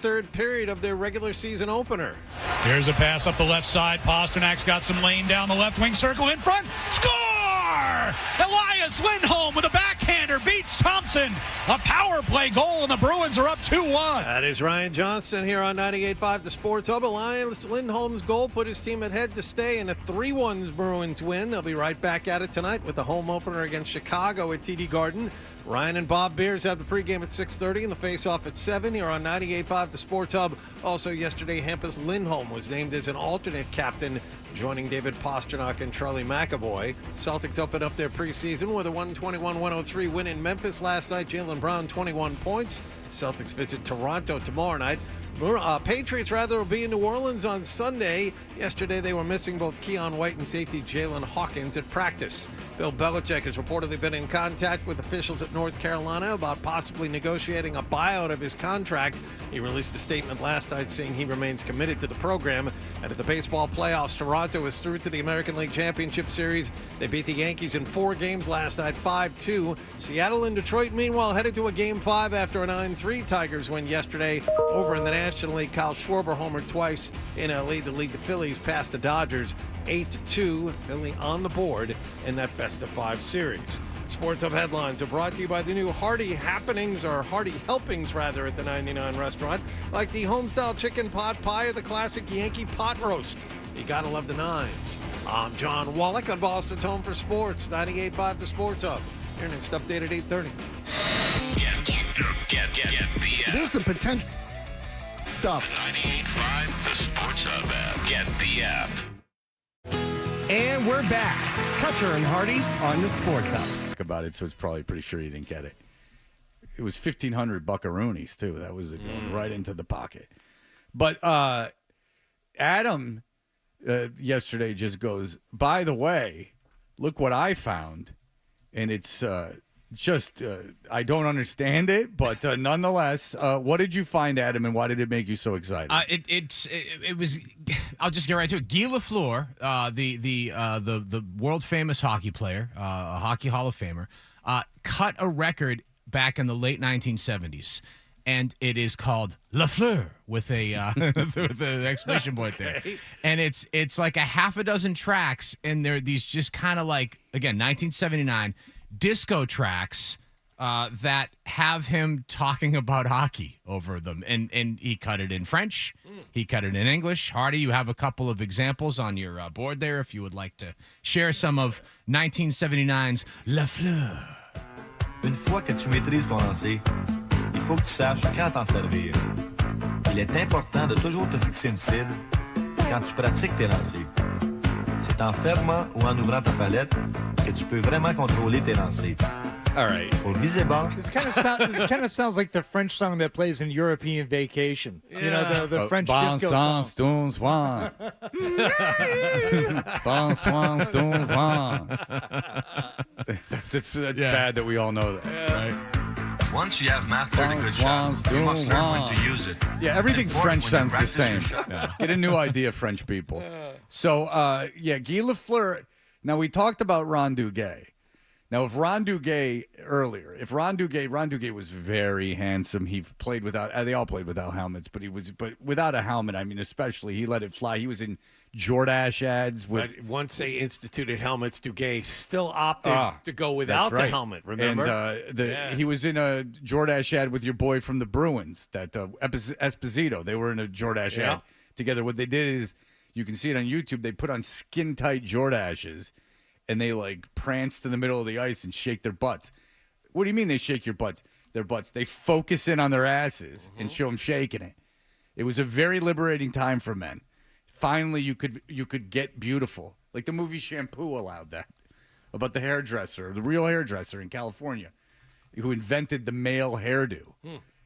[SPEAKER 2] third period of their regular season opener.
[SPEAKER 14] Here's a pass up the left side. Pasternak's got some lane down the left wing circle in front. Score! Elias Lindholm with a backhander beats Thompson. A power play goal, and the Bruins are up 2-1.
[SPEAKER 2] That is Ryan Johnston here on 98.5 The Sports Hub. Elias Lindholm's goal put his team ahead to stay in a 3-1 Bruins win. They'll be right back at it tonight with the home opener against Chicago at TD Garden. Ryan and Bob Beers have the pregame at 6:30 and the face-off at 7 here on 98.5 The Sports Hub. Also yesterday, Hampus Lindholm was named as an alternate captain, joining David Pastrnak and Charlie McAvoy. Celtics opened up their preseason with a 121-103 win in Memphis last night. Jaylen Brown, 21 points. Celtics visit Toronto tomorrow night. Patriots, will be in New Orleans on Sunday. Yesterday, they were missing both Keon White and safety Jalen Hawkins at practice. Bill Belichick has reportedly been in contact with officials at North Carolina about possibly negotiating a buyout of his contract. He released a statement last night saying he remains committed to the program. And at the baseball playoffs, Toronto is through to the American League Championship Series. They beat the Yankees in 4 games last night, 5-2. Seattle and Detroit, meanwhile, headed to a Game 5 after a 9-3 Tigers win yesterday over in the National League. Kyle Schwarber homered twice in LA to lead the Phillies past the Dodgers 8-2. Philly on the board in that best-of-5 series. Sports Hub headlines are brought to you by the new Hearty Happenings, or Hearty Helpings rather, at the 99 restaurant, like the homestyle chicken pot pie or the classic Yankee pot roast. You gotta love the nines. I'm John Wallach on Boston's Home for Sports, 98.5 The Sports Hub. Your next update at 8:30.
[SPEAKER 1] Get the
[SPEAKER 20] There's the potential stuff.
[SPEAKER 1] 98.5 The Sports Hub app. Get the app.
[SPEAKER 4] And we're back. Toucher and Hardy on the Sports Hub.
[SPEAKER 6] About it, so it's probably pretty sure you didn't get it. It was 1,500 buckaroonies too. That was going right into the pocket. But Adam yesterday just goes, by the way, look what I found, and it's just I don't understand it, but nonetheless, what did you find, Adam, and why did it make you so excited?
[SPEAKER 22] It was. I'll just get right to it. Guy Lafleur, the world famous hockey player, a hockey Hall of Famer, cut a record back in the late 1970s, and it is called Lafleur with a with an exclamation point there, and it's like a half a dozen tracks, and they're these just kind of like, again, 1979 disco tracks that have him talking about hockey over them, and he cut it in French, he cut it in English. Hardy, you have a couple of examples on your board there if you would like to share some of 1979's Lafleur.
[SPEAKER 23] Une fois que tu maîtrises ton lancer, il faut que tu saches quand t'en servir. Il est important de toujours te fixer une cible quand tu pratiques tes lancers. C'est en fermant ou en ouvrant ta palette que tu peux vraiment contrôler tes lancers.
[SPEAKER 6] All right.
[SPEAKER 7] This kind of sounds like the French song that plays in European Vacation. Yeah. You know, the French disco song.
[SPEAKER 6] That's bad that we all know that. Yeah. Right?
[SPEAKER 23] Once you have mastered a good shot, you must learn when to use it.
[SPEAKER 6] Yeah, everything French sounds the same. Yeah. Get a new idea, French people. So, Guy Lafleur. Now, we talked about Ron Duguay. Now, if Ron Duguay was very handsome. He played without, they all played without helmets, but without a helmet, I mean, especially, he let it fly. He was in Jordache ads.
[SPEAKER 2] But once they instituted helmets, Duguay still opted to go without the helmet, remember?
[SPEAKER 6] And he was in a Jordache ad with your boy from the Bruins, that Esposito. They were in a Jordache ad together. What they did is, you can see it on YouTube, they put on skin-tight Jordaches, and they like prance to the middle of the ice and shake their butts. What do you mean they shake their butts? Their butts. They focus in on their asses and show them shaking it. It was a very liberating time for men. Finally, you could get beautiful. Like the movie Shampoo allowed that. About the hairdresser, the real hairdresser in California, who invented the male hairdo.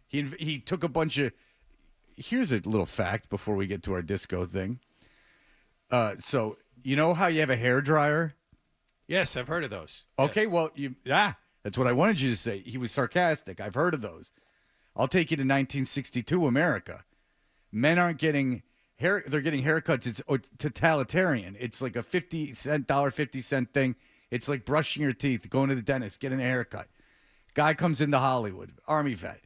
[SPEAKER 6] He took a bunch of. Here's a little fact before we get to our disco thing. So you know how you have a hairdryer?
[SPEAKER 2] Yes, I've heard of those.
[SPEAKER 6] Okay, well, that's what I wanted you to say. He was sarcastic. I've heard of those. I'll take you to 1962 America. Men aren't getting hair; they're getting haircuts. It's totalitarian. It's like a $50 thing. It's like brushing your teeth, going to the dentist, getting a haircut. Guy comes into Hollywood, Army vet.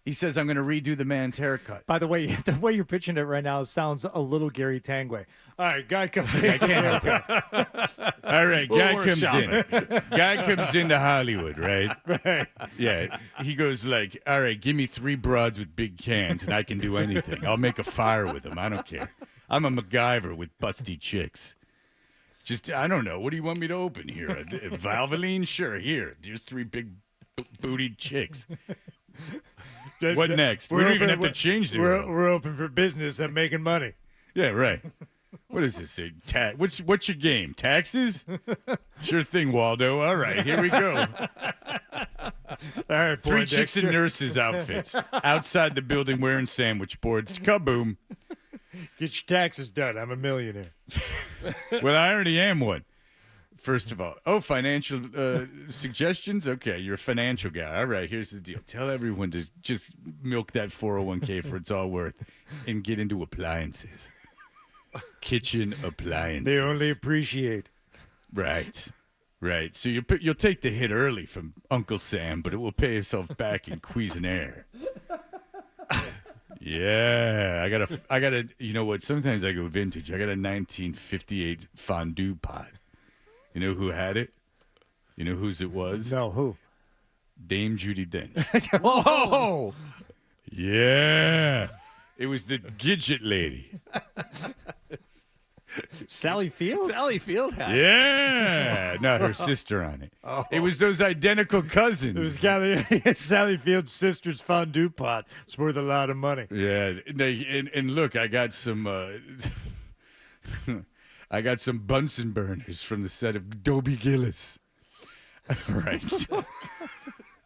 [SPEAKER 6] He says, I'm going to redo the man's haircut.
[SPEAKER 7] By the way, the way you're pitching it right now sounds a little Gary Tanguay. All right, guy comes in.
[SPEAKER 6] I can't help it. All right, guy comes in. Guy comes into Hollywood, right?
[SPEAKER 7] Right.
[SPEAKER 6] Yeah. He goes like, all right, give me 3 broads with big cans and I can do anything. I'll make a fire with them. I don't care. I'm a MacGyver with busty chicks. Just, I don't know. What do you want me to open here? A Valvoline? Sure, here. Here's 3 big bootied chicks. What next? We don't even have to change the room.
[SPEAKER 7] We're open for business and making money.
[SPEAKER 6] Yeah, right. What does this say? What's your game? Taxes? Sure thing, Waldo. All right, here we go.
[SPEAKER 7] All right,
[SPEAKER 6] 3 chicks in nurses' outfits outside the building wearing sandwich boards. Kaboom.
[SPEAKER 7] Get your taxes done. I'm a millionaire.
[SPEAKER 6] Well, I already am one. First of all, financial suggestions? Okay, you're a financial guy. All right, here's the deal. Tell everyone to just milk that 401k for it's all worth and get into appliances. Kitchen appliances.
[SPEAKER 7] They only appreciate.
[SPEAKER 6] Right. So you'll take the hit early from Uncle Sam, but it will pay itself back in Cuisinart. Yeah, I got a. You know what? Sometimes I go vintage. I got a 1958 fondue pot. You know who had it? You know whose it was?
[SPEAKER 7] No, who?
[SPEAKER 6] Dame Judi Dench.
[SPEAKER 7] Whoa!
[SPEAKER 6] Yeah. It was the Gidget lady.
[SPEAKER 7] Sally Field?
[SPEAKER 2] Sally Field had it.
[SPEAKER 6] Yeah. No, her sister on it.
[SPEAKER 2] Oh.
[SPEAKER 6] It was those identical cousins.
[SPEAKER 7] It was Sally Field's sister's fondue pot. It's worth a lot of money.
[SPEAKER 6] Yeah. And look, I got some I got some Bunsen burners from the set of Dobie Gillis. Right.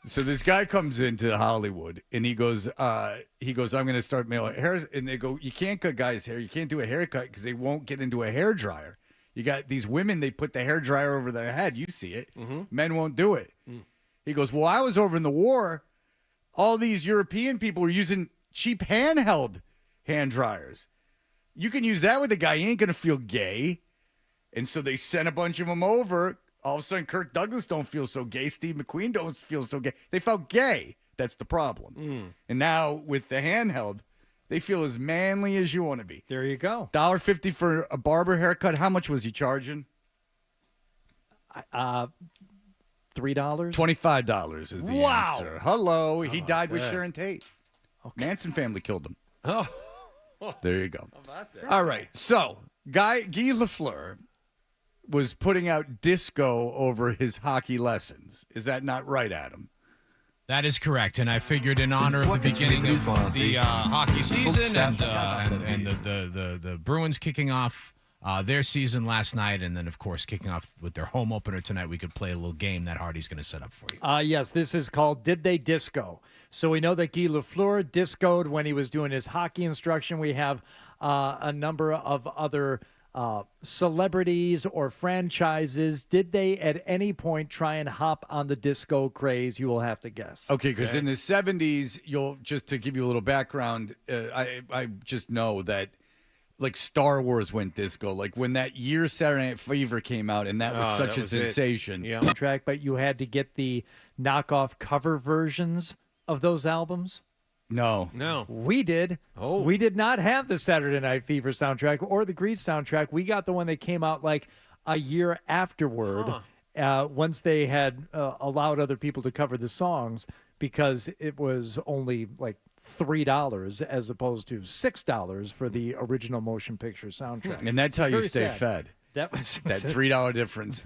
[SPEAKER 6] So this guy comes into Hollywood and he goes, I'm going to start male hair. And they go, you can't cut guys' hair. You can't do a haircut because they won't get into a hair dryer. You got these women, they put the hair dryer over their head. You see it. Mm-hmm. Men won't do it. He goes, well, I was over in the war. All these European people were using cheap handheld hand dryers. You can use that with a guy. He ain't going to feel gay. And so they sent a bunch of them over. All of a sudden, Kirk Douglas don't feel so gay. Steve McQueen don't feel so gay. They felt gay. That's the problem. And now with the handheld, they feel as manly as you want to be.
[SPEAKER 7] There you go.
[SPEAKER 6] $1.50 for a barber haircut. How much was he charging?
[SPEAKER 7] $3?
[SPEAKER 6] $25 is the
[SPEAKER 7] Wow.
[SPEAKER 6] answer. Hello. He died with
[SPEAKER 2] okay.
[SPEAKER 6] Sharon Tate. Okay. Manson family killed him.
[SPEAKER 2] Oh.
[SPEAKER 6] There you go.
[SPEAKER 2] How about that?
[SPEAKER 6] All right. So, Guy Lafleur was putting out disco over his hockey lessons. Is that not right, Adam?
[SPEAKER 22] That is correct, and I figured in honor of the beginning of the hockey season and the Bruins kicking off their season last night, and then, of course, kicking off with their home opener tonight, we could play a little game that Hardy's going to set up for you.
[SPEAKER 7] Yes, this is called Did They Disco? So we know that Guy Lafleur discoed when he was doing his hockey instruction. We have a number of other celebrities or franchises. Did they at any point try and hop on the disco craze? You will have to guess.
[SPEAKER 6] Okay, because in the 70s, just to give you a little background, I just know that like Star Wars went disco. Like when that year Saturday Night Fever came out, and that was such a sensation.
[SPEAKER 2] Yeah.
[SPEAKER 7] Track, but you had to get the knockoff cover versions of those albums.
[SPEAKER 6] No.
[SPEAKER 7] We did.
[SPEAKER 2] Oh.
[SPEAKER 7] We did not have the Saturday Night Fever soundtrack or the Grease soundtrack. We got the one that came out like a year afterward, once they had allowed other people to cover the songs, because it was only like $3 as opposed to $6 for the original motion picture soundtrack.
[SPEAKER 6] And that's how you
[SPEAKER 7] Very
[SPEAKER 6] stay
[SPEAKER 7] sad.
[SPEAKER 6] fed.
[SPEAKER 7] That was
[SPEAKER 6] That $3 difference.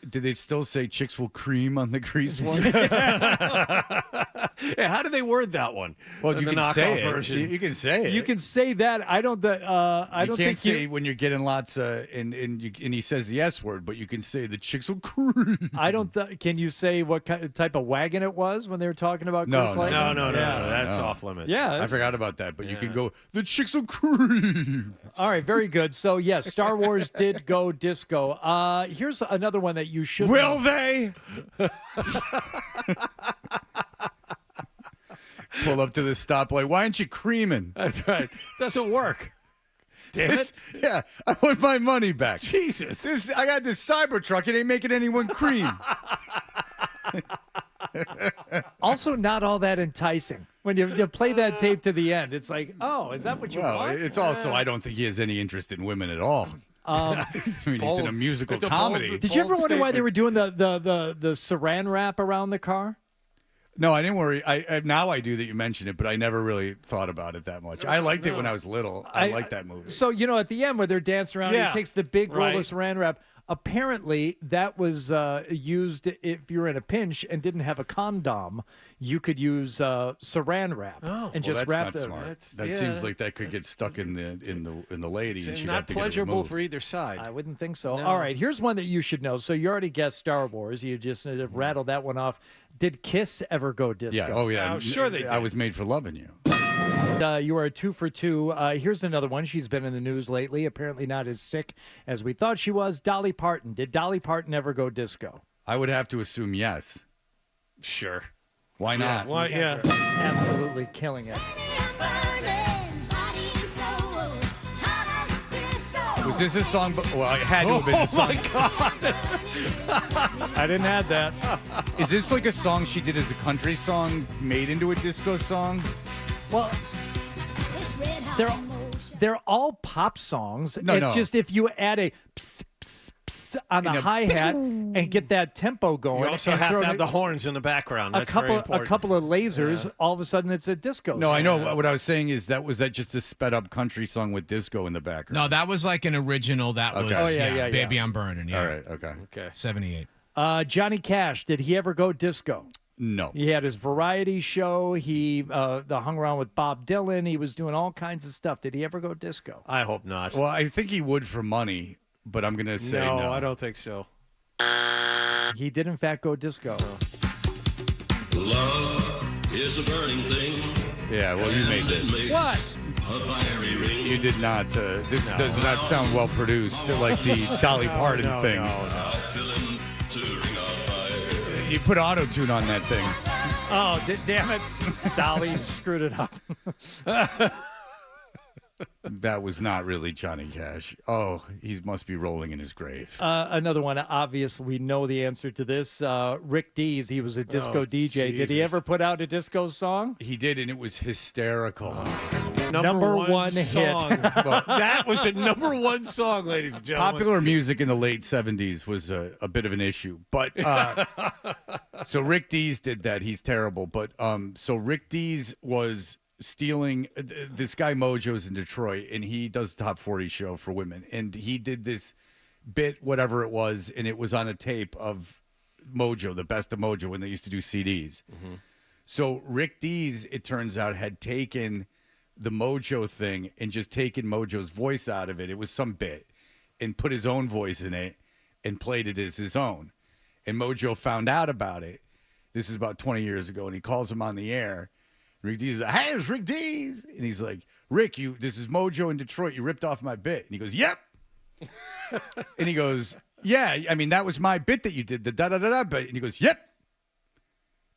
[SPEAKER 6] Did they still say chicks will cream on the Grease one?
[SPEAKER 2] Yeah, how do they word that one?
[SPEAKER 6] Well,
[SPEAKER 2] The
[SPEAKER 6] you can
[SPEAKER 2] knockoff
[SPEAKER 6] say it.
[SPEAKER 2] version.
[SPEAKER 6] You can say it.
[SPEAKER 7] You can say that. I don't. I
[SPEAKER 6] You
[SPEAKER 7] don't
[SPEAKER 6] can't
[SPEAKER 7] think
[SPEAKER 6] say
[SPEAKER 7] you.
[SPEAKER 6] when you're getting lots and he says the S word, but you can say the chicks will cream.
[SPEAKER 7] I don't. Can you say what type of wagon it was when they were talking about?
[SPEAKER 6] No,
[SPEAKER 7] Grease
[SPEAKER 6] no,
[SPEAKER 7] Lightning?
[SPEAKER 2] No,
[SPEAKER 7] Yeah.
[SPEAKER 2] that's off limits.
[SPEAKER 7] Yeah,
[SPEAKER 6] I forgot about that, but you can go the chicks will cream.
[SPEAKER 7] All right, very good. So yes, Star Wars did go disco. Here's another one that you should.
[SPEAKER 6] Will
[SPEAKER 7] know.
[SPEAKER 6] they? Pull up to the stoplight. Why aren't you creaming?
[SPEAKER 2] That's right. Doesn't work. Damn it.
[SPEAKER 6] Yeah, I want my money back.
[SPEAKER 2] Jesus.
[SPEAKER 6] I got this Cybertruck. It ain't making anyone cream.
[SPEAKER 7] Also, not all that enticing. When you play that tape to the end, it's like, oh, is that what you want?
[SPEAKER 6] It's also, I don't think he has any interest in women at all. I mean, he's in a musical comedy.
[SPEAKER 7] Did you ever wonder why they were doing the saran wrap around the car?
[SPEAKER 6] No, I didn't worry. Now I do that you mention it, but I never really thought about it that much. I liked it when I was little. I liked that movie.
[SPEAKER 7] So, at the end where they're dancing around, he takes the big roll of saran wrap. Apparently, that was used if you're in a pinch and didn't have a condom. You could use saran wrap and just wrap
[SPEAKER 6] that's
[SPEAKER 7] the.
[SPEAKER 6] Smart. That seems like that could get stuck in the lady.
[SPEAKER 2] It's
[SPEAKER 6] and she'd
[SPEAKER 2] not
[SPEAKER 6] have to
[SPEAKER 2] pleasurable
[SPEAKER 6] get it removed.
[SPEAKER 2] for either side.
[SPEAKER 7] I wouldn't think so.
[SPEAKER 2] No.
[SPEAKER 7] All right, here's one that you should know. So you already guessed Star Wars. You just rattled that one off. Did Kiss ever go disco?
[SPEAKER 6] Yeah. Oh, yeah.
[SPEAKER 2] Sure they did.
[SPEAKER 6] I was made for loving you.
[SPEAKER 7] You are 2 for 2. Here's another one. She's been in the news lately. Apparently not as sick as we thought she was. Dolly Parton. Did Dolly Parton ever go disco?
[SPEAKER 6] I would have to assume yes.
[SPEAKER 2] Sure.
[SPEAKER 6] Why not?
[SPEAKER 2] Why? Yeah.
[SPEAKER 7] Absolutely killing it.
[SPEAKER 6] Was this a song? Well, it had to have been a song.
[SPEAKER 2] Oh, my God.
[SPEAKER 7] I didn't have that.
[SPEAKER 6] Is this like a song she did as a country song made into a disco song?
[SPEAKER 7] Well, they're all pop songs.
[SPEAKER 6] No,
[SPEAKER 7] it's
[SPEAKER 6] no.
[SPEAKER 7] just if you add a pss, pss, pss on the hi-hat and get that tempo going.
[SPEAKER 2] You also
[SPEAKER 7] and
[SPEAKER 2] have
[SPEAKER 7] throw
[SPEAKER 2] to have the horns in the background. That's very
[SPEAKER 7] a
[SPEAKER 2] important.
[SPEAKER 7] couple of lasers, all of a sudden it's a disco
[SPEAKER 6] No,
[SPEAKER 7] song.
[SPEAKER 6] I know. What I was saying is was that just a sped up country song with disco in the background?
[SPEAKER 22] No, that was like an original. That was Baby
[SPEAKER 7] yeah.
[SPEAKER 22] I'm Burning. Yeah.
[SPEAKER 6] All right. Okay.
[SPEAKER 22] 78.
[SPEAKER 7] Johnny Cash, did he ever go disco?
[SPEAKER 6] No.
[SPEAKER 7] He had his variety show. He hung around with Bob Dylan. He was doing all kinds of stuff. Did he ever go disco?
[SPEAKER 2] I hope not.
[SPEAKER 6] Well, I think he would for money, but I'm going to say no.
[SPEAKER 2] I don't think so.
[SPEAKER 7] He did, in fact, go disco.
[SPEAKER 1] Love is a burning thing.
[SPEAKER 6] Yeah, well, you made this.
[SPEAKER 7] What?
[SPEAKER 1] A fiery ring.
[SPEAKER 6] You did not. This does not sound well produced, like the Dolly Parton thing. You put auto-tune on that thing.
[SPEAKER 7] Oh, damn it. Dolly screwed it up.
[SPEAKER 6] That was not really Johnny Cash. Oh, he must be rolling in his grave.
[SPEAKER 7] Another one, obvious. We know the answer to this. Rick Dees, he was a disco DJ. Did he
[SPEAKER 2] Jesus.
[SPEAKER 7] ever put out a disco song?
[SPEAKER 6] He did, and it was hysterical.
[SPEAKER 7] Number one
[SPEAKER 2] song.
[SPEAKER 7] hit.
[SPEAKER 2] That was the number one song, ladies and gentlemen.
[SPEAKER 6] Popular music in the late 70s was a bit of an issue. But so Rick Dees did that. He's terrible. But so Rick Dees was stealing this guy Mojo's in Detroit, and he does the Top 40 show for women. And he did this bit, whatever it was, and it was on a tape of Mojo, the best of Mojo, when they used to do CDs. Mm-hmm. So Rick Dees, it turns out, had taken the Mojo thing and just taken Mojo's voice out of it. It was some bit, and put his own voice in it and played it as his own. And Mojo found out about it. This is about 20 years ago, and he calls him on the air. Rick Dees is like, hey, it's Rick Dees. And he's like, Rick, this is Mojo in Detroit. You ripped off my bit. And he goes, yep. And he goes, yeah, I mean, that was my bit that you did, the da-da-da-da bit. And he goes, yep.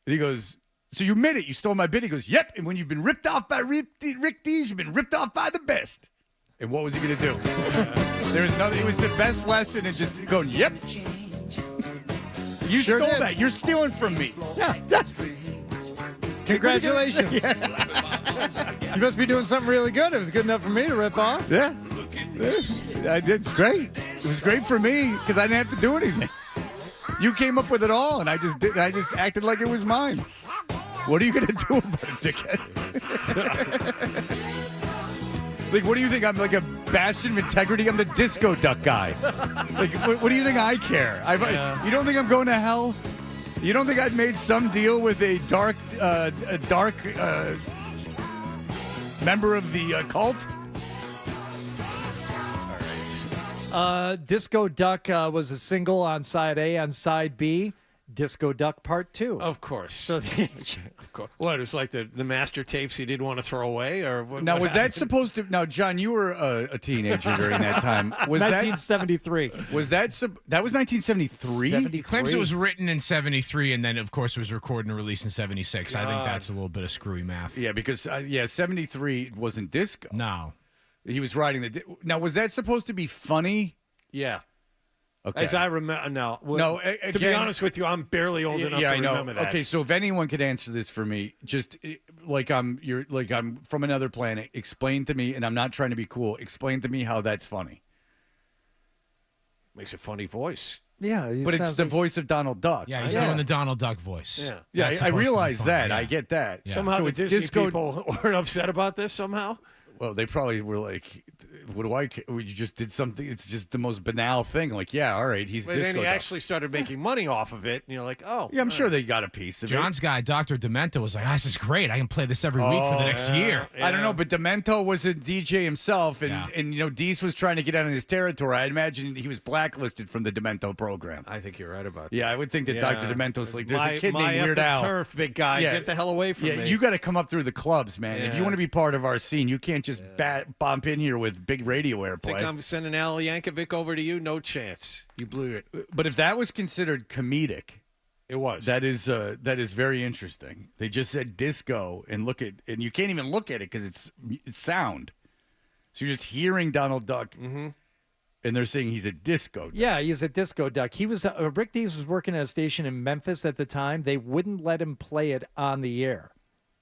[SPEAKER 6] And he goes, so you admit it, you stole my bit? He goes, yep. And when you've been ripped off by Rick Dees, you've been ripped off by the best. And what was he going to do? There's nothing. It was the best lesson in just going, yep. You
[SPEAKER 7] Sure
[SPEAKER 6] stole
[SPEAKER 7] did.
[SPEAKER 6] that. You're stealing from me.
[SPEAKER 7] Yeah. Congratulations. You must be doing something really good. It was good enough for me to rip off.
[SPEAKER 6] Yeah. I did. It's great. It was great for me because I didn't have to do anything. You came up with it all, and I just did. I just acted like it was mine. What are you going to do about it, dickhead? Like, what do you think? I'm like a bastion of integrity? I'm the disco duck guy. Like, what do you think I care? You don't think I'm going to hell? You don't think I'd made some deal with a dark member of the cult?
[SPEAKER 7] Disco Duck was a single on side A. On side B, Disco Duck Part 2.
[SPEAKER 2] Of course.
[SPEAKER 7] So
[SPEAKER 2] of course. What, it's like the master tapes he didn't want to throw away? Or what,
[SPEAKER 6] Now,
[SPEAKER 2] what
[SPEAKER 6] was that
[SPEAKER 2] happened?
[SPEAKER 6] supposed to... Now, John, you were a teenager during that time. Was
[SPEAKER 7] 1973.
[SPEAKER 6] Was that... That was 1973?
[SPEAKER 22] He claims it was written in 73 and then, of course, was recorded and released in 76. I think that's a little bit of screwy math.
[SPEAKER 6] Yeah, because, 73 wasn't disco.
[SPEAKER 22] No.
[SPEAKER 6] He was writing the... Now, was that supposed to be funny?
[SPEAKER 2] Yeah.
[SPEAKER 6] Okay.
[SPEAKER 2] As I remember, no.
[SPEAKER 6] No,
[SPEAKER 2] to be honest with you, I'm barely old enough to remember that.
[SPEAKER 6] Okay, so if anyone could answer this for me, just like I'm from another planet, explain to me, and I'm not trying to be cool, explain to me how that's funny.
[SPEAKER 2] Makes a funny voice.
[SPEAKER 7] Yeah,
[SPEAKER 6] but it's the voice of Donald Duck.
[SPEAKER 22] Yeah, he's doing the Donald Duck voice.
[SPEAKER 2] Yeah,
[SPEAKER 6] I realize that. I get that.
[SPEAKER 2] Yeah. Somehow
[SPEAKER 6] so
[SPEAKER 2] the
[SPEAKER 6] it's
[SPEAKER 2] Disney
[SPEAKER 6] disco.
[SPEAKER 2] people weren't upset about this somehow.
[SPEAKER 6] Well, they probably were like, "What do I? We just did something. It's just the most banal thing. Like, yeah, all right, he's
[SPEAKER 2] But
[SPEAKER 6] disco."
[SPEAKER 2] then he
[SPEAKER 6] Duck.
[SPEAKER 2] actually started making money off of it, and you're like, oh.
[SPEAKER 6] Yeah, I'm sure they got a piece of
[SPEAKER 22] John's guy, Dr. Demento, was like, this is great. I can play this every week for the next year.
[SPEAKER 6] I don't know, but Demento was a DJ himself, and Deese was trying to get out of his territory. I imagine he was blacklisted from the Demento program.
[SPEAKER 2] I think you're right about that.
[SPEAKER 6] Yeah, I would think that Dr. Demento's like, there's a kid
[SPEAKER 2] my
[SPEAKER 6] named Weird
[SPEAKER 2] effing
[SPEAKER 6] Al.
[SPEAKER 2] turf, big guy. Get the hell away from me.
[SPEAKER 6] You got to come up through the clubs, man. If you
[SPEAKER 2] Yeah.
[SPEAKER 6] want to be part of our scene, you can't just bump in here with big radio airplay.
[SPEAKER 2] Think I'm sending Al Yankovic over to you? No chance. You blew it.
[SPEAKER 6] But if that was considered comedic,
[SPEAKER 2] it was.
[SPEAKER 6] That is very interesting. They just said disco, and you can't even look at it because it's sound. So you're just hearing Donald Duck, and they're saying he's a disco duck.
[SPEAKER 7] Yeah, he's a disco duck. He was Rick Dees was working at a station in Memphis at the time. They wouldn't let him play it on the air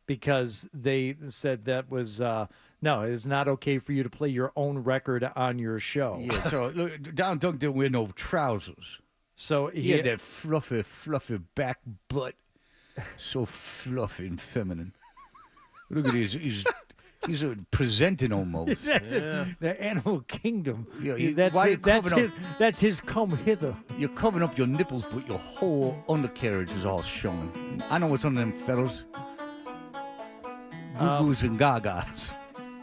[SPEAKER 7] because they said that was no, it's not okay for you to play your own record on your show.
[SPEAKER 6] Yeah, so look, Donald Duck didn't wear no trousers.
[SPEAKER 7] So
[SPEAKER 6] he had that fluffy back butt, so fluffy and feminine. Look at his. He's presenting almost.
[SPEAKER 7] The animal kingdom.
[SPEAKER 6] Yeah,
[SPEAKER 7] that's his come hither.
[SPEAKER 6] You're covering up your nipples, but your whole undercarriage is all showing. I know what's on them fellows. Goo-goos and gagas.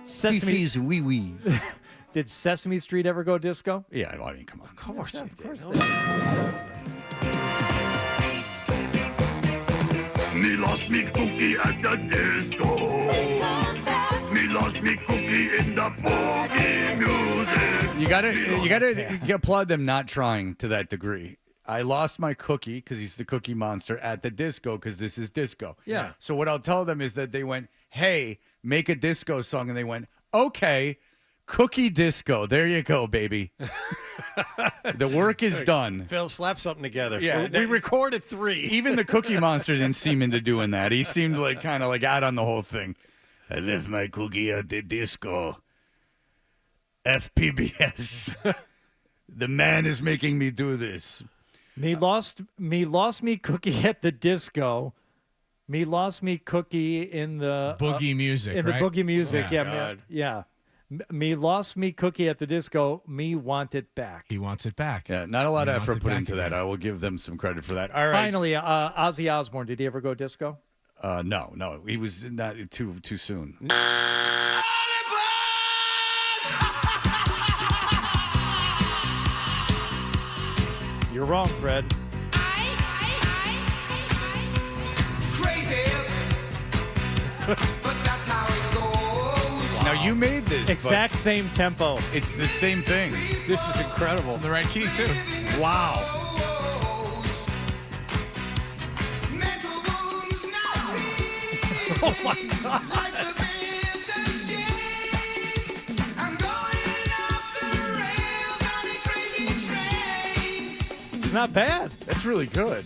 [SPEAKER 6] Fifis and wee-wee.
[SPEAKER 7] Did Sesame Street ever go disco?
[SPEAKER 6] Yeah, I mean, come on.
[SPEAKER 2] Of course it did.
[SPEAKER 1] Me lost me cookie at the disco. Me lost me cookie in the boogie music.
[SPEAKER 6] You gotta applaud them not trying to that degree. I lost my cookie because he's the Cookie Monster at the disco because this is disco.
[SPEAKER 7] Yeah.
[SPEAKER 6] So what I'll tell them is that they went, "Hey, make a disco song," and they went, "Okay, Cookie Disco. There you go, baby." The work is done.
[SPEAKER 2] Phil, slap something together.
[SPEAKER 6] Yeah,
[SPEAKER 2] we recorded 3.
[SPEAKER 6] Even the Cookie Monster didn't seem into doing that. He seemed like kind of like out on the whole thing. I left my cookie at the disco. FPBS. The man is making me do this.
[SPEAKER 7] Me lost me cookie at the disco. Me lost me cookie in the
[SPEAKER 22] boogie music.
[SPEAKER 7] In
[SPEAKER 22] right?
[SPEAKER 7] the boogie music,
[SPEAKER 22] Yeah.
[SPEAKER 7] yeah. Me lost me cookie at the disco. Me want it back.
[SPEAKER 22] He wants it back.
[SPEAKER 6] Yeah, not a lot of
[SPEAKER 22] wants
[SPEAKER 6] effort
[SPEAKER 22] it
[SPEAKER 6] put
[SPEAKER 22] back
[SPEAKER 6] into that.
[SPEAKER 22] again.
[SPEAKER 6] I will give them some credit for that. All right.
[SPEAKER 7] Finally, Ozzy Osbourne. Did he ever go disco?
[SPEAKER 6] No. He was not too soon.
[SPEAKER 7] You're wrong, Fred.
[SPEAKER 1] Crazy, but that's how it goes.
[SPEAKER 6] Now you made this.
[SPEAKER 7] Exact same tempo.
[SPEAKER 6] It's the same thing.
[SPEAKER 2] This is incredible.
[SPEAKER 22] It's in the right key, too.
[SPEAKER 2] Wow. Oh my God.
[SPEAKER 7] It's not bad.
[SPEAKER 6] That's really good.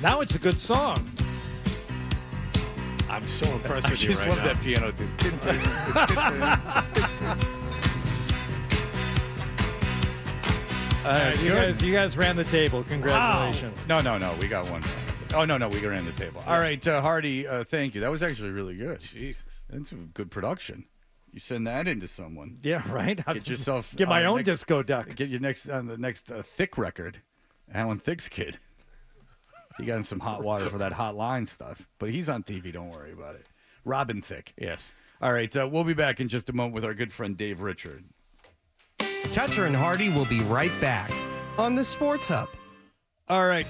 [SPEAKER 7] Now it's a good song.
[SPEAKER 2] I'm so impressed
[SPEAKER 6] I
[SPEAKER 2] with you
[SPEAKER 6] just
[SPEAKER 2] right
[SPEAKER 6] love
[SPEAKER 2] now.
[SPEAKER 6] that piano, dude. That's good.
[SPEAKER 7] You guys ran the table. Congratulations.
[SPEAKER 6] No. We got one. Oh, no. We ran the table. All right, Hardy, thank you. That was actually really good.
[SPEAKER 2] Jesus.
[SPEAKER 6] That's a good production. You send that into someone.
[SPEAKER 7] Yeah, right.
[SPEAKER 6] Get yourself.
[SPEAKER 7] Get my
[SPEAKER 6] on the
[SPEAKER 7] own
[SPEAKER 6] next-
[SPEAKER 7] disco duck.
[SPEAKER 6] Get your next on the next Thick record. Alan Thicke's kid. He got in some hot water for that hotline stuff. But he's on TV. Don't worry about it. Robin Thicke.
[SPEAKER 2] Yes.
[SPEAKER 6] All right. We'll be back in just a moment with our good friend Dave Richard.
[SPEAKER 4] Toucher and Hardy will be right back on the Sports Hub.
[SPEAKER 6] All right.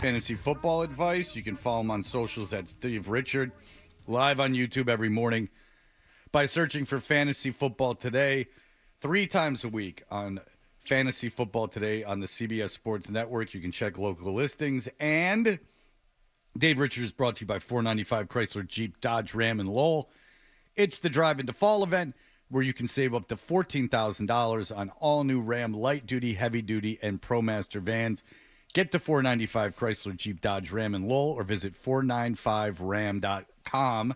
[SPEAKER 6] fantasy football advice. You can follow him on socials at Steve Richard. Live on YouTube every morning by searching for Fantasy Football Today 3 times a week on Fantasy Football Today on the CBS Sports Network. You can check local listings. And Dave Richard is brought to you by 495 Chrysler Jeep Dodge Ram in Lowell. It's the Drive into Fall event where you can save up to $14,000 on all new Ram light duty, heavy duty, and ProMaster vans. Get to 495 Chrysler Jeep Dodge Ram in Lowell or visit 495ram.com.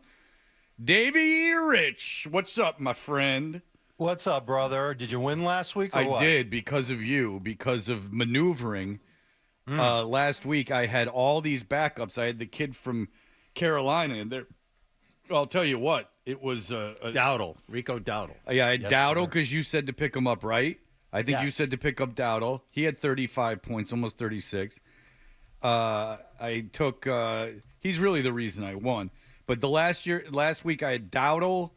[SPEAKER 6] Davey Rich, what's up, my friend?
[SPEAKER 5] What's up, brother? Did you win last week or what?
[SPEAKER 6] I did because of you, because of maneuvering. Last week I had all these backups. I had the kid from Carolina, and I'll tell you what, it was
[SPEAKER 2] Dowdle, Rico Dowdle.
[SPEAKER 6] Yeah, I had Dowdle because you said to pick him up, right? I think you said to pick up Dowdle. He had 35 points, almost 36. I took he's really the reason I won. But last week I had Dowdle,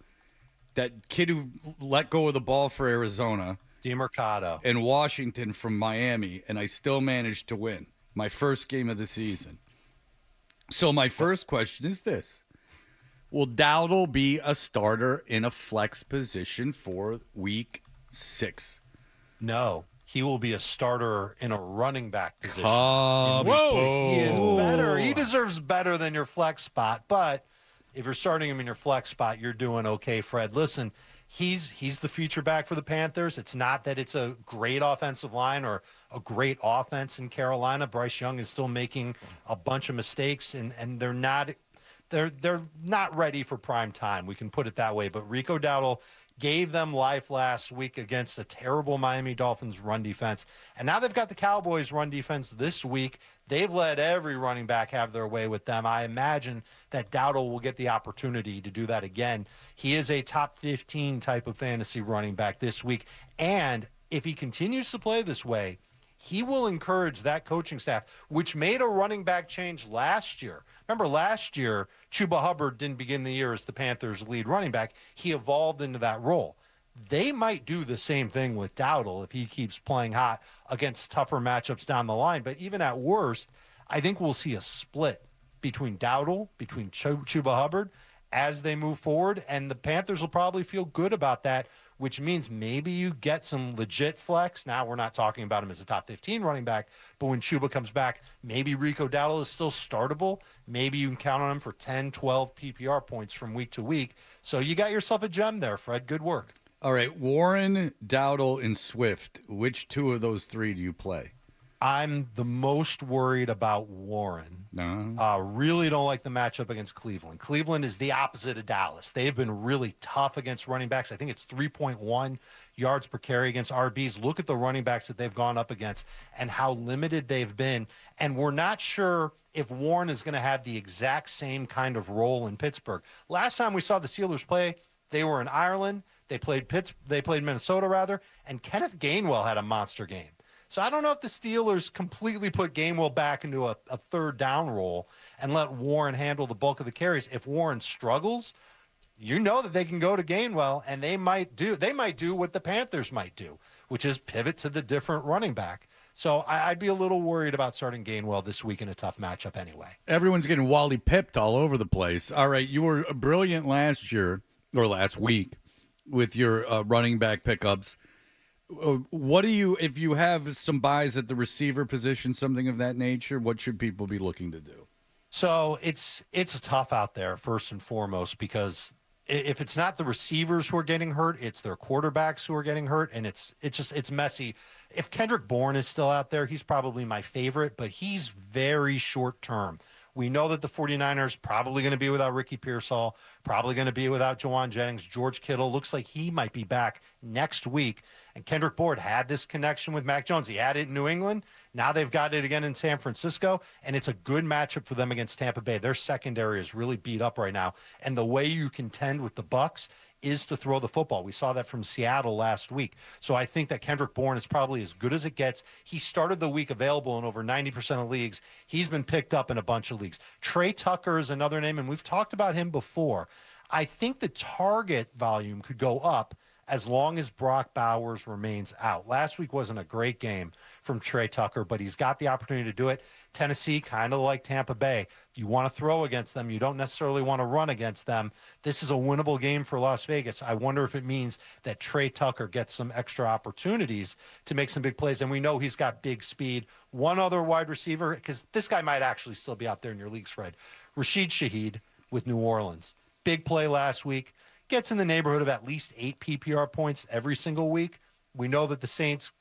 [SPEAKER 6] that kid who let go of the ball for Arizona,
[SPEAKER 5] DeMercado,
[SPEAKER 6] and Washington from Miami, and I still managed to win my first game of the season. So my first question is this. Will Dowdle be a starter in a flex position for week 6?
[SPEAKER 5] No, he will be a starter in a running back position.
[SPEAKER 6] Whoa!
[SPEAKER 5] He is better. He deserves better than your flex spot. But if you're starting him in your flex spot, you're doing okay, Fred. Listen, he's the feature back for the Panthers. It's not that it's a great offensive line or a great offense in Carolina. Bryce Young is still making a bunch of mistakes, and they're not ready for prime time. We can put it that way. But Rico Dowdle gave them life last week against a terrible Miami Dolphins run defense. And now they've got the Cowboys run defense this week. They've let every running back have their way with them. I imagine that Dowdle will get the opportunity to do that again. He is a top 15 type of fantasy running back this week. And if he continues to play this way, he will encourage that coaching staff, which made a running back change last year. Remember, last year, Chuba Hubbard didn't begin the year as the Panthers' lead running back. He evolved into that role. They might do the same thing with Dowdle if he keeps playing hot against tougher matchups down the line. But even at worst, I think we'll see a split between Dowdle, between Chuba Hubbard as they move forward. And the Panthers will probably feel good about that, which means maybe you get some legit flex. Now, we're not talking about him as a top 15 running back, but when Chuba comes back, maybe Rico Dowdle is still startable. Maybe you can count on him for 10, 12 PPR points from week to week. So you got yourself a gem there, Fred. Good work.
[SPEAKER 6] All right, Warren, Dowdle, and Swift. Which 2 of those 3 do you play?
[SPEAKER 5] I'm the most worried about Warren.
[SPEAKER 6] No.
[SPEAKER 5] Really don't like the matchup against Cleveland. Cleveland is the opposite of Dallas. They've been really tough against running backs. I think it's 3.1 yards per carry against RBs. Look at the running backs that they've gone up against and how limited they've been. And we're not sure if Warren is going to have the exact same kind of role in Pittsburgh. Last time we saw the Steelers play, they were in Ireland. They played Minnesota, and Kenneth Gainwell had a monster game. So I don't know if the Steelers completely put Gainwell back into a third down role and let Warren handle the bulk of the carries. If Warren struggles, you know that they can go to Gainwell, and they might do what the Panthers might do, which is pivot to the different running back. So I'd be a little worried about starting Gainwell this week in a tough matchup anyway.
[SPEAKER 6] Everyone's getting Wally pipped all over the place. All right, you were brilliant last week with your running back pickups. What do you, if you have some buys at the receiver position, something of that nature, what should people be looking to do?
[SPEAKER 5] So it's tough out there, first and foremost, because if it's not the receivers who are getting hurt, it's their quarterbacks who are getting hurt, and it's messy. If Kendrick Bourne is still out there, he's probably my favorite, but he's very short term. We know that the 49ers probably going to be without Ricky Pearsall, probably going to be without Jawan Jennings. George Kittle looks like he might be back next week. And Kendrick Bourne had this connection with Mac Jones. He had it in New England. Now they've got it again in San Francisco, and it's a good matchup for them against Tampa Bay. Their secondary is really beat up right now, and the way you contend with the Bucs is to throw the football. We saw that from Seattle last week. So I think that Kendrick Bourne is probably as good as it gets. He started the week available in over 90% of leagues. He's been picked up in a bunch of leagues. Trey Tucker is another name, and we've talked about him before. I think the target volume could go up as long as Brock Bowers remains out. Last week wasn't a great game from Trey Tucker, but he's got the opportunity to do it. Tennessee, kind of like Tampa Bay. You want to throw against them. You don't necessarily want to run against them. This is a winnable game for Las Vegas. I wonder if it means that Trey Tucker gets some extra opportunities to make some big plays. And we know he's got big speed. One other wide receiver, because this guy might actually still be out there in your leagues, Fred. Rashid Shaheed with New Orleans. Big play last week. Gets in the neighborhood of at least 8 PPR points every single week. We know that the Saints,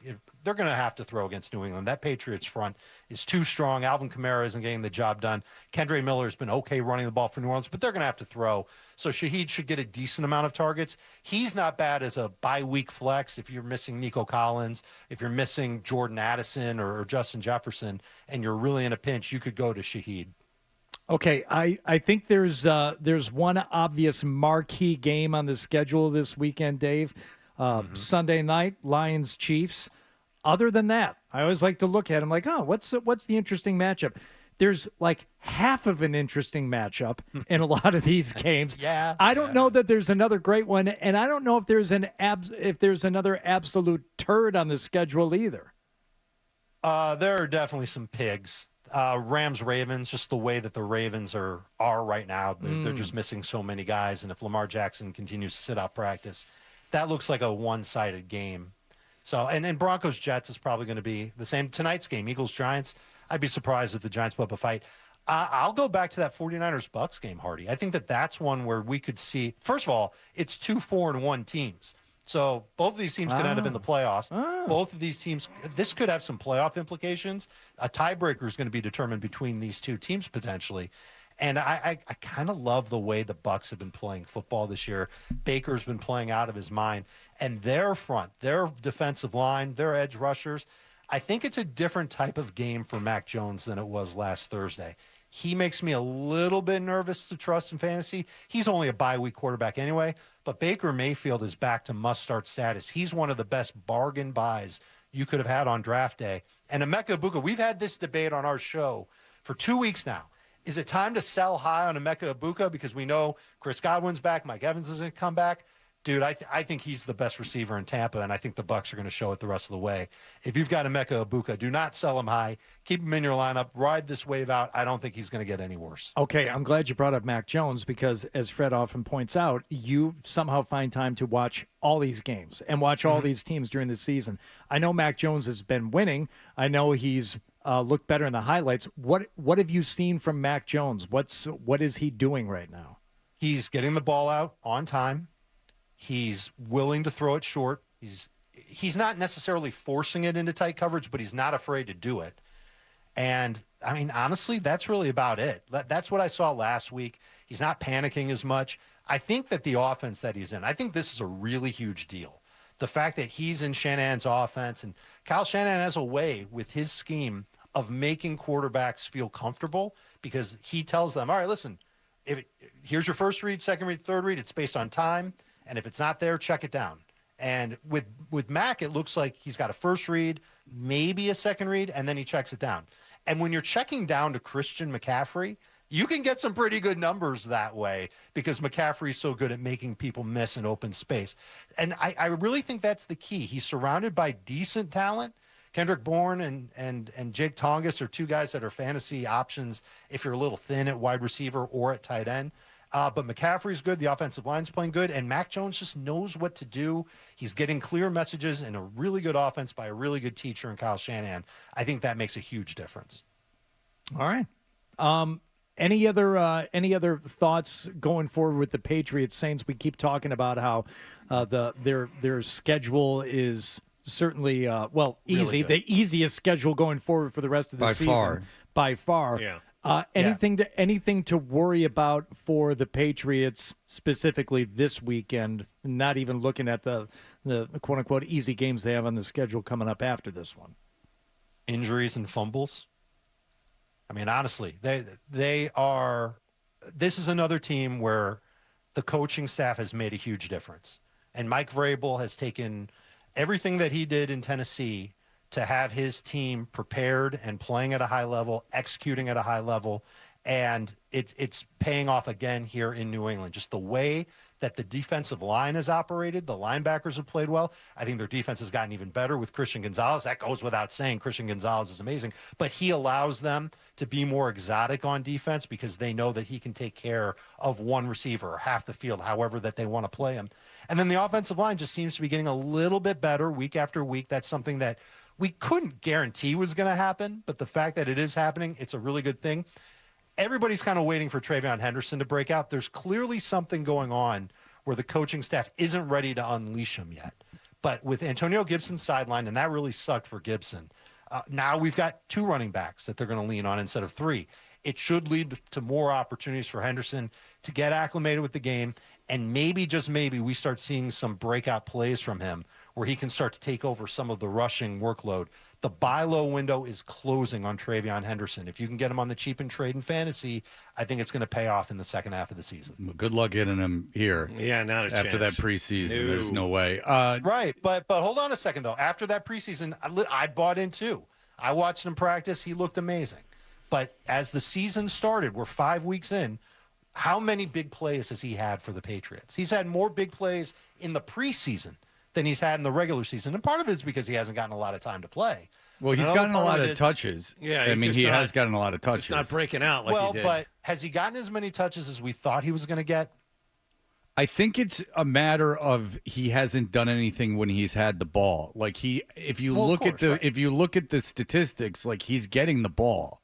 [SPEAKER 5] they're going to have to throw against New England. That Patriots front is too strong. Alvin Kamara isn't getting the job done. Kendre Miller has been okay running the ball for New Orleans, but they're going to have to throw. So Shaheed should get a decent amount of targets. He's not bad as a bye-week flex if you're missing Nico Collins, if you're missing Jordan Addison or Justin Jefferson, and you're really in a pinch, you could go to Shaheed.
[SPEAKER 7] Okay, I think there's one obvious marquee game on the schedule this weekend, Dave. Sunday night, Lions-Chiefs. Other than that, I always like to look at them like, oh, what's the interesting matchup? There's like half of an interesting matchup in a lot of these games.
[SPEAKER 5] Yeah.
[SPEAKER 7] I don't know that there's another great one, and I don't know if there's another absolute turd on the schedule either.
[SPEAKER 5] There are definitely some pigs. Rams-Ravens, just the way that the Ravens are right now. They're just missing so many guys, and if Lamar Jackson continues to sit out practice, that looks like a one-sided game. So, and Broncos-Jets is probably going to be the same. Tonight's game, Eagles-Giants, I'd be surprised if the Giants put up a fight. I'll go back to that 49ers-Bucks game, Hardy. I think that's one where we could see, first of all, it's 2 4-1 teams. So both of these teams could end up in the playoffs. Both of these teams, this could have some playoff implications. A tiebreaker is going to be determined between these two teams potentially. And I kind of love the way the Bucs have been playing football this year. Baker's been playing out of his mind. And their front, their defensive line, their edge rushers, I think it's a different type of game for Mac Jones than it was last Thursday. He makes me a little bit nervous to trust in fantasy. He's only a bye-week quarterback anyway, but Baker Mayfield is back to must-start status. He's one of the best bargain buys you could have had on draft day. And Emeka Egbuka, we've had this debate on our show for 2 weeks now. Is it time to sell high on Emeka Egbuka because we know Chris Godwin's back, Mike Evans is going to come back? Dude, I think he's the best receiver in Tampa, and I think the Bucs are going to show it the rest of the way. If you've got Emeka Egbuka, do not sell him high. Keep him in your lineup. Ride this wave out. I don't think he's going to get any worse.
[SPEAKER 7] Okay, I'm glad you brought up Mac Jones because, as Fred often points out, you somehow find time to watch all these games and watch all these teams during the season. I know Mac Jones has been winning. I know he's looked better in the highlights. What have you seen from Mac Jones? What is he doing right now?
[SPEAKER 5] He's getting the ball out on time. He's willing to throw it short. He's not necessarily forcing it into tight coverage, but he's not afraid to do it. And, I mean, honestly, that's really about it. That's what I saw last week. He's not panicking as much. I think that the offense that he's in, I think this is a really huge deal. The fact that he's in Shanahan's offense, and Kyle Shanahan has a way with his scheme of making quarterbacks feel comfortable because he tells them, all right, listen, here's your first read, second read, third read. It's based on time. And if it's not there, check it down. And with Mac, it looks like he's got a first read, maybe a second read, and then he checks it down. And when you're checking down to Christian McCaffrey, you can get some pretty good numbers that way because McCaffrey's so good at making people miss in open space. And I really think that's the key. He's surrounded by decent talent. Kendrick Bourne and Jake Tongas are two guys that are fantasy options if you're a little thin at wide receiver or at tight end. But McCaffrey's good. The offensive line's playing good. And Mac Jones just knows what to do. He's getting clear messages and a really good offense by a really good teacher in Kyle Shanahan. I think that makes a huge difference.
[SPEAKER 7] All right. Any other thoughts going forward with the Patriots? Saints, we keep talking about how their schedule is certainly, easy. Really the easiest schedule going forward for the rest of the season. By far. Yeah. Anything to worry about for the Patriots specifically this weekend? Not even looking at the quote unquote easy games they have on the schedule coming up after this one.
[SPEAKER 5] Injuries and fumbles. I mean, honestly, they are. This is another team where the coaching staff has made a huge difference, and Mike Vrabel has taken everything that he did in Tennessee to have his team prepared and playing at a high level, executing at a high level, And it's paying off again here in New England. Just the way that the defensive line has operated, the linebackers have played well. I think their defense has gotten even better with Christian Gonzalez. That goes without saying. Christian Gonzalez is amazing. But he allows them to be more exotic on defense because they know that he can take care of one receiver or half the field, however that they want to play him. And then the offensive line just seems to be getting a little bit better week after week. That's something that we couldn't guarantee was going to happen. But the fact that it is happening, it's a really good thing. Everybody's kind of waiting for Travion Henderson to break out. There's clearly something going on where the coaching staff isn't ready to unleash him yet. But with Antonio Gibson sidelined, and that really sucked for Gibson, now we've got 2 running backs that they're going to lean on instead of 3. It should lead to more opportunities for Henderson to get acclimated with the game, and maybe, just maybe, we start seeing some breakout plays from him where he can start to take over some of the rushing workload. The buy low window is closing on Travion Henderson. If you can get him on the cheap and trade in fantasy, I think it's going to pay off in the second half of the season.
[SPEAKER 6] Well, good luck getting him here.
[SPEAKER 2] Yeah, not a
[SPEAKER 6] after
[SPEAKER 2] chance.
[SPEAKER 6] that preseason. There's no way.
[SPEAKER 5] Right, but hold on a second, though. After that preseason, I bought in, too. I watched him practice. He looked amazing. But as the season started, we're 5 weeks in, how many big plays has he had for the Patriots? He's had more big plays in the preseason than he's had in the regular season. And part of it is because he hasn't gotten a lot of time to play.
[SPEAKER 6] Well, he's gotten a lot of touches.
[SPEAKER 2] Yeah,
[SPEAKER 6] I mean, he has gotten a lot of touches.
[SPEAKER 2] He's not breaking out like he did.
[SPEAKER 5] But has he gotten as many touches as we thought he was going to get?
[SPEAKER 6] I think it's a matter of he hasn't done anything when he's had the ball. Like if you look at the statistics, like he's getting the ball.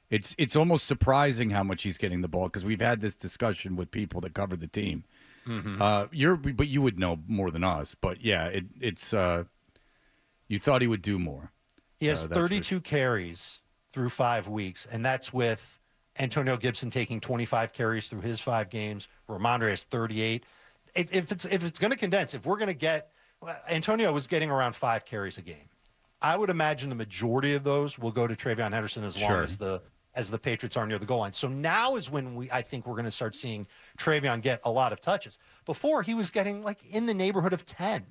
[SPEAKER 6] It's almost surprising how much he's getting the ball because we've had this discussion with people that cover the team. Mm-hmm. But you would know more than us. But yeah, it's you thought he would do more.
[SPEAKER 5] He has 32 carries through 5 weeks, and that's with Antonio Gibson taking 25 carries through his 5 games. Ramondre has 38. If it's going to condense, if we're going to get Antonio was getting around 5 carries a game. I would imagine the majority of those will go to Travion Henderson as long as the Patriots are near the goal line. So now is when I think we're going to start seeing Travion get a lot of touches. Before he was getting like in the neighborhood of 10.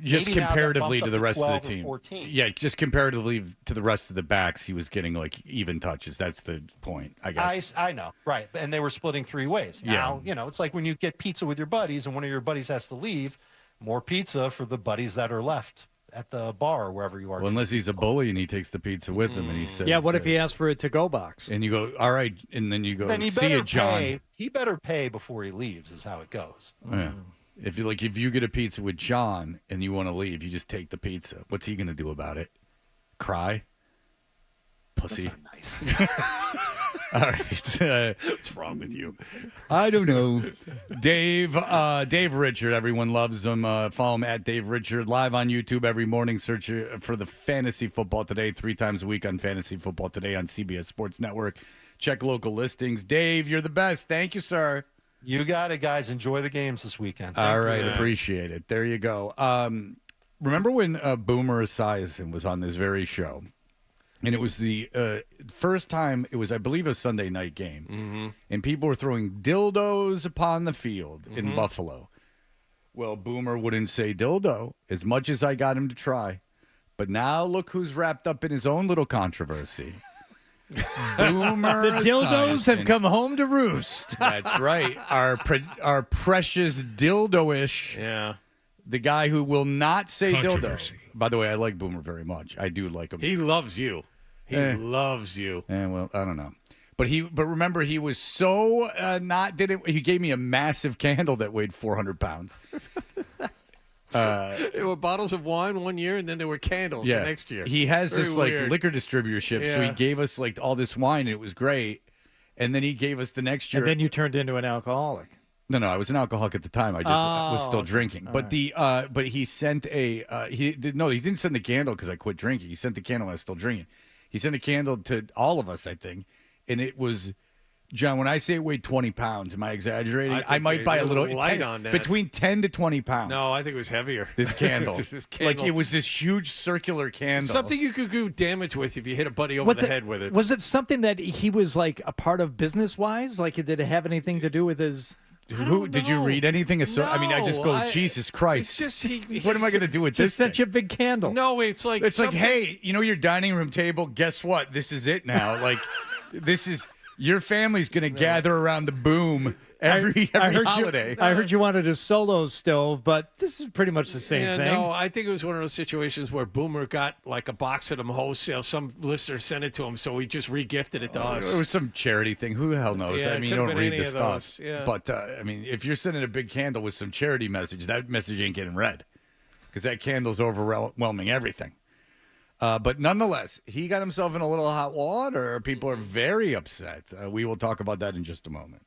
[SPEAKER 6] Just
[SPEAKER 5] Maybe
[SPEAKER 6] comparatively to the rest of the team.
[SPEAKER 5] 14.
[SPEAKER 6] Yeah, just comparatively to the rest of the backs, he was getting like even touches. That's the point, I guess.
[SPEAKER 5] I know, right. And they were splitting 3 ways. Now, it's like when you get pizza with your buddies and one of your buddies has to leave, more pizza for the buddies that are left at the bar or wherever you are.
[SPEAKER 6] Well, unless he's a bully and he takes the pizza with him and he says,
[SPEAKER 7] yeah, what if he asks for a to-go box?
[SPEAKER 6] And you go, all right, and then you go,
[SPEAKER 5] then he
[SPEAKER 6] see you, John.
[SPEAKER 5] He better pay before he leaves is how it goes.
[SPEAKER 6] Yeah. If you get a pizza with John and you want to leave, you just take the pizza. What's he going to do about it? Cry? Pussy.
[SPEAKER 5] That's not nice.
[SPEAKER 6] All right.
[SPEAKER 2] What's wrong with you?
[SPEAKER 6] I don't know. Dave Richard. Everyone loves him. Follow him at Dave Richard. Live on YouTube every morning. Search for the Fantasy Football Today 3 times a week on Fantasy Football Today on CBS Sports Network. Check local listings. Dave, you're the best. Thank you, sir.
[SPEAKER 5] You got it, guys. Enjoy the games this weekend.
[SPEAKER 6] All right. Appreciate it. There you go. Remember when Boomer Esiason was on this very show? And it was the first time, it was, I believe, a Sunday night game. And people were throwing dildos upon the field in Buffalo. Well, Boomer wouldn't say dildo as much as I got him to try. But now look who's wrapped up in his own little controversy. Boomer
[SPEAKER 7] The dildos
[SPEAKER 6] Esiason.
[SPEAKER 7] have come home to roost.
[SPEAKER 6] That's right. Our precious dildo-ish.
[SPEAKER 2] Yeah.
[SPEAKER 6] The guy who will not say dildo.
[SPEAKER 14] Controversy.
[SPEAKER 6] By the way, I like Boomer very much. I do like him.
[SPEAKER 2] He loves you. He loves you.
[SPEAKER 6] Well, I don't know. But remember, he was so he gave me a massive candle that weighed 400 pounds.
[SPEAKER 2] There were bottles of wine one year, and then there were candles the next year.
[SPEAKER 6] He has
[SPEAKER 2] Very
[SPEAKER 6] this
[SPEAKER 2] weird.
[SPEAKER 6] like liquor distributorship, so he gave us like all this wine, and it was great. And then he gave us the next year.
[SPEAKER 7] And then you turned into an alcoholic.
[SPEAKER 6] No, I was an alcoholic at the time. I just was still drinking.
[SPEAKER 7] All
[SPEAKER 6] but but he sent he didn't send the candle because I quit drinking. He sent the candle when I was still drinking. He sent a candle to all of us, I think, and it was. John, when I say it weighed 20 pounds, am I exaggerating? I might buy a little
[SPEAKER 2] light on that.
[SPEAKER 6] Between 10 to 20 pounds.
[SPEAKER 2] No, I think it was heavier.
[SPEAKER 6] This candle.
[SPEAKER 2] This candle.
[SPEAKER 6] Like it was this huge circular candle.
[SPEAKER 2] Something you could do damage with if you hit a buddy over the head with it.
[SPEAKER 7] Was it something that he was like a part of business-wise? Like, did it have anything to do with his...
[SPEAKER 6] Did you read anything? I mean, I just go, Jesus Christ.
[SPEAKER 2] It's just
[SPEAKER 6] what am I going to do with
[SPEAKER 7] Just
[SPEAKER 6] this?
[SPEAKER 7] sent you a big candle.
[SPEAKER 2] No, it's like
[SPEAKER 6] like, hey, your dining room table, guess what? This is it now. Like, this is... Your family's going to gather around the boom every holiday.
[SPEAKER 7] I heard you wanted a solo stove, but this is pretty much the same thing.
[SPEAKER 2] No, I think it was one of those situations where Boomer got like a box of them wholesale. Some listener sent it to him, so he just re-gifted it to us.
[SPEAKER 6] It was some charity thing. Who the hell knows?
[SPEAKER 2] Yeah,
[SPEAKER 6] I
[SPEAKER 2] it
[SPEAKER 6] mean, you
[SPEAKER 2] could've
[SPEAKER 6] don't
[SPEAKER 2] been
[SPEAKER 6] read
[SPEAKER 2] any
[SPEAKER 6] the
[SPEAKER 2] of
[SPEAKER 6] stuff.
[SPEAKER 2] those, yeah.
[SPEAKER 6] But, I mean, if you're sending a big candle with some charity message, that message ain't getting read because that candle's overwhelming everything. But nonetheless, he got himself in a little hot water. People are very upset. We will talk about that in just a moment.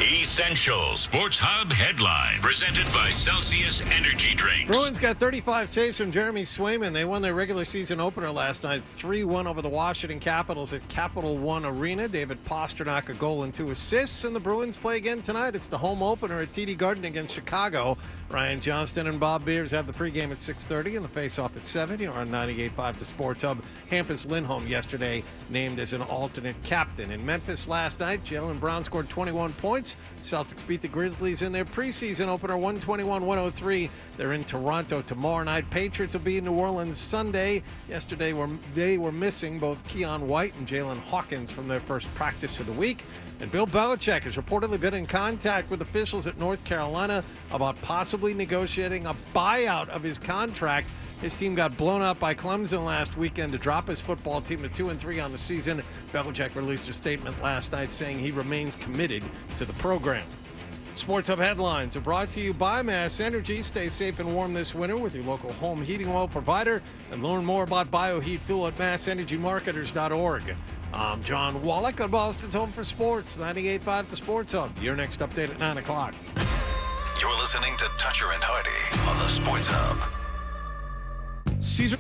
[SPEAKER 1] Essential Sports Hub headline presented by Celsius Energy Drinks.
[SPEAKER 2] Bruins got 35 saves from Jeremy Swayman. They won their regular season opener last night, 3-1 over the Washington Capitals at Capital One Arena. David Pastrnak a goal and 2 assists, and the Bruins play again tonight. It's the home opener at TD Garden against Chicago. Ryan Johnston and Bob Beers have the pregame at 6:30 and the face-off at 7 here on 98.5 The Sports Hub. Hampus Lindholm yesterday named as an alternate captain. In Memphis last night, Jaylen Brown scored 21 points. Celtics beat the Grizzlies in their preseason opener 121-103. They're in Toronto tomorrow night. Patriots will be in New Orleans Sunday. Yesterday they were missing both Keon White and Jalen Hawkins from their first practice of the week. And Bill Belichick has reportedly been in contact with officials at North Carolina about possibly negotiating a buyout of his contract. His team got blown out by Clemson last weekend to drop his football team to 2-3 on the season. Belichick released a statement last night saying he remains committed to the program. Sports Hub headlines are brought to you by Mass Energy. Stay safe and warm this winter with your local home heating oil provider. And learn more about BioHeat Fuel at massenergymarketers.org. I'm John Wallach on Boston's Home for Sports, 98.5 The Sports Hub. Your next update at 9 o'clock.
[SPEAKER 1] You're listening to Toucher and Hardy on the Sports Hub.
[SPEAKER 4] Caesar.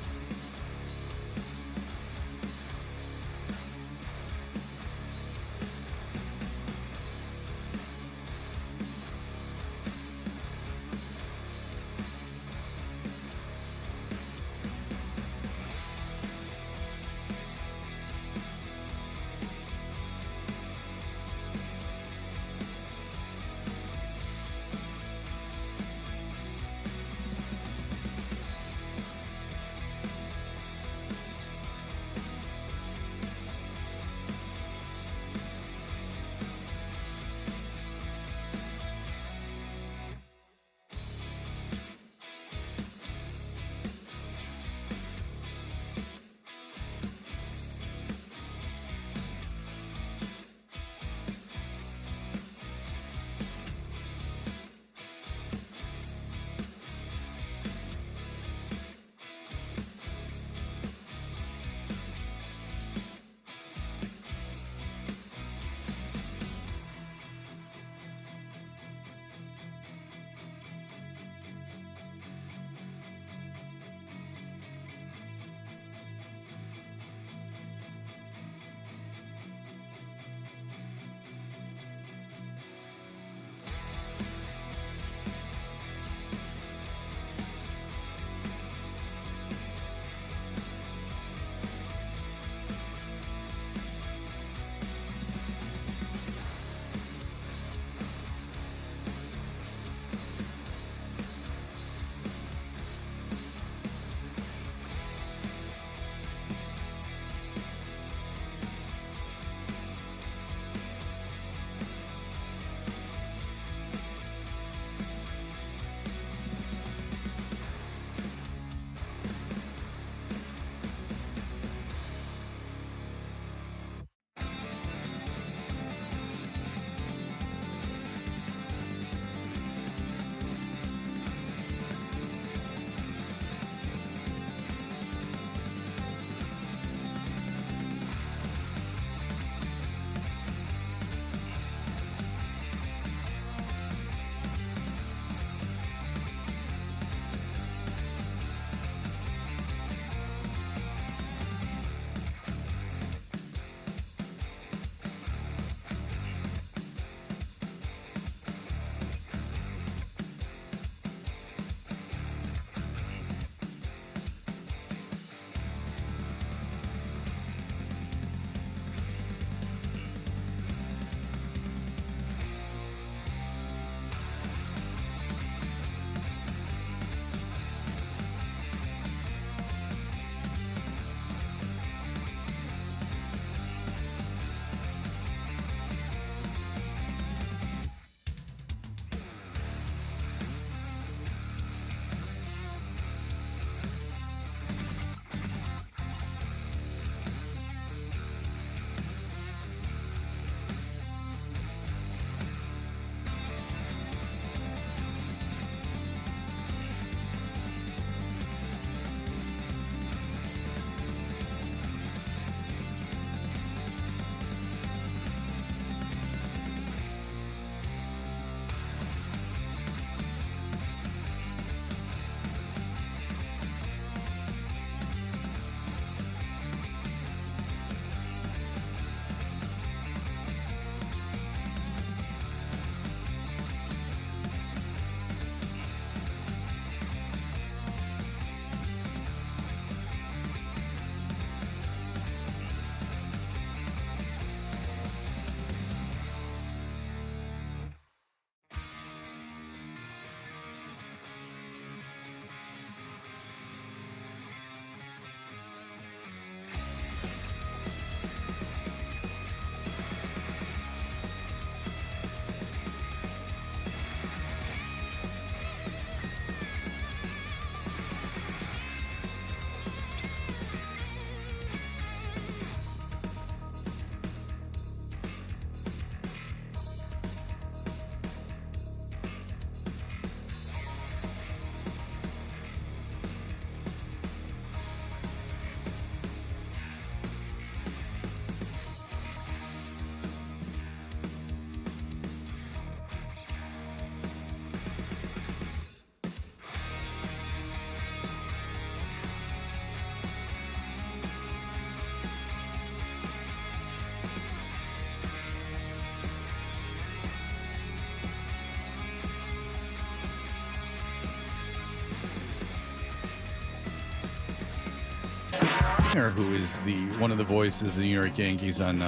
[SPEAKER 6] Springer, who is one of the voices of the New York Yankees on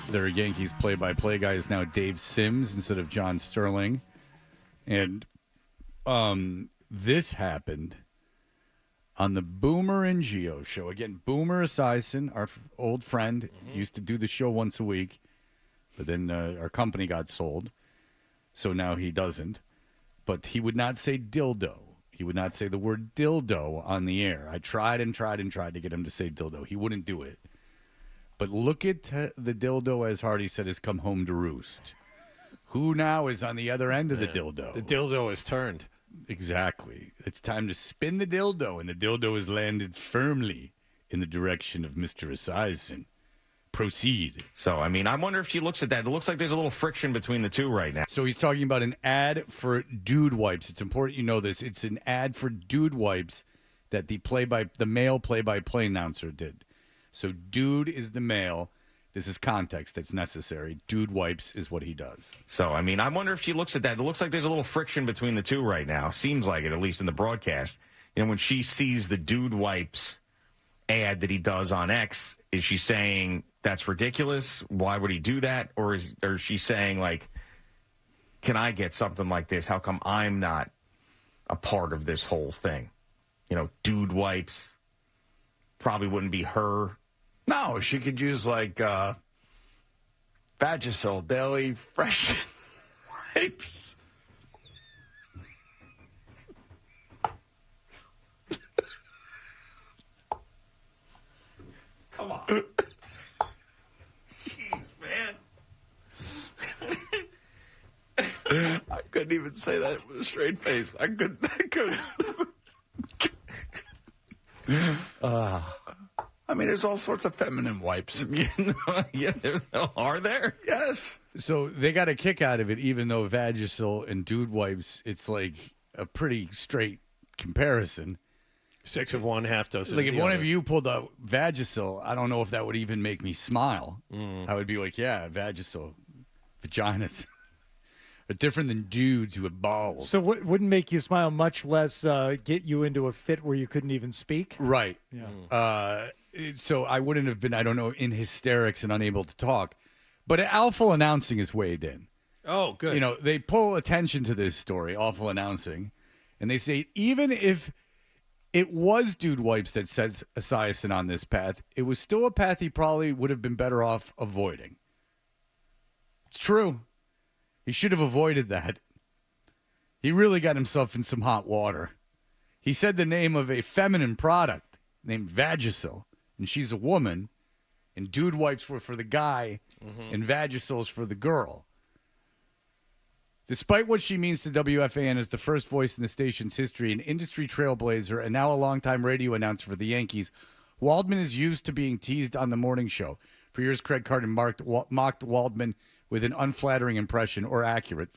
[SPEAKER 6] their Yankees play-by-play guy, is now Dave Sims instead of John Sterling. And this happened on the Boomer and Geo show. Again, Boomer Esiason, our old friend, used to do the show once a week, but then our company got sold, so now he doesn't. But he would not say dildo. He would not say the word dildo on the air. I tried and tried and tried to get him to say dildo. He wouldn't do it. But look at the dildo, as Hardy said, has come home to roost. Who now is on the other end of the dildo?
[SPEAKER 2] The dildo is turned.
[SPEAKER 6] Exactly. It's time to spin the dildo, and the dildo has landed firmly in the direction of Mr. Esiason. Proceed.
[SPEAKER 8] So, I mean, I wonder if she looks at that. It looks like there's a little friction between the two right now.
[SPEAKER 6] So he's talking about an ad for Dude Wipes. It's important you know this. It's an ad for Dude Wipes that the male play-by-play announcer did. So Dude is the male. This is context that's necessary. Dude Wipes is what he does.
[SPEAKER 8] So, I mean, I wonder if she looks at that. It looks like there's a little friction between the two right now. Seems like it, at least in the broadcast. And when she sees the Dude Wipes ad that he does on X, is she saying, that's ridiculous? Why would he do that? Or is she saying, like, can I get something like this? How come I'm not a part of this whole thing? You know, Dude Wipes probably wouldn't be her.
[SPEAKER 10] No, she could use, like, Vagisil Daily Fresh Wipes. Come on. Jeez, man. I couldn't even say that with a straight face. I couldn't. I mean, there's all sorts of feminine wipes.
[SPEAKER 8] Yeah, are there?
[SPEAKER 10] Yes.
[SPEAKER 6] So they got a kick out of it, even though Vagisil and Dude Wipes, it's like a pretty straight comparison.
[SPEAKER 2] 6 of one, half dozen.
[SPEAKER 6] Like if one
[SPEAKER 2] other.
[SPEAKER 6] of you pulled out Vagisil, I don't know if that would even make me smile. I would be like, yeah, Vagisil, vaginas. Are different than dudes who have balls.
[SPEAKER 7] So what wouldn't make you smile, much less get you into a fit where you couldn't even speak?
[SPEAKER 6] Right.
[SPEAKER 7] Yeah.
[SPEAKER 6] So I wouldn't have been, I don't know, in hysterics and unable to talk. But Awful Announcing is weighed in.
[SPEAKER 2] Oh, good.
[SPEAKER 6] You know, they pull attention to this story, Awful Announcing, and they say even if it was Dude Wipes that sets Esiason on this path, it was still a path he probably would have been better off avoiding. It's true. He should have avoided that. He really got himself in some hot water. He said the name of a feminine product named Vagisil, and she's a woman, and Dude Wipes were for the guy, and Vagisil's for the girl. Despite what she means to WFAN as the first voice in the station's history, an industry trailblazer, and now a longtime radio announcer for the Yankees, Waldman is used to being teased on the morning show. For years, Craig Carton mocked Waldman with an unflattering impression, or accurate,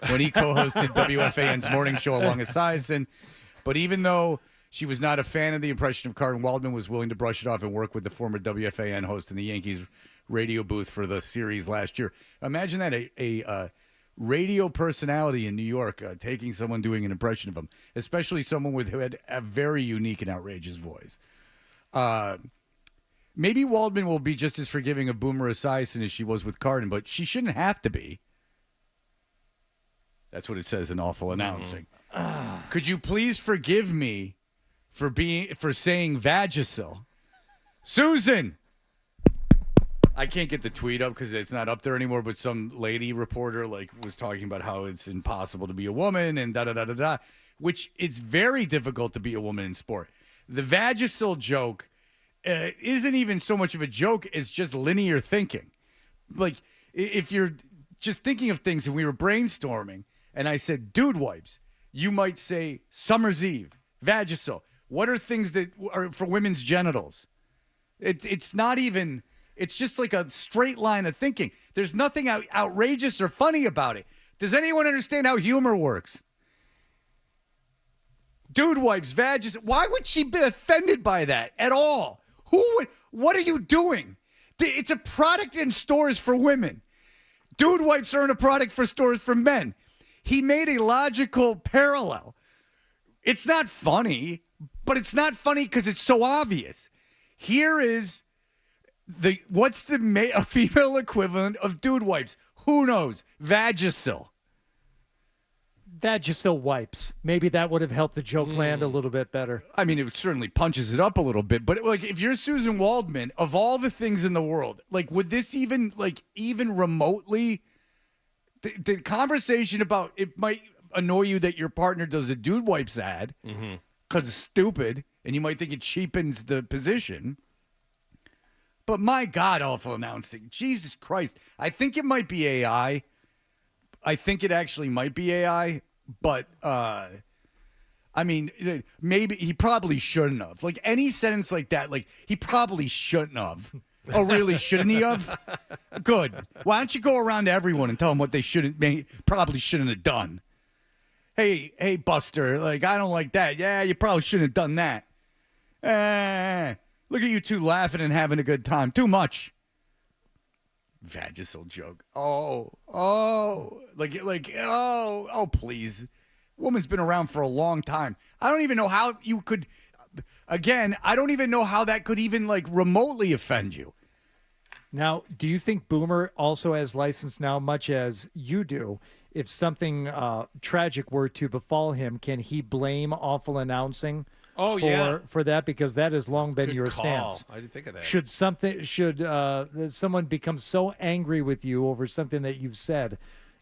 [SPEAKER 6] when he co-hosted WFAN's morning show along with Esiason. But even though she was not a fan of the impression of Carton, Waldman was willing to brush it off and work with the former WFAN host in the Yankees radio booth for the series last year. Imagine that, a radio personality in New York taking someone doing an impression of him, especially someone who had a very unique and outrageous voice. Maybe Waldman will be just as forgiving of Boomer Esiason as she was with Carton, but she shouldn't have to be. That's what it says in Awful Announcing. Could you please forgive me for saying Vagisil? Susan! I can't get the tweet up because it's not up there anymore, but some lady reporter was talking about how it's impossible to be a woman and da-da-da-da-da, which it's very difficult to be a woman in sport. The Vagisil joke isn't even so much of a joke as just linear thinking. Like, if you're just thinking of things and we were brainstorming and I said Dude Wipes, you might say Summer's Eve, Vagisil. What are things that are for women's genitals? It's not even, it's just like a straight line of thinking. There's nothing outrageous or funny about it. Does anyone understand how humor works? Dude Wipes, Vagisil. Why would she be offended by that at all? What are you doing? It's a product in stores for women. Dude Wipes aren't a product for stores for men. He made a logical parallel. It's not funny, but it's not funny because it's so obvious. Here is what's a female equivalent of dude wipes? Who knows? Vagisil.
[SPEAKER 7] Vagisil wipes. Maybe that would have helped the joke land a little bit better.
[SPEAKER 6] I mean, it certainly punches it up a little bit, but like, if you're Susan Waldman, of all the things in the world, like, would this even remotely, the conversation about it might annoy you that your partner does a dude wipes ad because it's stupid, and you might think it cheapens the position. But my God, awful announcing. Jesus Christ. I think it might be AI. I think it actually might be AI, but I mean, maybe he probably shouldn't have. Like, any sentence like that, like, he probably shouldn't have. Oh, really? Shouldn't he have? Good. Why don't you go around to everyone and tell them what they probably shouldn't have done? Hey, Buster, like, I don't like that. Yeah, you probably shouldn't have done that. Look at you two laughing and having a good time. Too much. Vagisil joke. Please. Woman's been around for a long time. I don't even know how you could, again, I don't even know how that could even, like, remotely offend you.
[SPEAKER 7] Now, do you think Boomer also has license now, much as you do? If something tragic were to befall him, can he blame awful announcing for that? Because that has long been your stance.
[SPEAKER 2] I didn't think of that.
[SPEAKER 7] Should someone become so angry with you over something that you've said,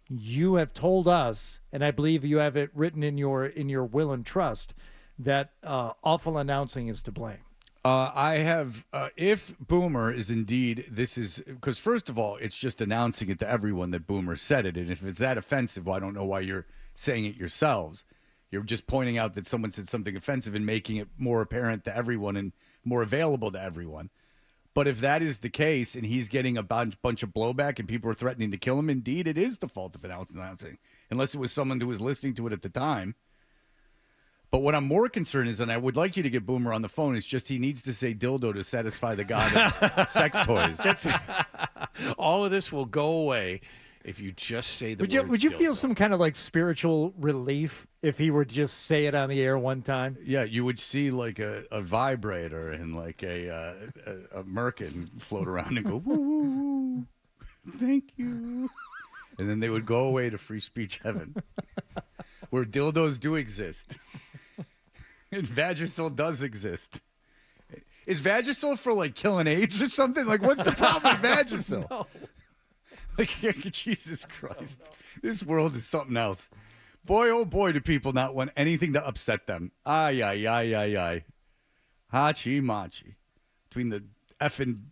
[SPEAKER 7] you have told us, and I believe you have it written in your will and trust, that awful announcing is to blame.
[SPEAKER 6] I have, if Boomer is indeed, this is, because first of all, it's just announcing it to everyone that Boomer said it. And if it's that offensive, well, I don't know why you're saying it yourselves. You're just pointing out that someone said something offensive and making it more apparent to everyone and more available to everyone. But if that is the case and he's getting a bunch of blowback and people are threatening to kill him, indeed, it is the fault of announcing, unless it was someone who was listening to it at the time. But what I'm more concerned is, and I would like you to get Boomer on the phone, is just he needs to say dildo to satisfy the god of sex toys.
[SPEAKER 2] All of this will go away if you just say the word
[SPEAKER 7] Would you
[SPEAKER 2] dildo.
[SPEAKER 7] feel some kind of like spiritual relief if he were to just say it on the air one time?
[SPEAKER 6] Yeah, you would see like a vibrator and like a merkin float around and go, woo, woo, woo. Thank you. And then they would go away to free speech heaven, where dildos do exist. And Vagisil does exist. Is Vagisil for like killing AIDS or something? Like, what's the problem with Vagisil?
[SPEAKER 2] No.
[SPEAKER 6] Like, Jesus Christ. This world is something else. Boy, oh boy, do people not want anything to upset them. Ay, ay, ay, ay, ay. Hachi machi. Between the effing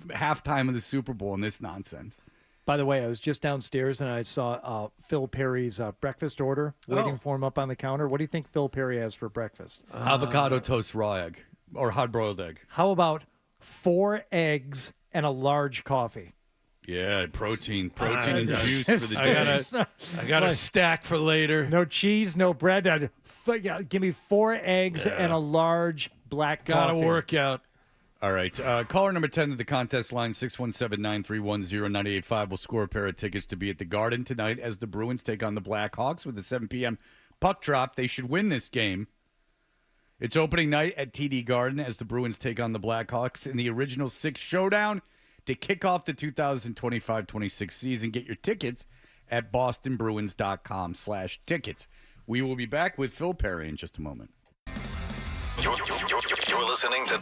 [SPEAKER 6] halftime of the Super Bowl and this nonsense.
[SPEAKER 7] By the way, I was just downstairs and I saw Phil Perry's breakfast order waiting for him up on the counter. What do you think Phil Perry has for breakfast?
[SPEAKER 6] Avocado toast raw egg or hard-boiled egg.
[SPEAKER 7] How about 4 eggs and a large coffee?
[SPEAKER 6] Yeah, protein and juice for the day.
[SPEAKER 2] I got a stack for later.
[SPEAKER 7] No cheese, no bread. Give me 4 eggs and a large black coffee.
[SPEAKER 2] Got to work out.
[SPEAKER 6] All right. Caller number 10 to the contest line, 617-931-0985. Will score a pair of tickets to be at the Garden tonight as the Bruins take on the Blackhawks with a 7 p.m. puck drop. They should win this game. It's opening night at TD Garden as the Bruins take on the Blackhawks in the Original Six Showdown to kick off the 2025-26 season. Get your tickets at bostonbruins.com/tickets. We will be back with Phil Perry in just a moment.
[SPEAKER 1] You're listening to...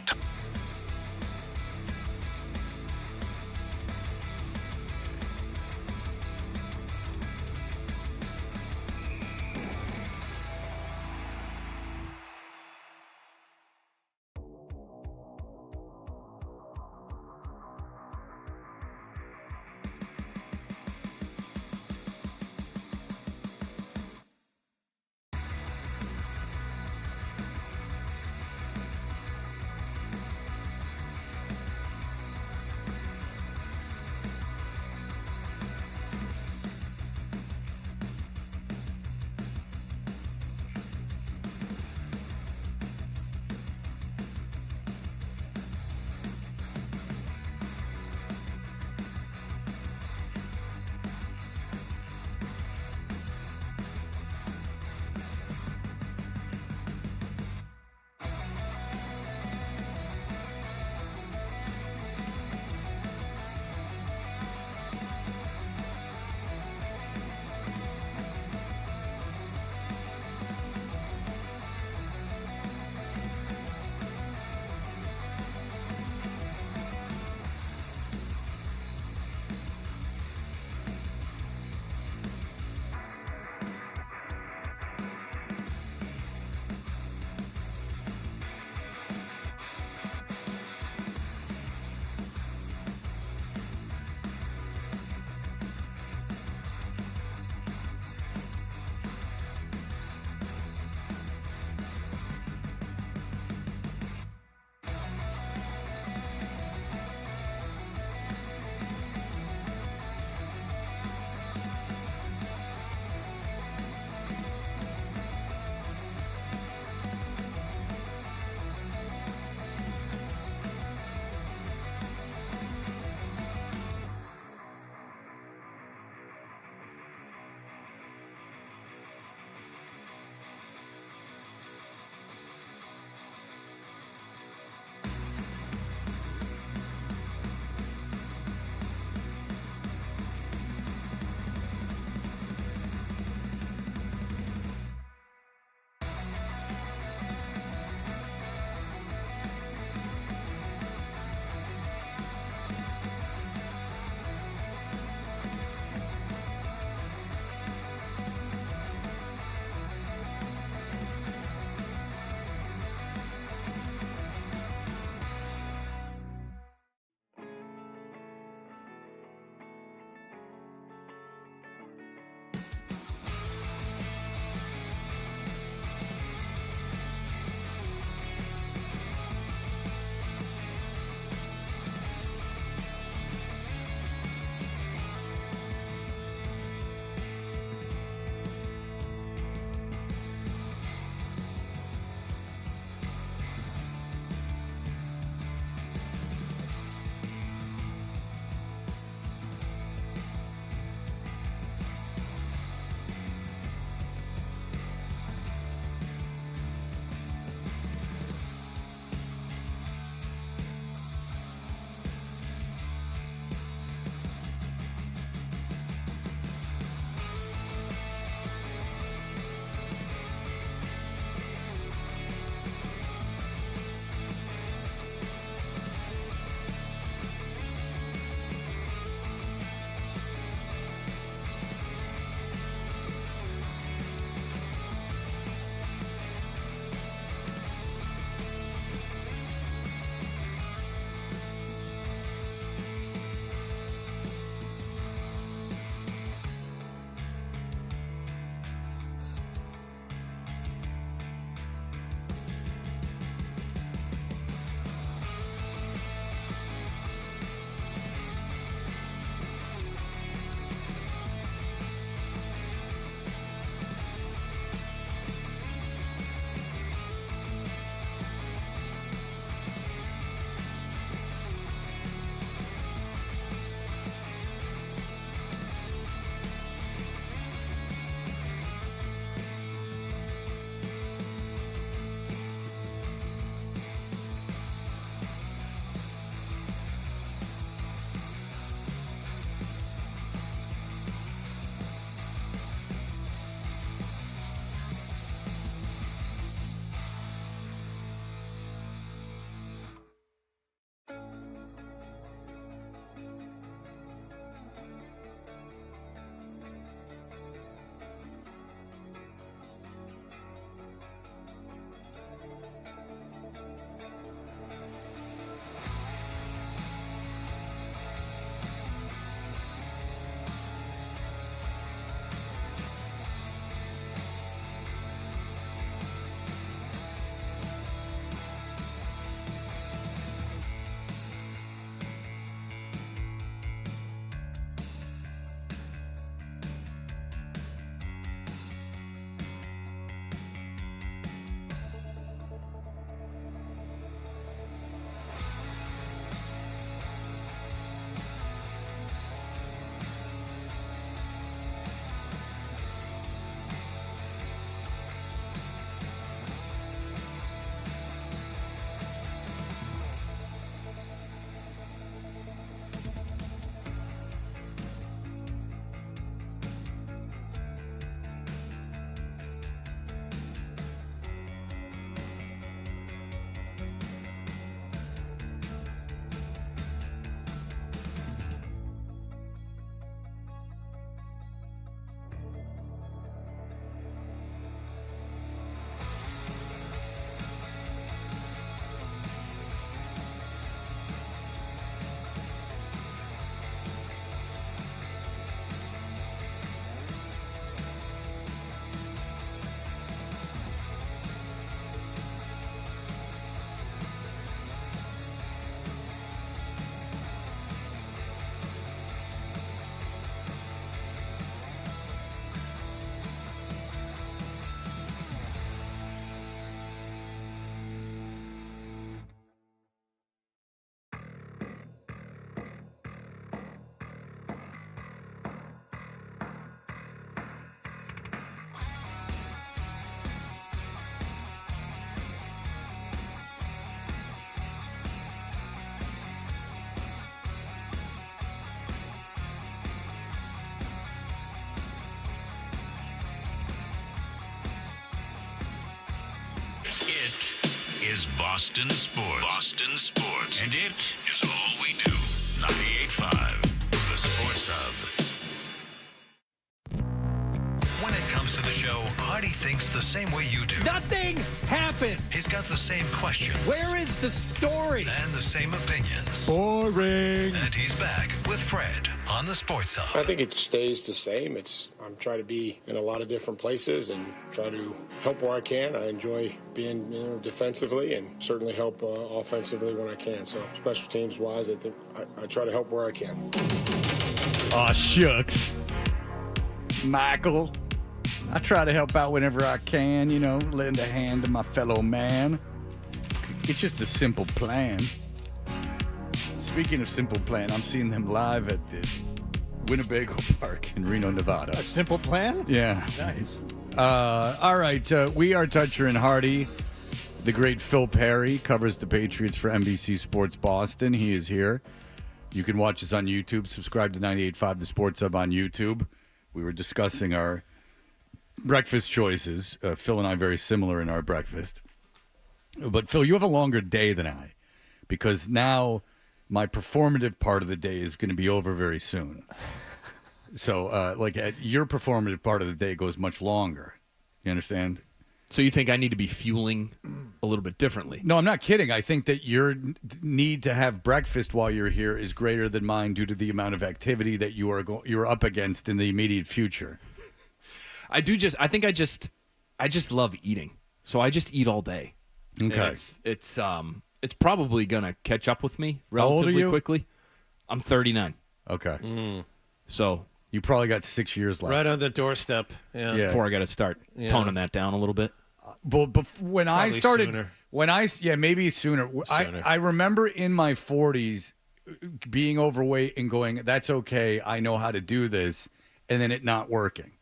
[SPEAKER 1] is Boston Sports. Boston Sports. And it is all we do. 98.5, the Sports Hub.
[SPEAKER 11] When it comes to the show, Hardy thinks the same way you do.
[SPEAKER 7] Nothing happened.
[SPEAKER 11] He's got the same questions.
[SPEAKER 7] Where is the story?
[SPEAKER 11] And the same opinions.
[SPEAKER 7] Boring.
[SPEAKER 11] And he's back with Fred on the Sports Hub.
[SPEAKER 17] I think it stays the same. I'm trying to be in a lot of different places and try to help where I can. I enjoy being defensively and certainly help offensively when I can. So special teams wise, I think I try to help where I can.
[SPEAKER 6] Aw, shucks. Michael, I try to help out whenever I can, lend a hand to my fellow man. It's just a simple plan. Speaking of simple plan, I'm seeing them live at the Winnebago Park in Reno, Nevada.
[SPEAKER 7] A simple plan?
[SPEAKER 6] Yeah.
[SPEAKER 7] Nice.
[SPEAKER 6] All right, we are Toucher and Hardy. The great Phil Perry covers the Patriots for NBC Sports Boston. He is here. You can watch us on YouTube. Subscribe to 98.5 The Sports Hub on YouTube. We were discussing our breakfast choices. Phil and I very similar in our breakfast. But, Phil, you have a longer day than I because now my performative part of the day is going to be over very soon. So, your performative part of the day goes much longer. You understand?
[SPEAKER 12] So you think I need to be fueling a little bit differently?
[SPEAKER 6] No, I'm not kidding. I think that your need to have breakfast while you're here is greater than mine due to the amount of activity that you're up against in the immediate future.
[SPEAKER 12] I just love eating. So I just eat all day.
[SPEAKER 6] Okay.
[SPEAKER 12] And it's probably gonna catch up with me
[SPEAKER 6] How old are
[SPEAKER 12] relatively
[SPEAKER 6] you?
[SPEAKER 12] quickly. I'm 39.
[SPEAKER 6] Okay.
[SPEAKER 12] So
[SPEAKER 6] you probably got 6 years left.
[SPEAKER 2] Right on the doorstep. Yeah.
[SPEAKER 12] Before I got to start toning that down a little bit.
[SPEAKER 6] Well, when I
[SPEAKER 2] Probably
[SPEAKER 6] started,
[SPEAKER 2] sooner.
[SPEAKER 6] maybe sooner. I remember in my 40s being overweight and going, that's okay, I know how to do this, and then it not working.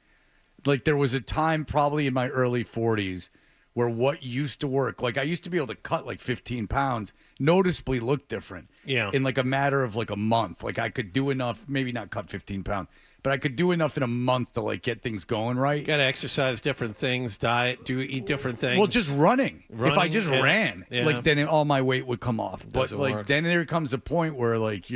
[SPEAKER 6] Like there was a time probably in my early 40s where what used to work, like I used to be able to cut like 15 pounds, noticeably look different.
[SPEAKER 2] Yeah.
[SPEAKER 6] In like a matter of like a month. Like I could do enough, maybe not cut 15 pounds, but I could do enough in a month to like get things going right.
[SPEAKER 2] Got to exercise different things, diet, eat different things.
[SPEAKER 6] Well, just running. If I just
[SPEAKER 2] yeah.
[SPEAKER 6] ran,
[SPEAKER 2] Yeah.
[SPEAKER 6] like then all my weight would come off. But
[SPEAKER 2] Doesn't
[SPEAKER 6] like
[SPEAKER 2] work.
[SPEAKER 6] then there comes a point where like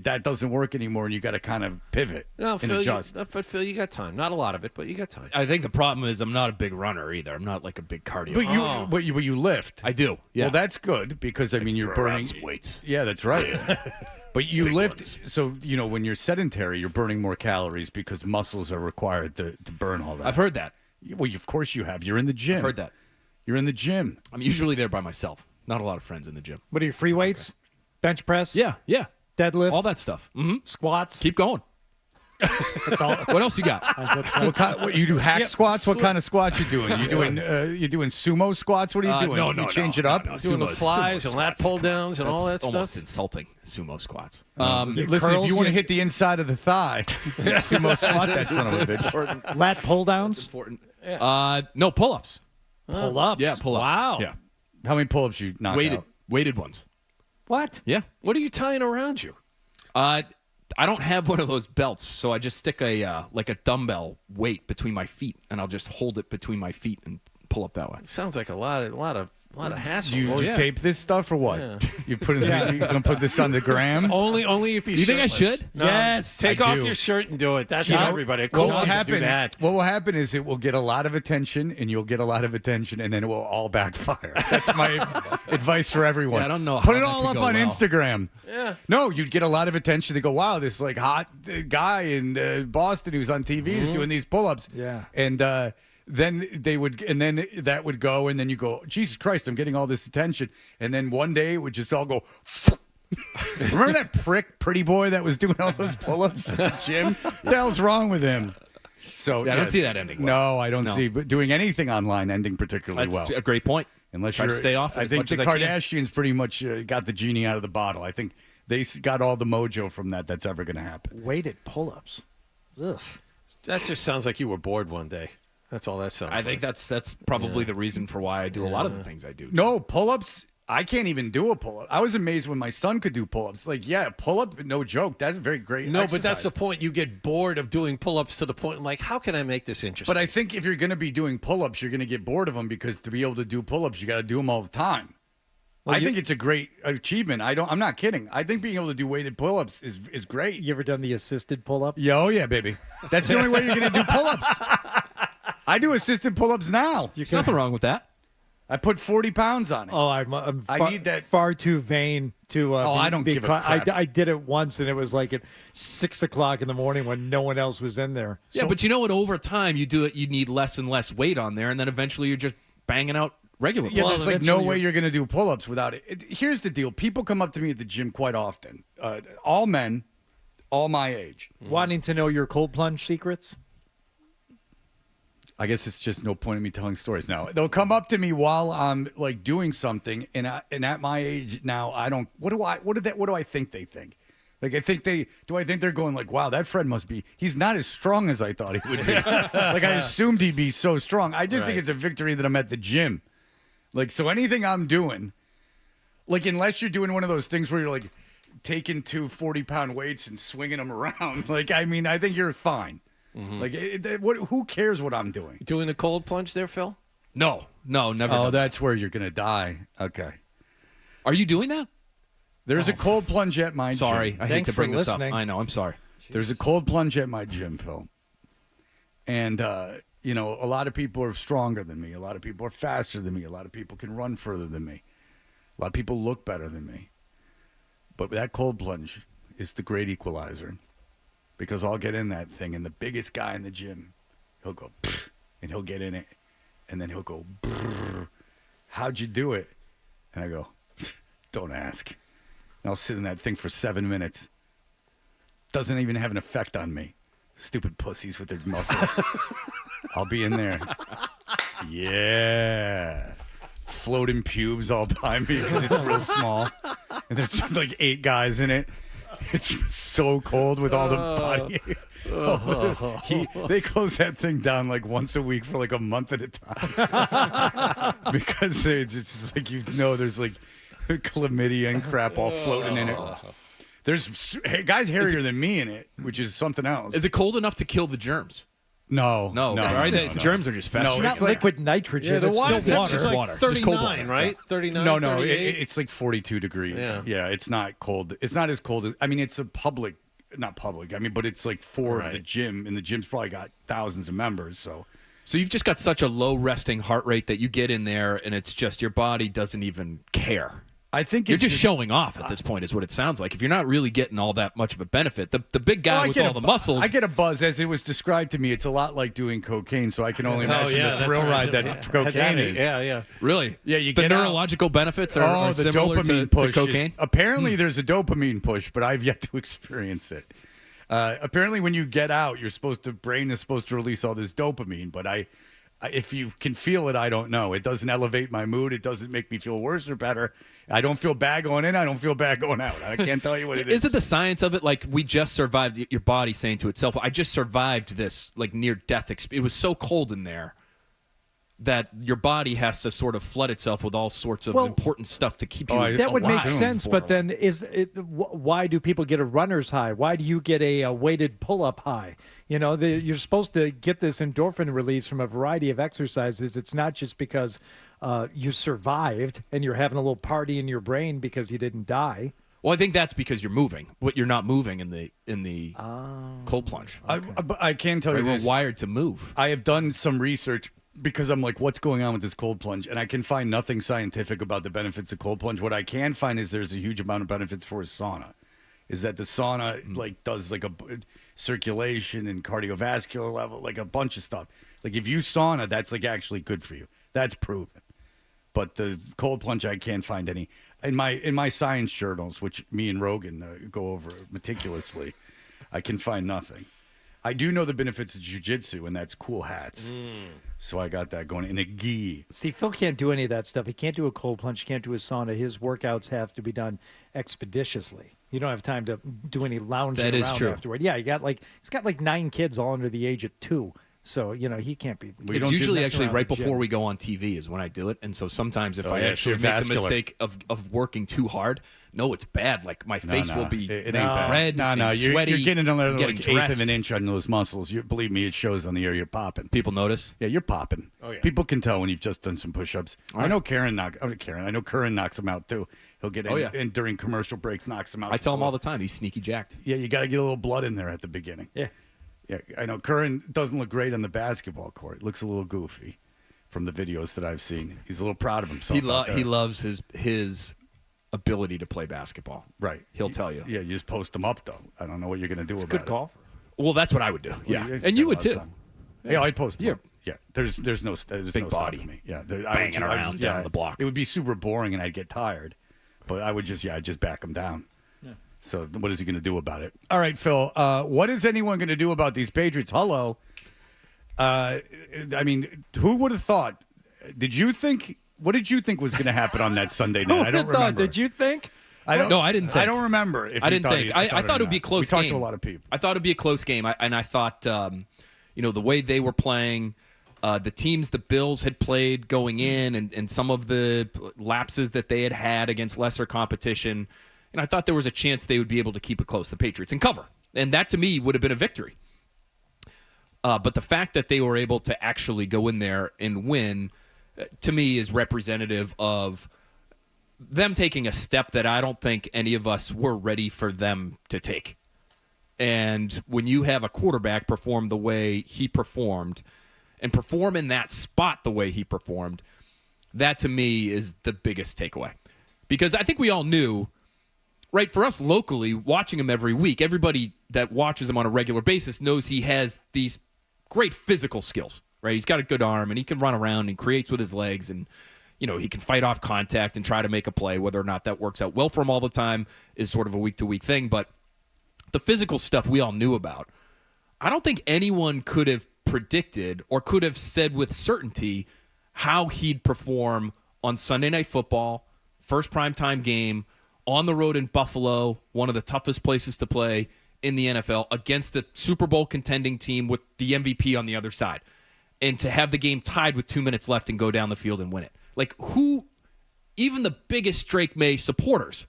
[SPEAKER 6] that doesn't work anymore, and you got to kind of pivot and
[SPEAKER 2] Phil,
[SPEAKER 6] adjust.
[SPEAKER 2] but Phil, you got time. Not a lot of it, but you got time.
[SPEAKER 12] I think the problem is I'm not a big runner either. I'm not like a big cardio.
[SPEAKER 6] But you lift.
[SPEAKER 12] I do. Yeah.
[SPEAKER 6] Well, that's good because I mean you're
[SPEAKER 12] throw around
[SPEAKER 6] burning
[SPEAKER 12] some weights.
[SPEAKER 6] Yeah, that's right. But you
[SPEAKER 12] Big
[SPEAKER 6] lift,
[SPEAKER 12] ones.
[SPEAKER 6] so when you're sedentary, you're burning more calories because muscles are required to burn all that.
[SPEAKER 12] I've heard that.
[SPEAKER 6] Well, of course you have. You're in the gym.
[SPEAKER 12] I've heard that.
[SPEAKER 6] You're in the gym.
[SPEAKER 12] I'm usually there by myself. Not a lot of friends in the gym.
[SPEAKER 7] What are your free weights? Bench press?
[SPEAKER 12] Yeah.
[SPEAKER 7] Deadlift?
[SPEAKER 12] All that stuff. Mm-hmm.
[SPEAKER 7] Squats?
[SPEAKER 12] Keep going.
[SPEAKER 7] That's all.
[SPEAKER 12] What else you got?
[SPEAKER 6] What you do hack squats? What kind of squats you doing? You doing sumo squats? What are you doing?
[SPEAKER 12] No,
[SPEAKER 6] you change it up.
[SPEAKER 12] No,
[SPEAKER 2] Doing the flies and lat pull downs and all that
[SPEAKER 12] almost
[SPEAKER 2] stuff.
[SPEAKER 12] insulting. Sumo squats.
[SPEAKER 6] Listen, if you want to hit the inside of the thigh, sumo squat that son of a bitch.
[SPEAKER 7] Lat pull downs?
[SPEAKER 12] Important. No, pull-ups.
[SPEAKER 7] Pull-ups?
[SPEAKER 12] Yeah, pull-ups.
[SPEAKER 2] Wow.
[SPEAKER 12] Yeah.
[SPEAKER 6] How many pull-ups you knock out?
[SPEAKER 12] Weighted ones.
[SPEAKER 7] What?
[SPEAKER 12] Yeah.
[SPEAKER 2] What are you tying around you?
[SPEAKER 12] I don't have one of those belts, so I just stick a dumbbell weight between my feet, and I'll just hold it between my feet and pull up that way.
[SPEAKER 2] Sounds like a lot of hassle.
[SPEAKER 6] Do you tape this stuff or what?
[SPEAKER 2] Yeah.
[SPEAKER 6] You put it. You gonna put this on the gram?
[SPEAKER 2] Only if he's
[SPEAKER 12] You think I
[SPEAKER 2] shirtless.
[SPEAKER 12] should?
[SPEAKER 2] No.
[SPEAKER 7] Yes,
[SPEAKER 2] Take
[SPEAKER 6] I
[SPEAKER 2] off
[SPEAKER 6] do.
[SPEAKER 2] your shirt and do it. That's
[SPEAKER 6] You
[SPEAKER 2] how
[SPEAKER 6] know,
[SPEAKER 2] everybody.
[SPEAKER 6] What
[SPEAKER 2] Cool
[SPEAKER 6] will
[SPEAKER 2] kids
[SPEAKER 6] happen?
[SPEAKER 2] do that.
[SPEAKER 6] What will happen is it will get a lot of attention, and you'll get a lot of attention, and then it will all backfire. That's my advice for everyone.
[SPEAKER 12] Yeah, I don't know
[SPEAKER 6] Put
[SPEAKER 12] how
[SPEAKER 6] it
[SPEAKER 12] that
[SPEAKER 6] all
[SPEAKER 12] could
[SPEAKER 6] up
[SPEAKER 12] go
[SPEAKER 6] on
[SPEAKER 12] well.
[SPEAKER 6] Instagram.
[SPEAKER 2] Yeah.
[SPEAKER 6] No, you'd get a lot of attention. They go, "Wow, this like hot guy in Boston who's on TV is doing these pull-ups."
[SPEAKER 7] Yeah.
[SPEAKER 6] And then they would, and then that would go, and then you go, "Jesus Christ, I'm getting all this attention," and then one day it would just all go. Remember that pretty boy that was doing all those pull-ups at the gym? What the hell's wrong with him? So
[SPEAKER 12] Yeah, I don't
[SPEAKER 6] yes.
[SPEAKER 12] see that ending well.
[SPEAKER 6] No, I don't see but doing anything online ending particularly
[SPEAKER 12] That's
[SPEAKER 6] well.
[SPEAKER 12] a great point.
[SPEAKER 6] Unless
[SPEAKER 12] Try
[SPEAKER 6] you're
[SPEAKER 12] to stay off it
[SPEAKER 6] I
[SPEAKER 12] as
[SPEAKER 6] think
[SPEAKER 12] much
[SPEAKER 6] the
[SPEAKER 12] as I can.
[SPEAKER 6] Kardashians pretty much got the genie out of the bottle. I think they got all the mojo from that. That's ever going to happen.
[SPEAKER 7] Weighted pull-ups. Ugh.
[SPEAKER 2] That just sounds like you were bored one day. That's all that sounds
[SPEAKER 12] I
[SPEAKER 2] like.
[SPEAKER 12] think that's probably the reason for why I do a lot of the things I do.
[SPEAKER 6] No pull-ups. I can't even do a pull-up. I was amazed when my son could do pull-ups. Like, yeah, pull-up, no joke. That's a very great
[SPEAKER 2] No,
[SPEAKER 6] exercise.
[SPEAKER 2] but that's the point. You get bored of doing pull-ups to the point, like, how can I make this interesting?
[SPEAKER 6] But I think if you're going to be doing pull-ups, you're going to get bored of them because to be able to do pull-ups, you got to do them all the time.
[SPEAKER 7] Well,
[SPEAKER 6] I think it's a great achievement. I'm not kidding. I think being able to do weighted pull-ups is great.
[SPEAKER 7] You ever done the assisted pull-up?
[SPEAKER 6] Yeah, oh yeah, baby. That's the only way you're going to do pull-ups. I do assisted pull-ups now.
[SPEAKER 12] There's nothing wrong with that.
[SPEAKER 6] I put 40 pounds on it.
[SPEAKER 7] Oh, I'm
[SPEAKER 6] I need that.
[SPEAKER 7] far too vain to.
[SPEAKER 6] I don't give a crap.
[SPEAKER 7] I did it once, and it was like at 6 o'clock in the morning when no one else was in there.
[SPEAKER 12] Yeah, but you know what? Over time, you do it. You need less and less weight on there, and then eventually you're just banging out regular.
[SPEAKER 6] Yeah,
[SPEAKER 12] pull-ups.
[SPEAKER 6] there's like no way you're going to do pull-ups without it. Here's the deal. People come up to me at the gym quite often. All men, all my age.
[SPEAKER 7] Wanting to know your cold plunge secrets?
[SPEAKER 6] I guess it's just no point in me telling stories now. They'll come up to me while I'm like doing something, and at my age now, I don't. What do I think they think? Like I think they're going like, wow, that Fred must be. He's not as strong as I thought he would be. Like I assumed he'd be so strong. I just think it's a victory that I'm at the gym. Like so, anything I'm doing, like unless you're doing one of those things where you're like taking 2 40-pound weights and swinging them around. Like I mean, I think you're fine.
[SPEAKER 2] Mm-hmm.
[SPEAKER 6] Like, who cares what I'm doing?
[SPEAKER 2] Doing the cold plunge there, Phil?
[SPEAKER 12] No, never.
[SPEAKER 6] Oh, that's where you're gonna die. Okay.
[SPEAKER 12] Are you doing that?
[SPEAKER 6] There's a cold plunge at my
[SPEAKER 12] Sorry,
[SPEAKER 6] gym.
[SPEAKER 12] I hate to bring this up. I know. I'm sorry.
[SPEAKER 6] There's a cold plunge at my gym, Phil. And a lot of people are stronger than me. A lot of people are faster than me. A lot of people can run further than me. A lot of people look better than me. But that cold plunge is the great equalizer. Because I'll get in that thing, and the biggest guy in the gym, he'll go, and he'll get in it, and then he'll go, how'd you do it? And I go, don't ask. And I'll sit in that thing for 7 minutes. Doesn't even have an effect on me. Stupid pussies with their muscles. I'll be in there. Yeah. Floating pubes all by me because it's real small. And there's like 8 guys in it. It's so cold with all the body. They close that thing down like once a week for like a month at a time because it's just like there's like chlamydia and crap all floating in it. There's guys hairier than me in it, which is something else.
[SPEAKER 12] Is it cold enough to kill the germs?
[SPEAKER 6] No.
[SPEAKER 12] Right? The germs are just festering.
[SPEAKER 7] It's not liquid nitrogen.
[SPEAKER 2] Yeah, the
[SPEAKER 7] it's
[SPEAKER 2] water
[SPEAKER 7] still water.
[SPEAKER 2] Just like
[SPEAKER 12] water.
[SPEAKER 2] 39,
[SPEAKER 12] Just cold water.
[SPEAKER 2] right? 39,
[SPEAKER 6] No,
[SPEAKER 2] 38?
[SPEAKER 6] it's like 42 degrees.
[SPEAKER 2] Yeah.
[SPEAKER 6] It's not cold. It's not as cold as, I mean, it's a public, not public, I mean, but it's like for the gym, and the gym's probably got thousands of members, so.
[SPEAKER 12] So you've just got such a low resting heart rate that you get in there, and it's just your body doesn't even care.
[SPEAKER 6] I think
[SPEAKER 12] you're just showing off at this point, is what it sounds like. If you're not really getting all that much of a benefit, the big guy with all the muscles.
[SPEAKER 6] I get a buzz as it was described to me. It's a lot like doing cocaine, so I can only imagine the thrill ride that cocaine is.
[SPEAKER 2] Yeah.
[SPEAKER 12] Really?
[SPEAKER 6] Yeah, you
[SPEAKER 12] the
[SPEAKER 6] get
[SPEAKER 12] neurological benefits are
[SPEAKER 6] the
[SPEAKER 12] similar
[SPEAKER 6] dopamine
[SPEAKER 12] to
[SPEAKER 6] push.
[SPEAKER 12] cocaine.
[SPEAKER 6] Apparently, there's a dopamine push, but I've yet to experience it. Apparently, when you get out, brain is supposed to release all this dopamine, but if you can feel it, I don't know. It doesn't elevate my mood. It doesn't make me feel worse or better. I don't feel bad going in. I don't feel bad going out. I can't tell you what it is.
[SPEAKER 12] Is it the science of it? Like, we just survived, your body saying to itself, I just survived this like near-death experience. It was so cold in there that your body has to sort of flood itself with all sorts of important stuff to keep you
[SPEAKER 7] That would make
[SPEAKER 12] alive.
[SPEAKER 7] sense, but then why do people get a runner's high? Why do you get a weighted pull-up high? You're supposed to get this endorphin release from a variety of exercises. It's not just because you survived and you're having a little party in your brain because you didn't die.
[SPEAKER 12] Well, I think that's because you're moving, but you're not moving in the cold plunge.
[SPEAKER 6] I can tell you
[SPEAKER 12] We're
[SPEAKER 6] this.
[SPEAKER 12] wired to move.
[SPEAKER 6] I have done some research because I'm like, what's going on with this cold plunge? And I can find nothing scientific about the benefits of cold plunge. What I can find is there's a huge amount of benefits for a sauna. Is that the sauna like does like a circulation and cardiovascular level, like a bunch of stuff. Like if you sauna, that's like actually good for you. That's proven. But the cold plunge, I can't find any in my science journals, which me and Rogan go over meticulously. I can find nothing. I do know the benefits of jiu-jitsu, and that's cool hats. So I got that going in a gi.
[SPEAKER 7] See, Phil can't do any of that stuff. He can't do a cold plunge. He can't do a sauna. His workouts have to be done expeditiously. You don't have time to do any lounging
[SPEAKER 12] That is
[SPEAKER 7] around
[SPEAKER 12] true.
[SPEAKER 7] afterward. Yeah, he's got like 9 kids all under the age of 2. So, he can't be.
[SPEAKER 12] It's usually actually right before we go on TV is when I do it. And so sometimes if I actually make the mistake of working too hard, no, it's bad. Like my face will be
[SPEAKER 6] it ain't bad.
[SPEAKER 12] red and
[SPEAKER 6] You're
[SPEAKER 12] sweaty.
[SPEAKER 6] You're getting another
[SPEAKER 12] getting
[SPEAKER 6] like eighth of
[SPEAKER 12] dressed.
[SPEAKER 6] an inch on those muscles. Believe me, it shows on the air. You're popping.
[SPEAKER 12] People notice?
[SPEAKER 6] Yeah, you're popping.
[SPEAKER 12] Oh, yeah.
[SPEAKER 6] People can tell when you've just done some push-ups.
[SPEAKER 12] All
[SPEAKER 6] I know
[SPEAKER 12] right.
[SPEAKER 6] I know Curran knocks him out too. He'll get in,
[SPEAKER 12] Oh, yeah.
[SPEAKER 6] and during commercial breaks knocks him out.
[SPEAKER 12] I tell him all the time he's sneaky jacked.
[SPEAKER 6] Yeah, you got to get a little blood in there at the beginning.
[SPEAKER 7] Yeah.
[SPEAKER 6] Yeah, I know Curran doesn't look great on the basketball court. Looks a little goofy from the videos that I've seen. He's a little proud of himself.
[SPEAKER 12] He loves his ability to play basketball.
[SPEAKER 6] Right.
[SPEAKER 12] He'll tell you.
[SPEAKER 6] Yeah, you just post him up though. I don't know what you're going to do about
[SPEAKER 7] Good
[SPEAKER 6] it.
[SPEAKER 7] golf.
[SPEAKER 12] Well, that's what I would do. Yeah, and you would too.
[SPEAKER 6] Yeah, I'd post him
[SPEAKER 12] Yeah.
[SPEAKER 6] up. Yeah, there's no
[SPEAKER 12] Big
[SPEAKER 6] no
[SPEAKER 12] body.
[SPEAKER 6] stopping me. Yeah,
[SPEAKER 12] Banging around down the block.
[SPEAKER 6] It would be super boring and I'd get tired, but I'd just back him down.
[SPEAKER 7] Yeah.
[SPEAKER 6] So what is he going to do about it? All right, Phil. What is anyone going to do about these Patriots? Hello. I mean, who would have thought? Did you think? What did you think was going to happen on that Sunday night? I don't remember.
[SPEAKER 7] Did you think?
[SPEAKER 12] I didn't think.
[SPEAKER 6] I don't remember. If
[SPEAKER 12] I
[SPEAKER 6] you
[SPEAKER 12] didn't
[SPEAKER 6] thought
[SPEAKER 12] think.
[SPEAKER 6] he-
[SPEAKER 12] I
[SPEAKER 6] thought
[SPEAKER 12] thought it would be a
[SPEAKER 6] not.
[SPEAKER 12] close
[SPEAKER 6] We
[SPEAKER 12] game.
[SPEAKER 6] talked to a lot of people.
[SPEAKER 12] I thought it'd be a close game, and I thought, the way they were playing, the teams the Bills had played going in, and some of the lapses that they had against lesser competition, and I thought there was a chance they would be able to keep it close, the Patriots, and cover, and that to me would have been a victory. But the fact that they were able to actually go in there and win, to me, is representative of them taking a step that I don't think any of us were ready for them to take. And when you have a quarterback perform the way he performed and perform in that spot the way he performed, that to me is the biggest takeaway. Because I think we all knew, right, for us locally, watching him every week, everybody that watches him on a regular basis knows he has these great physical skills, right? He's got a good arm, and he can run around and creates with his legs, and he can fight off contact and try to make a play. Whether or not that works out well for him all the time is sort of a week-to-week thing, but the physical stuff we all knew about. I don't think anyone could have predicted or could have said with certainty how he'd perform on Sunday Night Football, first primetime game, on the road in Buffalo, one of the toughest places to play in the NFL, against a Super Bowl contending team with the MVP on the other side. And to have the game tied with 2 minutes left and go down the field and win it. Like, even the biggest Drake May supporters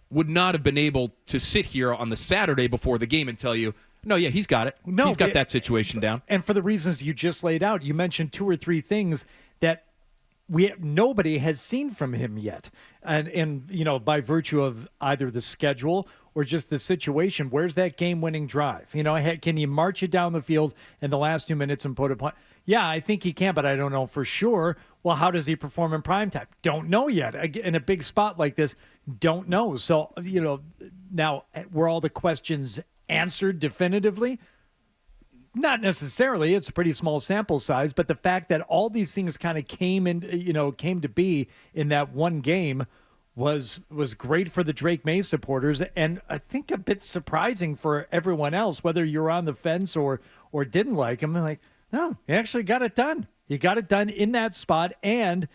[SPEAKER 12] would not have been able to sit here on the Saturday before the game and tell you, no, yeah, he's got it.
[SPEAKER 7] No,
[SPEAKER 12] he's got that situation down.
[SPEAKER 7] And for the reasons you just laid out, you mentioned 2 or 3 things that nobody has seen from him yet. And by virtue of either the schedule or just the situation, where's that game-winning drive? Can you march it down the field in the last 2 minutes and put a point? Yeah, I think he can, but I don't know for sure. Well, how does he perform in primetime? Don't know yet. In a big spot like this, don't know. So, now were all the questions answered definitively? Not necessarily. It's a pretty small sample size, but the fact that all these things kind of came to be in that one game was great for the Drake May supporters, and I think a bit surprising for everyone else, whether you're on the fence or didn't like him. Like, no, he actually got it done. He got it done in that spot and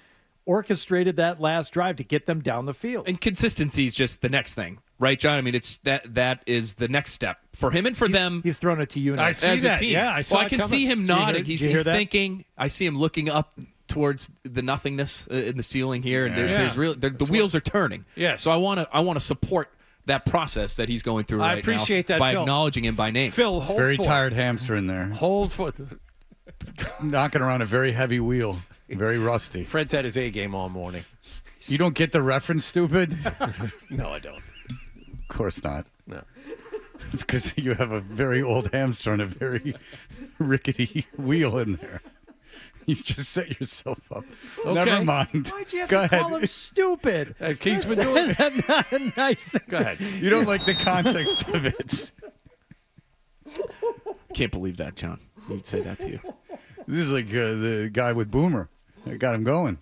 [SPEAKER 7] orchestrated that last drive to get them down the field.
[SPEAKER 12] And consistency is just the next thing, right, John? I mean, it's that is the next step for him and for them.
[SPEAKER 7] He's thrown it to you now.
[SPEAKER 2] I see
[SPEAKER 12] as
[SPEAKER 2] that.
[SPEAKER 12] a team.
[SPEAKER 2] Yeah, I saw
[SPEAKER 12] I
[SPEAKER 2] it
[SPEAKER 12] can
[SPEAKER 2] coming.
[SPEAKER 12] see him nodding.
[SPEAKER 7] Did you hear
[SPEAKER 12] He's
[SPEAKER 7] that?
[SPEAKER 12] thinking. I see him looking up towards the nothingness in the ceiling here, and there's the wheels are turning.
[SPEAKER 2] Yes.
[SPEAKER 12] So I want to support that process that he's going through right now.
[SPEAKER 2] I appreciate that,
[SPEAKER 12] by
[SPEAKER 2] Phil.
[SPEAKER 12] acknowledging him by name.
[SPEAKER 2] Phil, hold
[SPEAKER 6] Very
[SPEAKER 2] forth.
[SPEAKER 6] tired hamster in there.
[SPEAKER 2] Hold for.
[SPEAKER 6] Knocking around a very heavy wheel. Very rusty.
[SPEAKER 2] Fred's had his A game all morning.
[SPEAKER 6] You don't get the reference, stupid?
[SPEAKER 2] No, I don't.
[SPEAKER 6] Of course not.
[SPEAKER 2] No.
[SPEAKER 6] It's because you have a very old hamster and a very rickety wheel in there. You just set yourself up.
[SPEAKER 2] Okay.
[SPEAKER 6] Never mind.
[SPEAKER 7] Why'd you have
[SPEAKER 6] Go
[SPEAKER 7] to
[SPEAKER 6] ahead.
[SPEAKER 7] call him stupid?
[SPEAKER 2] He's been doing that.
[SPEAKER 7] Not nice.
[SPEAKER 2] Go ahead.
[SPEAKER 6] You don't like the context of it.
[SPEAKER 12] Can't believe that, John. You'd say that to you.
[SPEAKER 6] This is like the guy with Boomer. I got him going.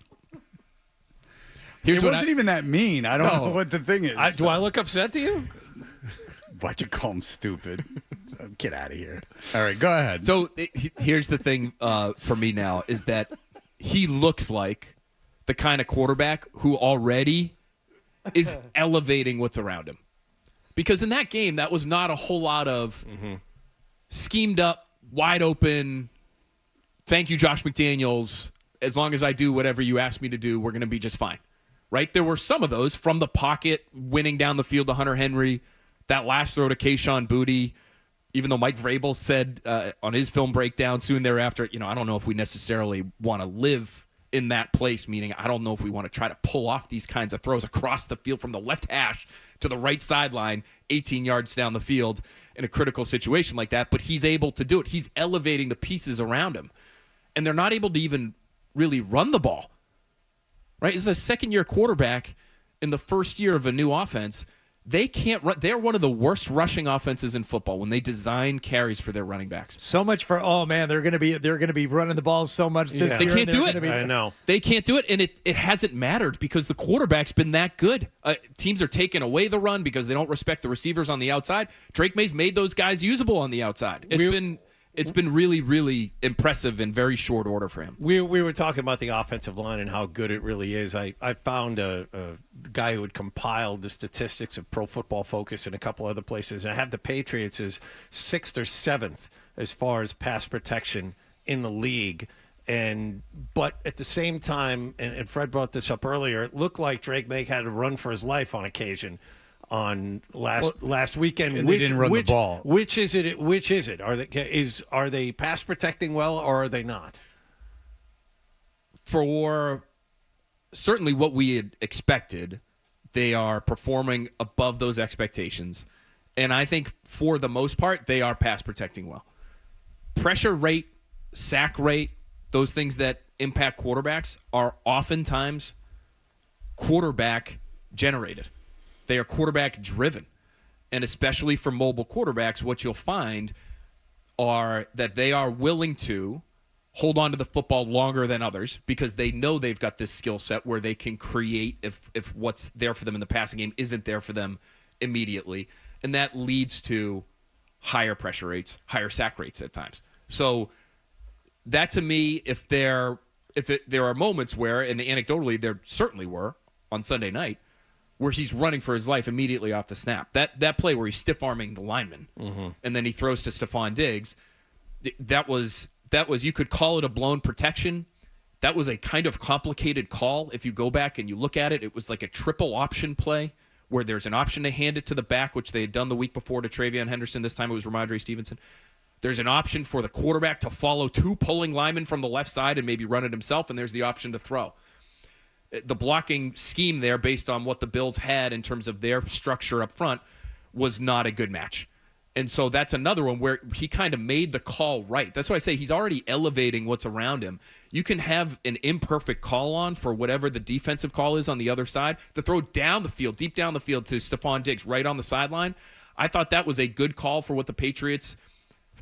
[SPEAKER 12] Here's
[SPEAKER 6] It
[SPEAKER 12] what
[SPEAKER 6] wasn't even that mean. I don't know what the thing is.
[SPEAKER 2] Do I look upset to you?
[SPEAKER 6] Why'd you call him stupid? Get out of here. All right, go ahead.
[SPEAKER 12] So here's the thing for me now is that he looks like the kind of quarterback who already is elevating what's around him. Because in that game, that was not a whole lot of schemed up, wide open, thank you, Josh McDaniels. As long as I do whatever you ask me to do, we're going to be just fine. Right? There were some of those from the pocket, winning down the field to Hunter Henry, that last throw to Kayshon Boutte, even though Mike Vrabel said on his film breakdown soon thereafter, I don't know if we necessarily want to live in that place, meaning I don't know if we want to try to pull off these kinds of throws across the field from the left hash to the right sideline, 18 yards down the field in a critical situation like that, but he's able to do it. He's elevating the pieces around him, and they're not able to even really run the ball. Right? This is a second-year quarterback in the first year of a new offense. They can't run. They're one of the worst rushing offenses in football when they design carries for their running backs.
[SPEAKER 7] So much for they're going to be running the ball so much this
[SPEAKER 12] They
[SPEAKER 7] year.
[SPEAKER 12] can't do it.
[SPEAKER 2] I know.
[SPEAKER 12] They can't do it, and it hasn't mattered because the quarterback's been that good. Teams are taking away the run because they don't respect the receivers on the outside. Drake May's made those guys usable on the outside. It's been really, really impressive in very short order for him.
[SPEAKER 2] We were talking about the offensive line and how good it really is. I found a guy who had compiled the statistics of Pro Football Focus and a couple other places. And I have the Patriots as 6th or 7th as far as pass protection in the league. But at the same time, and Fred brought this up earlier, it looked like Drake May had to run for his life on occasion on last weekend.
[SPEAKER 6] And they didn't run the ball.
[SPEAKER 2] Which is it? Which is it? Are they pass protecting well, or are they not?
[SPEAKER 12] For certainly what we had expected, they are performing above those expectations. And I think for the most part, they are pass protecting well. Pressure rate, sack rate, those things that impact quarterbacks are oftentimes quarterback generated. They are quarterback driven. And especially for mobile quarterbacks, what you'll find are that they are willing to hold on to the football longer than others because they know they've got this skill set where they can create if what's there for them in the passing game isn't there for them immediately. And that leads to higher pressure rates, higher sack rates at times. So that to me, there are moments where, and anecdotally there certainly were on Sunday night, where he's running for his life immediately off the snap. That play where he's stiff-arming the lineman, and then he throws to Stephon Diggs, that was you could call it a blown protection. That was a kind of complicated call. If you go back and you look at it, it was like a triple option play where there's an option to hand it to the back, which they had done the week before to Travion Henderson. This time it was Ramondre Stevenson. There's an option for the quarterback to follow two pulling linemen from the left side and maybe run it himself, and there's the option to throw. The blocking scheme there, based on what the Bills had in terms of their structure up front, was not a good match. And so that's another one where he kind of made the call right. That's why I say he's already elevating what's around him. You can have an imperfect call on for whatever the defensive call is on the other side. The throw down the field, deep down the field to Stephon Diggs right on the sideline. I thought that was a good call for what the Patriots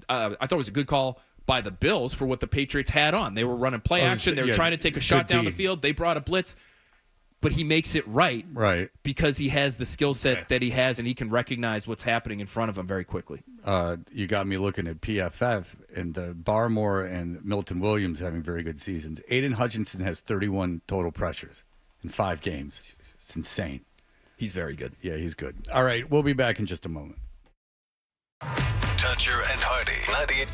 [SPEAKER 12] I thought it was a good call by the Bills for what the Patriots had on. They were running play action. They were trying to take a shot down the field. They brought a blitz. But he makes it right because he has the skill set that he has, and he can recognize what's happening in front of him very quickly.
[SPEAKER 6] You got me looking at PFF, and Barmore and Milton Williams having very good seasons. Aiden Hutchinson has 31 total pressures in 5 games. It's insane.
[SPEAKER 12] He's very good.
[SPEAKER 6] Yeah, he's good. All right, we'll be back in just a moment.
[SPEAKER 11] Toucher and Hardy, 98.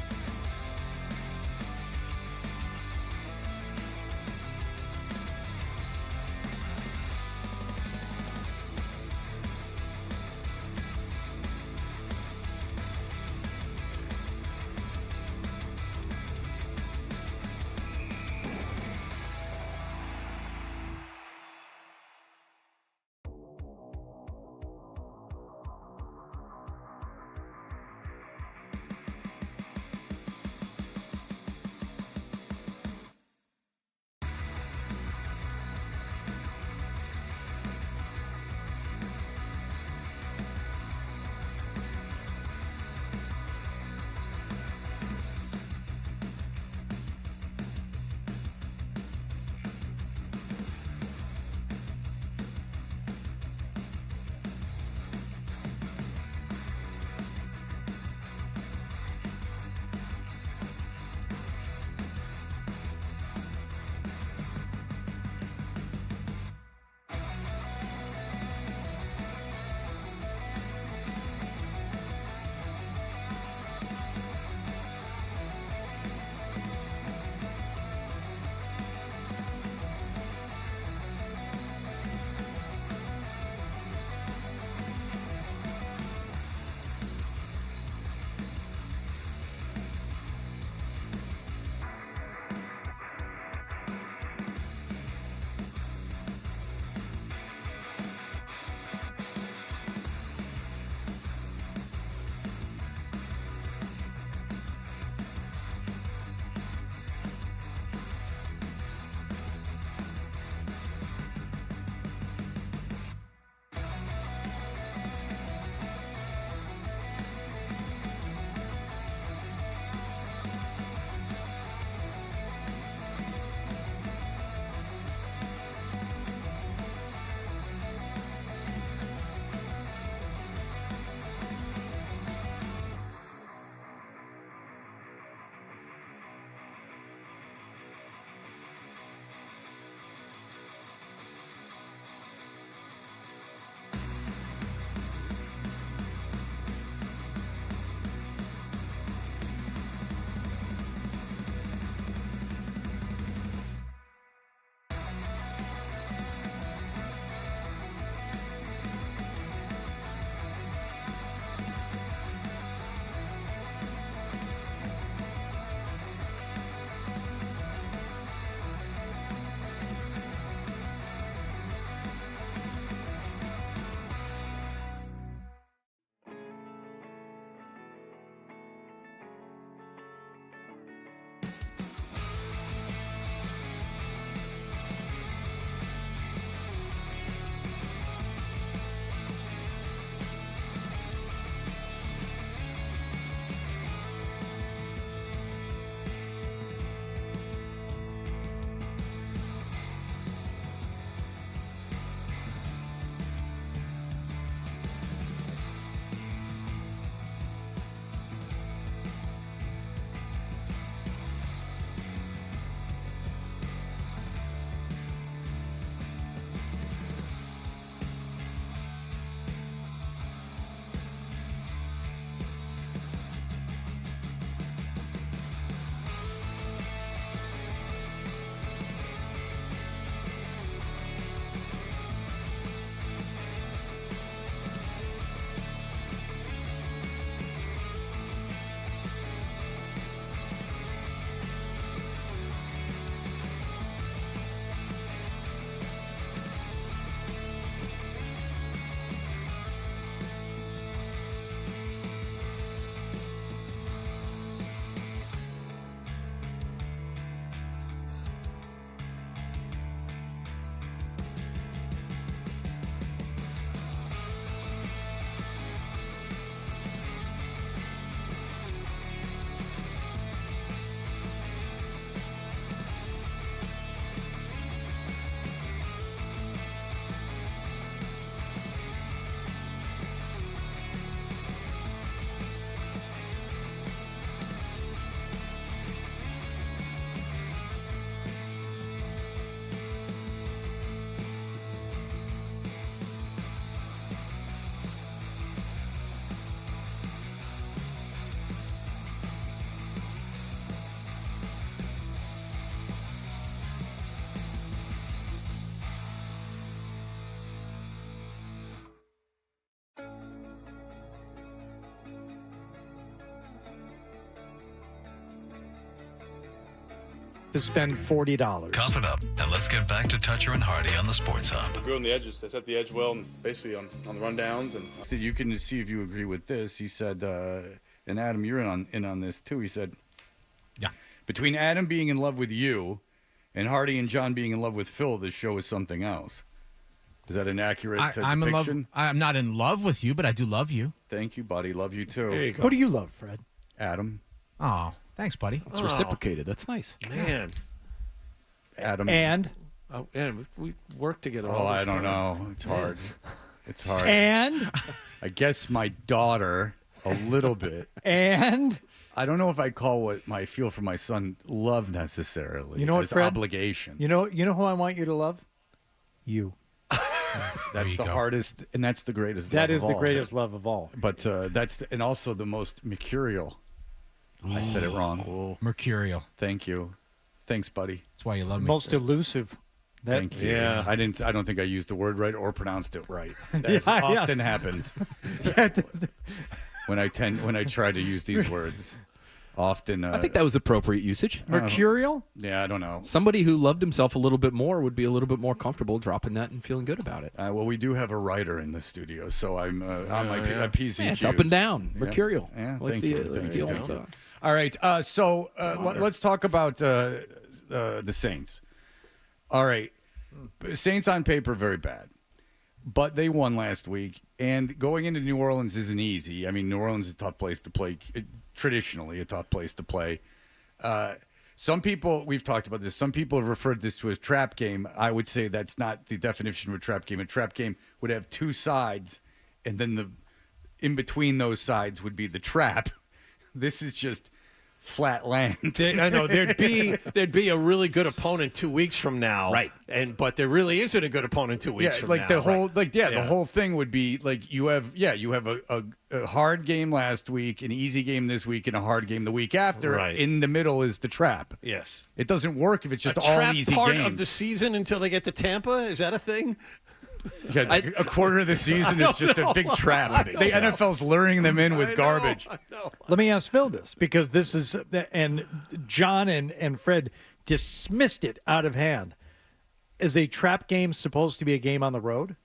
[SPEAKER 7] to spend $40.
[SPEAKER 11] Cough it up, and let's get back to Toucher and Hardy on the Sports Hub.
[SPEAKER 18] Grilling the edges. They set the edge well, and basically on the rundowns. And
[SPEAKER 6] You can see if you agree with this. He said, and Adam, you're in on this too. He said,
[SPEAKER 22] yeah,
[SPEAKER 6] between Adam being in love with you and Hardy and John being in love with Phil, this show is something else. Is that an accurate
[SPEAKER 22] I'm in love.
[SPEAKER 6] depiction?
[SPEAKER 22] I'm not in love with you, but I do love you.
[SPEAKER 6] Thank you, buddy. Love you too.
[SPEAKER 2] There you go.
[SPEAKER 7] Who do you love, Fred?
[SPEAKER 6] Adam.
[SPEAKER 22] Oh, thanks, buddy.
[SPEAKER 12] It's reciprocated. That's nice.
[SPEAKER 2] Man.
[SPEAKER 6] Adam.
[SPEAKER 7] And?
[SPEAKER 2] Oh, and we work together.
[SPEAKER 6] Oh, I don't know. It's hard. It's hard.
[SPEAKER 7] And?
[SPEAKER 6] I guess my daughter, a little bit.
[SPEAKER 7] And?
[SPEAKER 6] I don't know if I call what I feel for my son love necessarily.
[SPEAKER 7] You know what,
[SPEAKER 6] as
[SPEAKER 7] Fred?
[SPEAKER 6] obligation.
[SPEAKER 7] You know who I want you to love? You.
[SPEAKER 6] That's the hardest, and that's the greatest.
[SPEAKER 7] That
[SPEAKER 6] love
[SPEAKER 7] is
[SPEAKER 6] of
[SPEAKER 7] the
[SPEAKER 6] all.
[SPEAKER 7] greatest love of all.
[SPEAKER 6] But and also the most mercurial. I said it wrong.
[SPEAKER 22] Mercurial.
[SPEAKER 6] Thank you. Thanks, buddy.
[SPEAKER 22] That's why you love me.
[SPEAKER 7] Most elusive.
[SPEAKER 6] Thank you.
[SPEAKER 2] Yeah.
[SPEAKER 6] I don't think I used the word right or pronounced it right. That often happens when I try to use these words. Often.
[SPEAKER 12] I think that was appropriate usage.
[SPEAKER 7] Mercurial?
[SPEAKER 6] Yeah, I don't know.
[SPEAKER 12] Somebody who loved himself a little bit more would be a little bit more comfortable dropping that and feeling good about it.
[SPEAKER 6] Well, we do have a writer in the studio, so I'm on my PCQ.
[SPEAKER 12] Yeah, it's up and down. Mercurial.
[SPEAKER 6] Yeah,
[SPEAKER 12] Like
[SPEAKER 6] thank
[SPEAKER 12] the-
[SPEAKER 6] you.
[SPEAKER 12] like
[SPEAKER 6] Thank
[SPEAKER 12] the
[SPEAKER 6] you.
[SPEAKER 12] old,
[SPEAKER 6] All right, so let's talk about the Saints. All right, Saints on paper very bad, but they won last week, and going into New Orleans isn't easy. I mean, New Orleans is a tough place to play, traditionally a tough place to play. Some people, we've talked about this, some people have referred this to as trap game. I would say that's not the definition of a trap game. A trap game would have two sides, and then in between those sides would be the trap. This is just flat land.
[SPEAKER 2] I know there'd be a really good opponent 2 weeks from now,
[SPEAKER 12] right?
[SPEAKER 2] But there really isn't a good opponent 2 weeks from now.
[SPEAKER 6] The whole thing would be like you have a hard game last week, an easy game this week, and a hard game the week after.
[SPEAKER 2] Right.
[SPEAKER 6] In the middle is the trap.
[SPEAKER 2] Yes,
[SPEAKER 6] it doesn't work if it's just
[SPEAKER 2] a
[SPEAKER 6] all
[SPEAKER 2] trap
[SPEAKER 6] easy
[SPEAKER 2] part
[SPEAKER 6] games.
[SPEAKER 2] of the season until they get to Tampa. Is that a thing?
[SPEAKER 6] Yeah, a quarter of the season is just a big trap. The NFL's luring them in with garbage.
[SPEAKER 7] Let me ask Phil this, because this is, and John and Fred dismissed it out of hand. Is a trap game supposed to be a game on the road?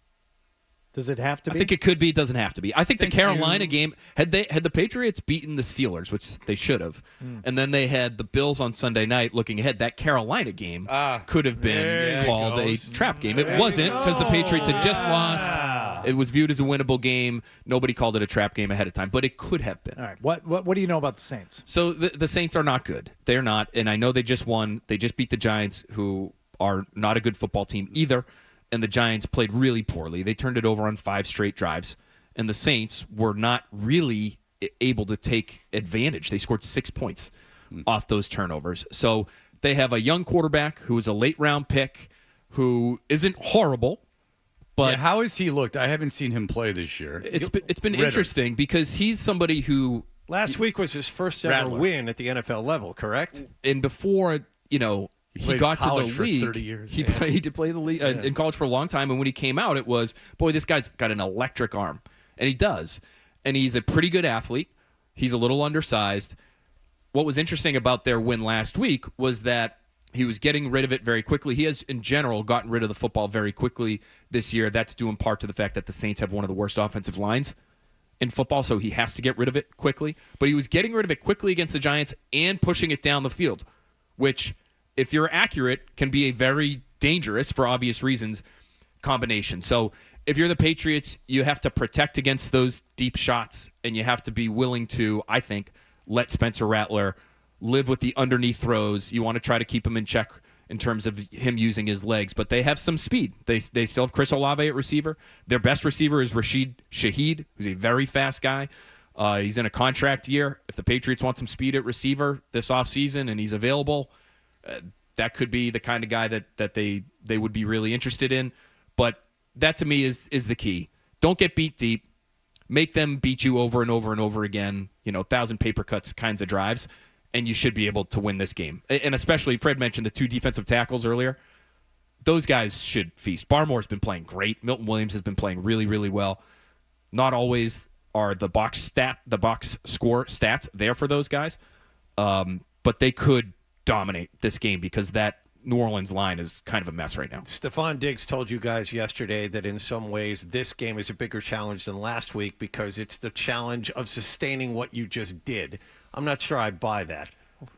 [SPEAKER 7] Does it have to be?
[SPEAKER 12] I think it could be. It doesn't have to be. I think the Carolina game, had the Patriots beaten the Steelers, which they should have, and then they had the Bills on Sunday night looking ahead, that Carolina game could have been called a trap game. It wasn't, because the Patriots had just lost. It was viewed as a winnable game. Nobody called it a trap game ahead of time, but it could have been.
[SPEAKER 7] All right. What do you know about the Saints?
[SPEAKER 12] So the Saints are not good. They're not, and I know they just won. They just beat the Giants, who are not a good football team either. And the Giants played really poorly. They turned it over on 5 straight drives. And the Saints were not really able to take advantage. They scored 6 points off those turnovers. So they have a young quarterback who is a late-round pick who isn't horrible. But
[SPEAKER 6] how has he looked? I haven't seen him play this year.
[SPEAKER 12] It's been interesting because he's somebody who...
[SPEAKER 2] Last week was his first ever win at the NFL level, correct?
[SPEAKER 12] And before, he got to the league.
[SPEAKER 6] For 30 years.
[SPEAKER 12] He did play the league in college for a long time, and when he came out, it was, boy, this guy's got an electric arm, and he does, and he's a pretty good athlete. He's a little undersized. What was interesting about their win last week was that he was getting rid of it very quickly. He has, in general, gotten rid of the football very quickly this year. That's due in part to the fact that the Saints have one of the worst offensive lines in football, so he has to get rid of it quickly. But he was getting rid of it quickly against the Giants and pushing it down the field, which, if you're accurate, can be a very dangerous, for obvious reasons, combination. So if you're the Patriots, you have to protect against those deep shots, and you have to be willing to, I think, let Spencer Rattler live with the underneath throws. You want to try to keep him in check in terms of him using his legs, but they have some speed. They still have Chris Olave at receiver. Their best receiver is Rashid Shaheed, who's a very fast guy. He's in a contract year. If the Patriots want some speed at receiver this offseason and he's available, that could be the kind of guy that they would be really interested in. But that, to me, is the key. Don't get beat deep. Make them beat you over and over and over again, 1,000 paper cuts kinds of drives, and you should be able to win this game. And especially, Fred mentioned the 2 defensive tackles earlier. Those guys should feast. Barmore's been playing great. Milton Williams has been playing really, really well. Not always are the box score stats there for those guys, but they could dominate this game because that New Orleans line is kind of a mess right now.
[SPEAKER 2] Stephon Diggs told you guys yesterday that in some ways this game is a bigger challenge than last week because it's the challenge of sustaining what you just did. I'm not sure I buy that.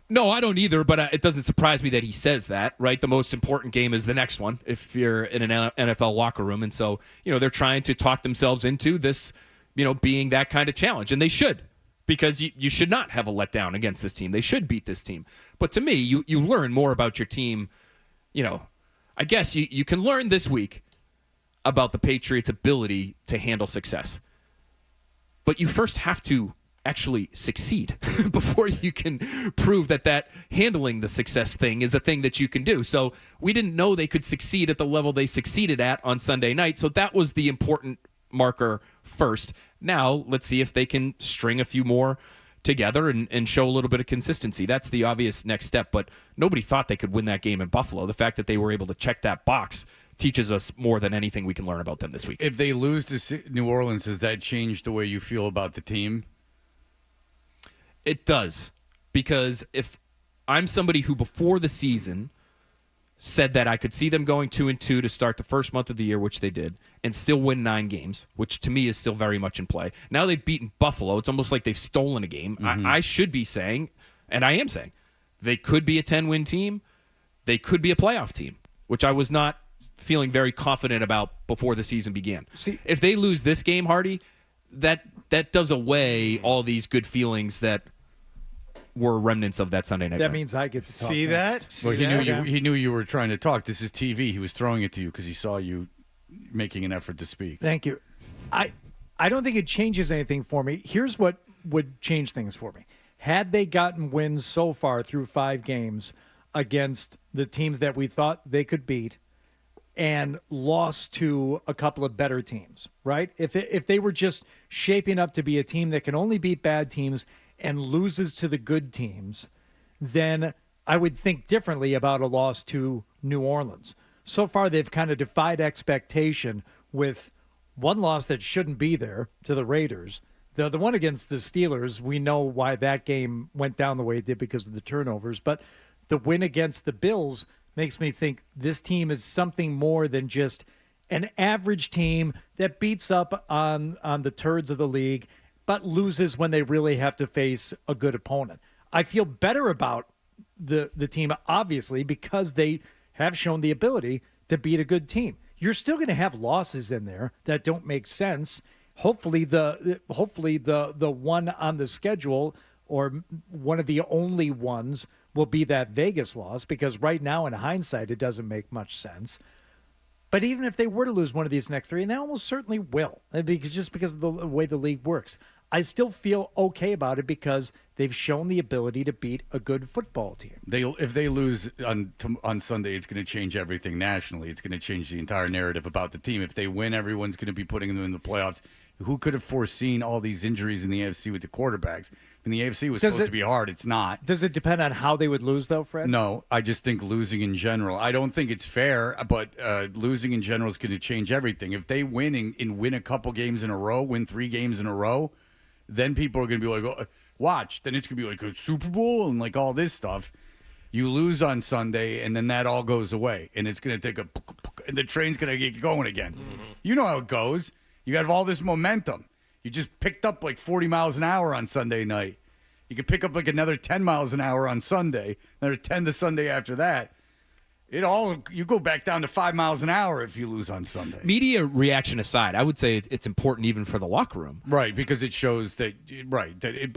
[SPEAKER 12] No, I don't either, but it doesn't surprise me that he says that, right? The most important game is the next one if you're in an NFL locker room. And so, they're trying to talk themselves into this, being that kind of challenge. And they should, because you should not have a letdown against this team. They should beat this team. But to me, you learn more about your team. I guess you can learn this week about the Patriots' ability to handle success. But you first have to actually succeed before you can prove that handling the success thing is a thing that you can do. So we didn't know they could succeed at the level they succeeded at on Sunday night. So that was the important marker first. Now let's see if they can string a few more together and show a little bit of consistency. That's the obvious next step, but nobody thought they could win that game in Buffalo. The fact that they were able to check that box teaches us more than anything we can learn about them this week.
[SPEAKER 6] If they lose to New Orleans, does that change the way you feel about the team?
[SPEAKER 12] It does, because if I'm somebody who before the season said that I could see them going 2-2 to start the first month of the year, which they did, and still win 9 games, which to me is still very much in play. Now they've beaten Buffalo. It's almost like they've stolen a game.
[SPEAKER 6] Mm-hmm.
[SPEAKER 12] I should be saying, and I am saying, they could be a 10-win team. They could be a playoff team, which I was not feeling very confident about before the season began.
[SPEAKER 7] See,
[SPEAKER 12] if they lose this game, Hardy, that does away all these good feelings that were remnants of that Sunday night.
[SPEAKER 7] That
[SPEAKER 12] game.
[SPEAKER 7] means I get to talk
[SPEAKER 2] See
[SPEAKER 7] next.
[SPEAKER 2] that?
[SPEAKER 6] Well, he knew you were trying to talk. This is TV. He was throwing it to you because he saw you making an effort to speak.
[SPEAKER 7] Thank you. I don't think it changes anything for me. Here's what would change things for me. Had they gotten wins so far through 5 games against the teams that we thought they could beat and lost to a couple of better teams, right? If they were just shaping up to be a team that can only beat bad teams and loses to the good teams, then I would think differently about a loss to New Orleans. So far, they've kind of defied expectation with one loss that shouldn't be there to the Raiders. The one against the Steelers, we know why that game went down the way it did because of the turnovers. But the win against the Bills makes me think this team is something more than just an average team that beats up on the turds of the league but loses when they really have to face a good opponent. I feel better about the team, obviously, because they have shown the ability to beat a good team. You're still going to have losses in there that don't make sense. Hopefully the one on the schedule, or one of the only ones, will be that Vegas loss, because right now, in hindsight, it doesn't make much sense. But even if they were to lose one of these next 3, and they almost certainly will, just because of the way the league works, I still feel okay about it because they've shown the ability to beat a good football team.
[SPEAKER 6] If they lose on Sunday, it's going to change everything nationally. It's going to change the entire narrative about the team. If they win, everyone's going to be putting them in the playoffs. Who could have foreseen all these injuries in the AFC with the quarterbacks? I mean, the AFC was supposed to be hard. It's not.
[SPEAKER 7] Does it depend on how they would lose, though, Fred?
[SPEAKER 6] No, I just think losing in general. I don't think it's fair, but losing in general is going to change everything. If they win and win a couple games in a row, win 3 games in a row, then people are going to be like, oh, watch. Then it's going to be like a Super Bowl and like all this stuff. You lose on Sunday, and then that all goes away. And it's going to take and the train's going to get going again. Mm-hmm. You know how it goes. You have all this momentum. You just picked up like 40 miles an hour on Sunday night. You could pick up like another 10 miles an hour on Sunday, another 10 the Sunday after that. You go back down to 5 miles an hour if you lose on Sunday.
[SPEAKER 12] Media reaction aside, I would say it's important even for the locker room.
[SPEAKER 6] Right, because it shows that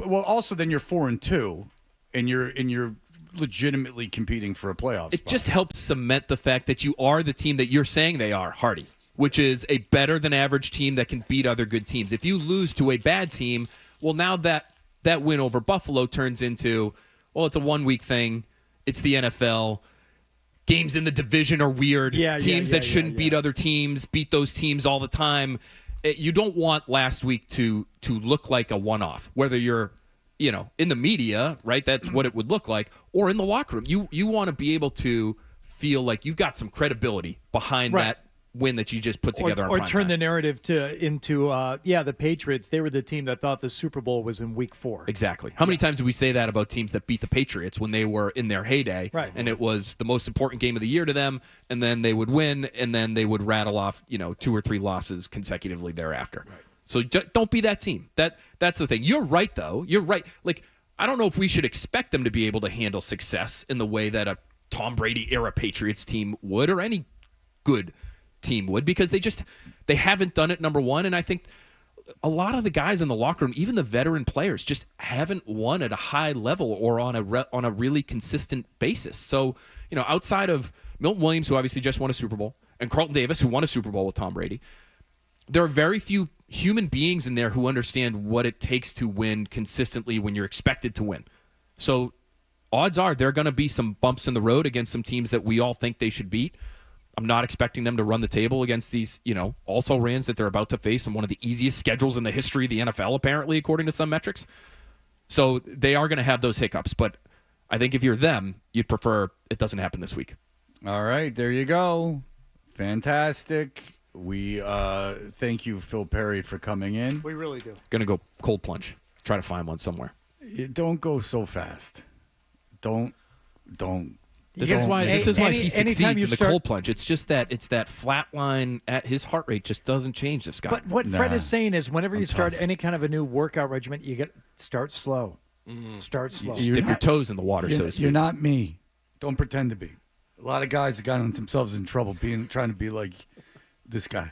[SPEAKER 6] also then you're 4-2 and you're legitimately competing for a playoff spot.
[SPEAKER 12] It just helps cement the fact that you are the team that you're saying they are, Hardy, which is a better than average team that can beat other good teams. If you lose to a bad team, well, now that win over Buffalo turns into, well, it's a 1-week thing. It's the NFL. Games in the division are weird. Teams that shouldn't beat other teams beat those teams all the time. You don't want last week to look like a one-off, whether you're in the media, right? That's what it would look like, or in the locker room. You want to be able to feel like you've got some credibility behind win that you just put together on
[SPEAKER 7] or
[SPEAKER 12] prime
[SPEAKER 7] turn
[SPEAKER 12] time.
[SPEAKER 7] the narrative into the Patriots. They were the team that thought the Super Bowl was in Week 4.
[SPEAKER 12] Exactly. How many times did we say that about teams that beat the Patriots when they were in their heyday,
[SPEAKER 7] right?
[SPEAKER 12] And it was the most important game of the year to them, and then they would win, and then they would rattle off 2 or 3 losses consecutively thereafter. Right. So don't be that team. That's the thing. You're right, though. You're right. Like, I don't know if we should expect them to be able to handle success in the way that a Tom Brady era Patriots team would, or any good team would, because they haven't done it, number one. And I think a lot of the guys in the locker room, even the veteran players, just haven't won at a high level or on a really consistent basis. So, outside of Milton Williams, who obviously just won a Super Bowl, and Carlton Davis, who won a Super Bowl with Tom Brady, there are very few human beings in there who understand what it takes to win consistently when you're expected to win. So odds are there are going to be some bumps in the road against some teams that we all think they should beat. I'm not expecting them to run the table against these, also rans that they're about to face on one of the easiest schedules in the history of the NFL, apparently, according to some metrics. So they are going to have those hiccups. But I think if you're them, you'd prefer it doesn't happen this week.
[SPEAKER 6] All right, there you go. Fantastic. We thank you, Phil Perry, for coming in.
[SPEAKER 7] We really do.
[SPEAKER 12] Going to go cold plunge. Try to find one somewhere.
[SPEAKER 6] Don't go so fast. Don't.
[SPEAKER 12] This is why he succeeds in the
[SPEAKER 7] start,
[SPEAKER 12] cold plunge. It's just that flat line at his heart rate just doesn't change this guy.
[SPEAKER 7] But what Fred is saying is whenever you start any kind of a new workout regimen, you start slow. Start slow.
[SPEAKER 12] You dip your toes in the water, so to speak.
[SPEAKER 6] You're not me. Don't pretend to be. A lot of guys have gotten themselves in trouble trying to be like this guy.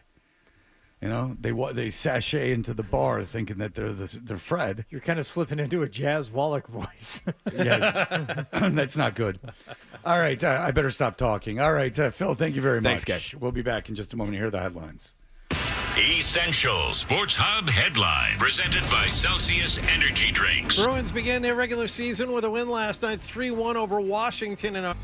[SPEAKER 6] They sashay into the bar thinking that they're Fred.
[SPEAKER 7] You're kind of slipping into a Jazz Wallach voice.
[SPEAKER 6] Yes. That's not good. All right, I better stop talking. All right, Phil, thank you very much.
[SPEAKER 12] Thanks, guys.
[SPEAKER 6] We'll be back in just a moment. Hear the headlines.
[SPEAKER 1] Essential Sports Hub headline presented by Celsius Energy Drinks.
[SPEAKER 2] Bruins began their regular season with a win last night, 3-1 over Washington in a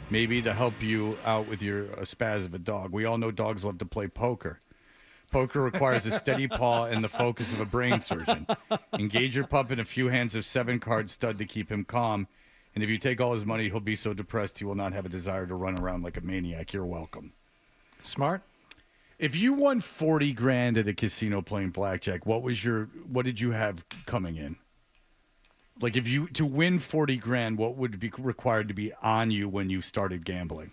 [SPEAKER 6] Maybe to help you out with your spaz of a dog. We all know dogs love to play poker. Poker requires a steady paw and the focus of a brain surgeon. Engage your pup in a few hands of 7-card stud to keep him calm. And if you take all his money, he'll be so depressed he will not have a desire to run around like a maniac. You're welcome.
[SPEAKER 7] Smart.
[SPEAKER 6] If you won 40 grand at a casino playing blackjack, what did you have coming in? Like, if you to win 40 grand, what would be required to be on you when you started gambling?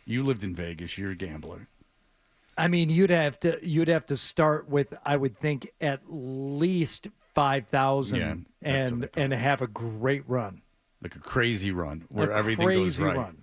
[SPEAKER 6] You lived in Vegas. You're a gambler.
[SPEAKER 7] I mean, you'd have to start with, I would think, at least 5,000 and have a great run.
[SPEAKER 6] Like a crazy run where everything goes right.
[SPEAKER 7] Run.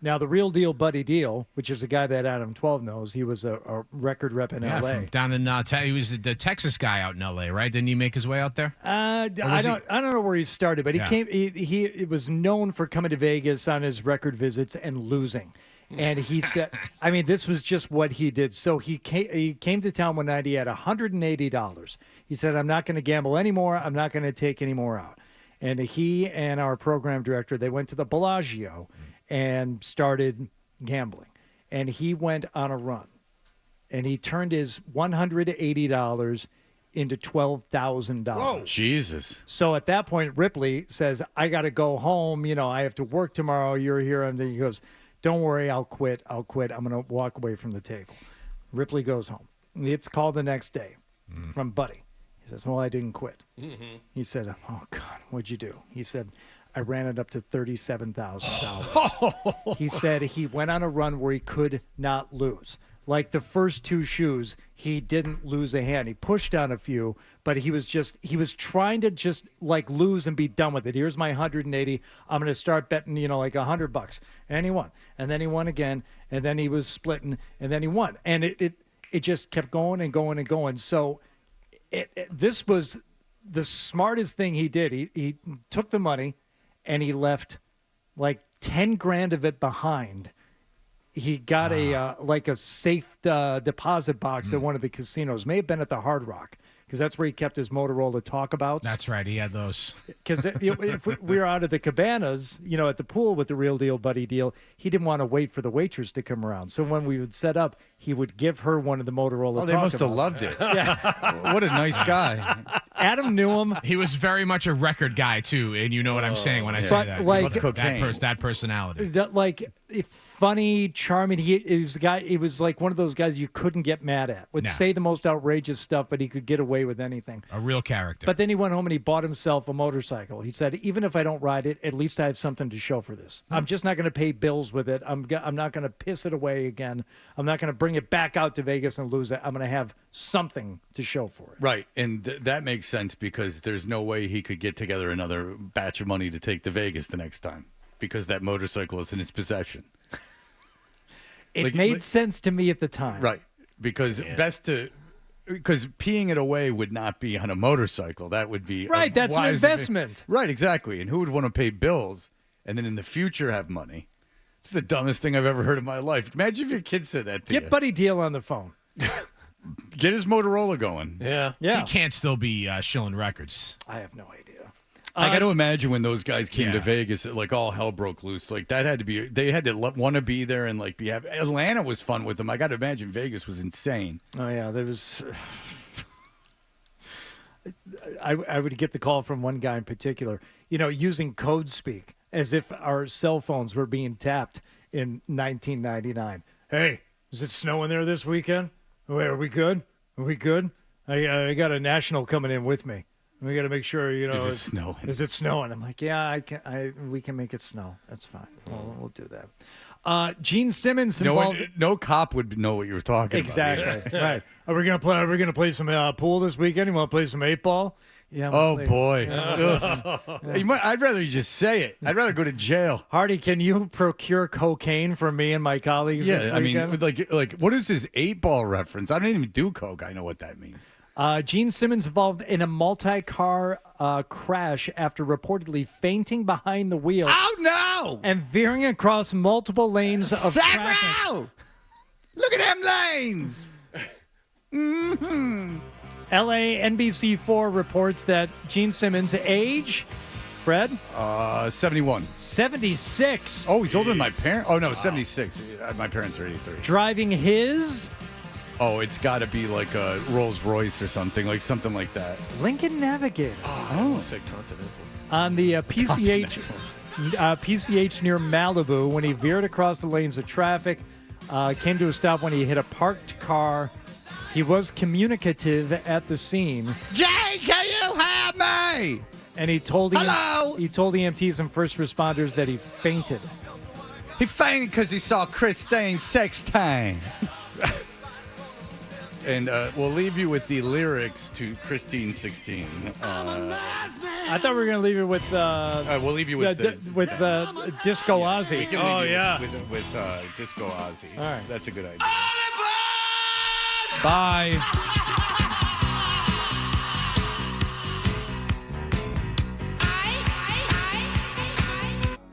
[SPEAKER 7] Now, the real deal Buddy Deal, which is a guy that Adam 12 knows, he was a record rep in L.A.
[SPEAKER 22] From down in he was the Texas guy out in L.A., right? Didn't he make his way out there?
[SPEAKER 7] I don't know where he started, but he came. He was known for coming to Vegas on his record visits and losing. And he said, I mean, this was just what he did. So he came to town one night. He had $180. He said, I'm not going to gamble anymore. I'm not going to take any more out. And he and our program director, they went to the Bellagio and started gambling. And he went on a run. And he turned his $180 into $12,000.
[SPEAKER 6] Whoa, Jesus.
[SPEAKER 7] So at that point, Ripley says, I got to go home. You know, I have to work tomorrow. You're here. And then he goes, don't worry, I'll quit. I'm going to walk away from the table. Ripley goes home. It's called the next day from Buddy. He says, well, I didn't quit. Mm-hmm. He said, oh, God, what'd you do? He said, I ran it up to $37,000. He said he went on a run where he could not lose. Like the first two shoes, he didn't lose a hand. He pushed on a few, but he was trying to just like lose and be done with it. Here's my 180. I'm going to start betting, like $100. And he won. And then he won again. And then he was splitting. And then he won. And it just kept going and going and going. So this was the smartest thing he did. He took the money and he left like 10 grand of it behind. He got a safe deposit box at one of the casinos. May have been at the Hard Rock because that's where he kept his Motorola talkabouts.
[SPEAKER 22] That's right. He had those.
[SPEAKER 7] Because if we were out of the cabanas, at the pool with the Real Deal Buddy Deal, he didn't want to wait for the waitress to come around. So when we would set up, he would give her one of the Motorola talkabouts.
[SPEAKER 6] Oh, they must have loved it. Yeah. What a nice guy.
[SPEAKER 7] Adam knew him.
[SPEAKER 22] He was very much a record guy, too. And you know what I'm saying when I say that.
[SPEAKER 7] Like,
[SPEAKER 22] that personality.
[SPEAKER 7] Funny, charming. He was like one of those guys you couldn't get mad at. Would say the most outrageous stuff, but he could get away with anything.
[SPEAKER 22] A real character.
[SPEAKER 7] But then he went home and he bought himself a motorcycle. He said, even if I don't ride it, at least I have something to show for this. I'm just not going to pay bills with it. I'm not going to piss it away again. I'm not going to bring it back out to Vegas and lose it. I'm going to have something to show for it.
[SPEAKER 6] Right, and that makes sense because there's no way he could get together another batch of money to take to Vegas the next time because that motorcycle is in his possession.
[SPEAKER 7] It made sense to me at the time.
[SPEAKER 6] Right. Because because peeing it away would not be on a motorcycle. That would be
[SPEAKER 7] right. That's an investment.
[SPEAKER 6] Right, exactly. And who would want to pay bills and then in the future have money? It's the dumbest thing I've ever heard in my life. Imagine if your kid said that to you.
[SPEAKER 7] Get Buddy Deal on the phone.
[SPEAKER 6] Get his Motorola going.
[SPEAKER 7] Yeah.
[SPEAKER 22] He can't still be shilling records.
[SPEAKER 7] I have no idea.
[SPEAKER 6] I got to imagine when those guys came to Vegas, like all hell broke loose. Like that had to be, they had to want to be there and like be happy. Atlanta was fun with them. I got to imagine Vegas was insane.
[SPEAKER 7] Oh yeah, there was. I would get the call from one guy in particular, using code speak as if our cell phones were being tapped in 1999. Hey, is it snowing there this weekend? Wait, are we good? Are we good? I got a national coming in with me. We got to make sure,
[SPEAKER 6] Is it snowing?
[SPEAKER 7] Is it snowing? I'm like, yeah, we can make it snow. That's fine. We'll do that. Gene Simmons involved.
[SPEAKER 6] No cop would know what you were talking
[SPEAKER 7] Exactly.
[SPEAKER 6] about.
[SPEAKER 7] Right. Are we gonna play some pool this weekend? You want to play some 8-ball? Yeah.
[SPEAKER 6] Oh boy. I'd rather you just say it. I'd rather go to jail.
[SPEAKER 7] Hardy, can you procure cocaine for me and my colleagues this weekend?
[SPEAKER 6] like what is this 8-ball reference? I don't even do coke. I know what that means.
[SPEAKER 7] Gene Simmons involved in a multi-car crash after reportedly fainting behind the wheel.
[SPEAKER 6] Oh no!
[SPEAKER 7] And veering across multiple lanes of traffic.
[SPEAKER 6] Look at them lanes. Mm-hmm.
[SPEAKER 7] LA NBC4 reports that Gene Simmons' age, Fred?
[SPEAKER 6] 71.
[SPEAKER 7] 76.
[SPEAKER 6] Oh, he's older than my parents. Oh no, 76. My parents are 83.
[SPEAKER 7] Driving his
[SPEAKER 6] Oh, it's got to be like a Rolls Royce or something like that.
[SPEAKER 7] Lincoln Navigator.
[SPEAKER 2] Oh, I almost said Continental.
[SPEAKER 7] On the PCH near Malibu when he veered across the lanes of traffic, came to a stop when he hit a parked car. He was communicative at the scene.
[SPEAKER 6] Jay, can you help me?
[SPEAKER 7] And he told
[SPEAKER 6] Hello?
[SPEAKER 7] He told EMTs and first responders that he fainted.
[SPEAKER 6] He fainted because he saw Christine Sextine. And we'll leave you with the lyrics to Christine 16.
[SPEAKER 7] I thought we were going to leave it with.
[SPEAKER 6] We'll leave you with
[SPEAKER 7] Disco Ozzy.
[SPEAKER 6] Oh yeah, with Disco Ozzy.
[SPEAKER 7] All right,
[SPEAKER 6] that's a good idea. Bye.